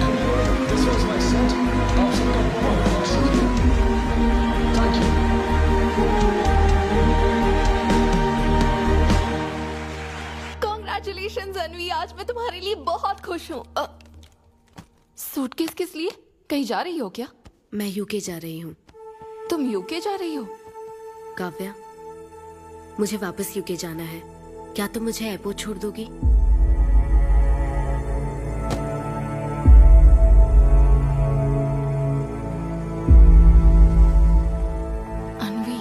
Anyway, this was my set. आप सबका बहुत बहुत शुक्रिया। Thank you. Congratulations अन्वी, आज मैं तुम्हारे लिए बहुत खुश हूँ। सूटकेस किस लिए? कहीं जा रही हो क्या? मैं यूके जा रही हूँ। तुम यूके जा रही हो? काव्या, मुझे वापस यूके जाना है। क्या तुम मुझे एयरपोर्ट छोड़ दोगी? अन्वी,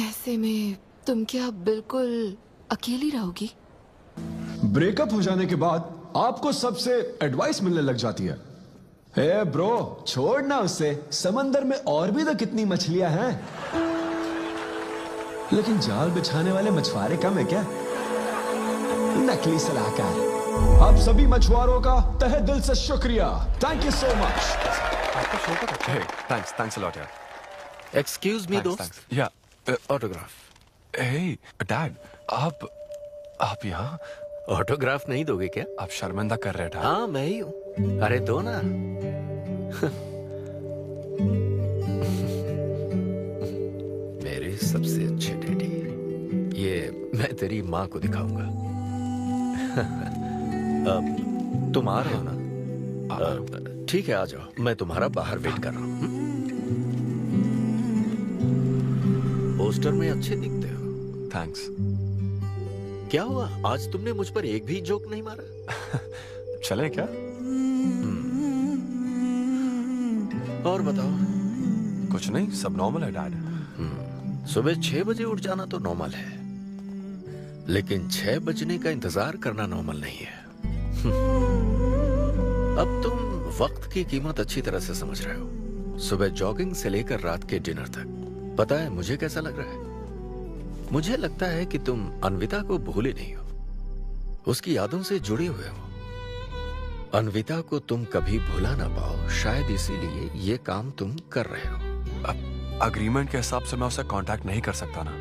ऐसे में तुम क्या बिल्कुल अकेली रहोगी? ब्रेकअप हो जाने के बाद आपको सबसे एडवाइस मिलने लग जाती है। हे ब्रो, छोड़ना उसे, समंदर में और भी तो कितनी मछलियां हैं। लेकिन जाल बिछाने वाले मछुआरे कम है क्या? नकली सलाहकार। आप सभी मछुआरों का तहे दिल से शुक्रिया। Thank you so much. आपका शो का थैंक्स अ लॉट यार। एक्सक्यूज मी दोस्त। या ऑटोग्राफ। हे डैड, आप यहाँ? ऑटोग्राफ नहीं दोगे क्या? आप शर्मिंदा कर रहे थे। हाँ, मैं ही हूँ। अरे दो ना। मेरे सबसे अच्छे डैडी, ये मैं तेरी माँ को दिखाऊंगा। तुम आ रहे हो ना? ठीक है, आ जाओ, मैं तुम्हारा बाहर वेट कर रहा हूँ। पोस्टर में अच्छे दिखते हो। थैंक्स। क्या हुआ, आज तुमने मुझ पर एक भी जोक नहीं मारा? चले क्या? और बताओ, कुछ नहीं, सब नॉर्मल है डैड। सुबह 6 बजे उठ जाना तो नॉर्मल है, लेकिन 6 बजने का इंतजार करना नॉर्मल नहीं है। अब तुम वक्त की कीमत अच्छी तरह से समझ रहे हो। सुबह जॉगिंग से लेकर रात के डिनर तक। पता है मुझे कैसा लग रहा है? मुझे लगता है कि तुम अन्विता को भूले नहीं हो, उसकी यादों से जुड़े हुए हो। अन्विता को तुम कभी भुला ना पाओ, शायद इसीलिए ये काम तुम कर रहे हो। अब अग्रीमेंट के हिसाब से मैं उसे कांटेक्ट नहीं कर सकता ना,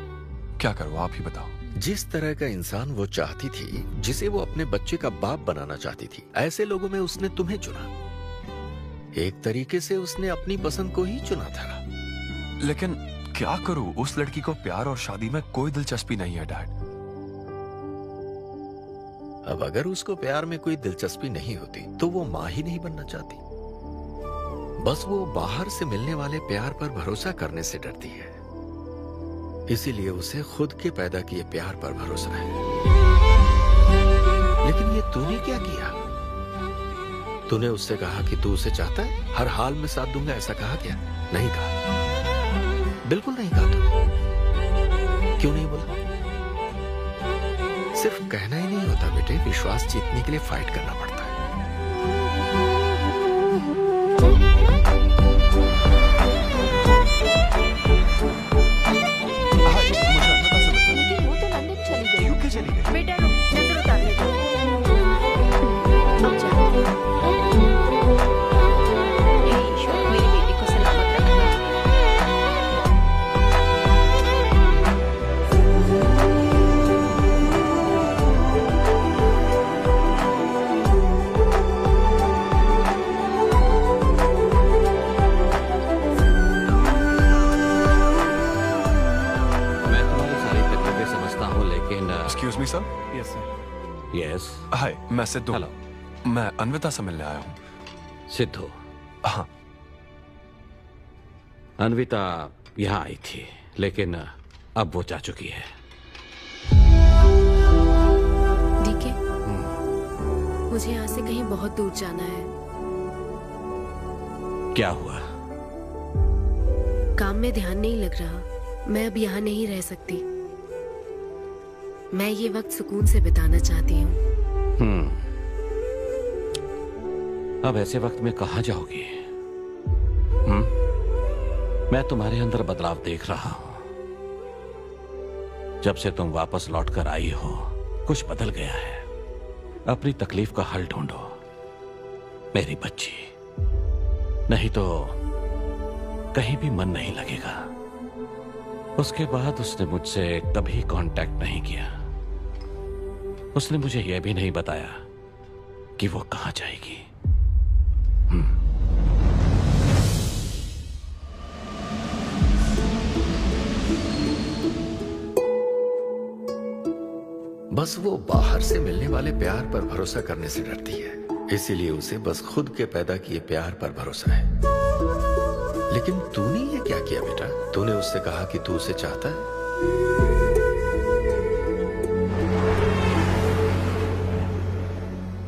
क्या करूं आप ही बताओ। जिस तरह का इंसान वो चाहती थी, जिसे वो अपने बच्चे का बाप बनाना चाहती थी, ऐसे लोगों में उसने तुम्हें चुना। एक तरीके से उसने अपनी पसंद को ही चुना था। लेकिन क्या करूं, उस लड़की को प्यार और शादी में कोई दिलचस्पी नहीं है डैड। अब अगर उसको प्यार में कोई दिलचस्पी नहीं होती तो वो माँ ही नहीं बनना चाहती। बस वो बाहर से मिलने वाले प्यार पर भरोसा करने से डरती है, इसीलिए उसे खुद के पैदा किए प्यार पर भरोसा है। लेकिन ये तूने क्या किया? तूने उससे कहा कि तू उसे चाहता है, हर हाल में साथ दूंगा, ऐसा कहा क्या? नहीं कहा, बिल्कुल नहीं कहा। तू क्यों नहीं बोला? सिर्फ कहना ही नहीं होता बेटे, विश्वास जीतने के लिए फाइट करना पड़ता है। लेकिन वो तो लंदन चली गई। यूके चली गई। बेटा रुक, नजर उतारने दो। ईश्वर मेरी बेटी को सलामत रखना। मैं तुम्हारी सारी तकलीफें समझता हूँ, लेकिन excuse me sir. Yes sir. Yes. Hi, मैं सिद्धू। हेलो। मैं अन्विता से मिलने आया हूँ। सिद्धू? हाँ। अन्विता यहाँ आई थी, लेकिन अब वो जा चुकी है। डीके, मुझे यहाँ से कहीं बहुत दूर जाना है। क्या हुआ? काम में ध्यान नहीं लग रहा। मैं अब यहाँ नहीं रह सकती। मैं ये वक्त सुकून से बिताना चाहती हूँ। अब ऐसे वक्त में कहाँ जाओगी? मैं तुम्हारे अंदर बदलाव देख रहा हूं। जब से तुम वापस लौट कर आई हो, कुछ बदल गया है। अपनी तकलीफ का हल ढूंढो मेरी बच्ची, नहीं तो कहीं भी मन नहीं लगेगा। उसके बाद उसने मुझसे कभी कांटेक्ट नहीं किया। उसने मुझे यह भी नहीं बताया कि वो कहां जाएगी। बस वो बाहर से मिलने वाले प्यार पर भरोसा करने से डरती है, इसीलिए उसे बस खुद के पैदा किए प्यार पर भरोसा है। लेकिन तूने ये क्या किया बेटा? तूने उससे कहा कि तू उसे चाहता है।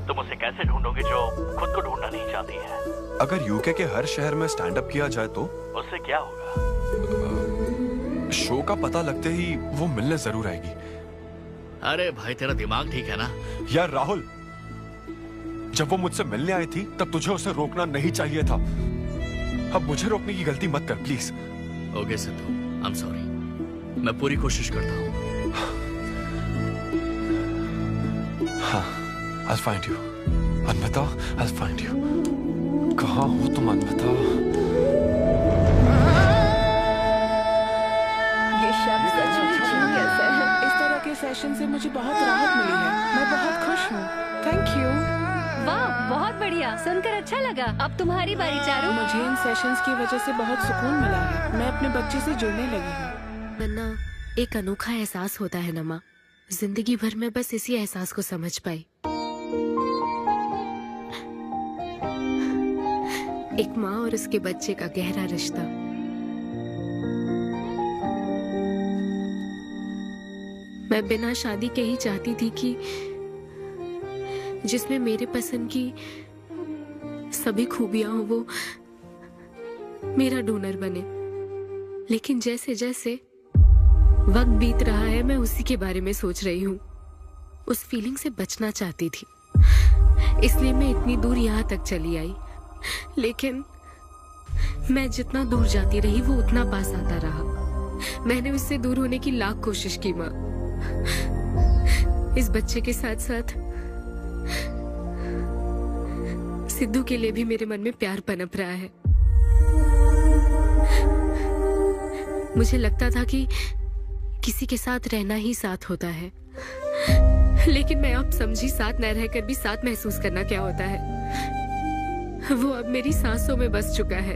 तुम उसे कैसे ढूंढोगे जो खुद को ढूंढना नहीं चाहती है? अगर यूके के हर शहर में स्टैंड अप किया जाए तो उससे क्या होगा? शो का पता लगते ही वो मिलने जरूर आएगी। अरे भाई, तेरा दिमाग ठीक है ना? यार राहुल, जब वो मुझसे मिलने आई थी तब तुझे उसे रोकना नहीं चाहिए था। अब मुझे रोकने की गलती मत कर please. Okay Sidhu, I am sorry. मैं पूरी कोशिश करता हूँ। हाँ, I'll find you. Anvita, I'll find you. कहाँ हो तुम अन्विता? ये शब्द सचमुच जीनियस है। इस तरह के सेशन से मुझे बहुत राहत मिली है। मैं बहुत खुश हूँ। Thank you. वाह, बहुत बढ़िया, सुनकर अच्छा लगा। अब तुम्हारी बारी चारू। मुझे इन सेशंस की वजह से बहुत सुकून मिला है। मैं अपने बच्चे से जुड़ने लगी हूँ। वरना एक अनोखा एहसास होता है ना माँ। जिंदगी भर में बस इसी एहसास को समझ पाई। एक माँ और उसके बच्चे का गहरा रिश्ता। मैं बिना शादी के ही चाहती थी कि जिसमें मेरे पसंद की सभी खूबियां हो वो मेरा डोनर बने। लेकिन जैसे जैसे वक्त बीत रहा है मैं उसी के बारे में सोच रही हूँ। उस फीलिंग से बचना चाहती थी, इसलिए मैं इतनी दूर यहाँ तक चली आई। लेकिन मैं जितना दूर जाती रही वो उतना पास आता रहा। मैंने उससे दूर होने की लाख कोशिश की माँ। इस बच्चे के साथ साथ सिद्धू के लिए भी मेरे मन में प्यार पनप रहा है। मुझे लगता था कि किसी के साथ रहना ही साथ होता है, लेकिन मैं अब समझी साथ न रहकर भी साथ महसूस करना क्या होता है। वो अब मेरी सांसों में बस चुका है।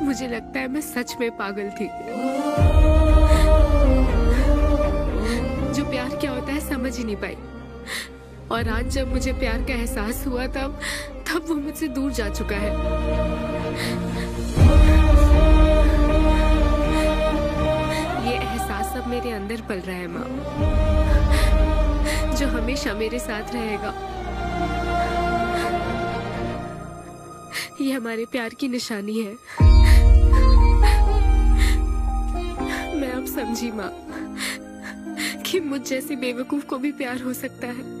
मुझे लगता है मैं सच में पागल थी। जो प्यार क्या होता है समझ ही नहीं पाई, और आज जब मुझे प्यार का एहसास हुआ तब वो मुझसे दूर जा चुका है। ये एहसास अब मेरे अंदर पल रहा है माँ, जो हमेशा मेरे साथ रहेगा। ये हमारे प्यार की निशानी है। मैं अब समझी माँ कि मुझ जैसी बेवकूफ को भी प्यार हो सकता है।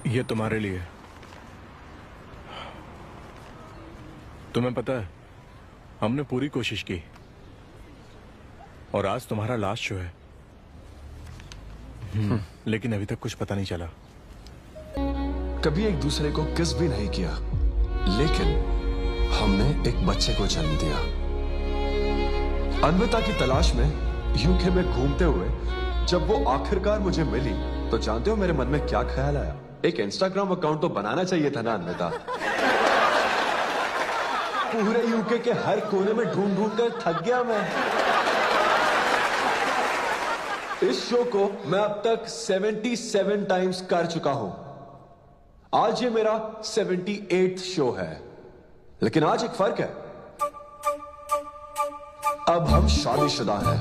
ये तुम्हारे लिए। तुम्हें पता है हमने पूरी कोशिश की और आज तुम्हारा लास्ट शो है। लेकिन अभी तक कुछ पता नहीं चला। कभी एक दूसरे को किस भी नहीं किया, लेकिन हमने एक बच्चे को जन्म दिया। अन्विता की तलाश में यूके में घूमते हुए जब वो आखिरकार मुझे मिली तो जानते हो मेरे मन में क्या ख्याल आया? एक इंस्टाग्राम अकाउंट तो बनाना चाहिए था ना अन्विता। पूरे यूके के हर कोने में ढूंढ ढूंढ कर थक गया मैं। इस शो को मैं अब तक 77 टाइम्स कर चुका हूं। आज ये मेरा 78th शो है, लेकिन आज एक फर्क है, अब हम शादीशुदा हैं।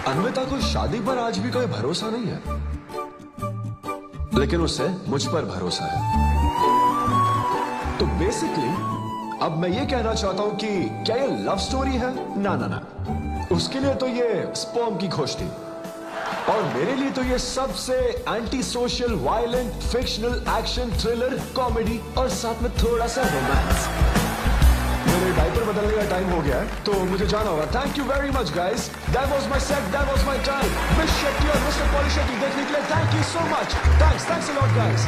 अन्विता को शादी पर आज भी कोई भरोसा नहीं है, लेकिन उसे मुझ पर भरोसा है। तो बेसिकली अब मैं ये कहना चाहता हूं कि क्या ये लव स्टोरी है? ना ना ना, उसके लिए तो ये स्पर्म की खोज थी, और मेरे लिए तो ये सबसे anti social, violent, fictional, action, thriller, comedy और साथ में थोड़ा सा रोमांस। मेरे डायपर बदलने का टाइम हो गया है, तो मुझे जाना होगा। Thank you very much guys, that was my set, that was my time. Miss Shetty और मिस्टर पॉली शेट्टी देखने के लिए thank you so much. Thanks a lot guys.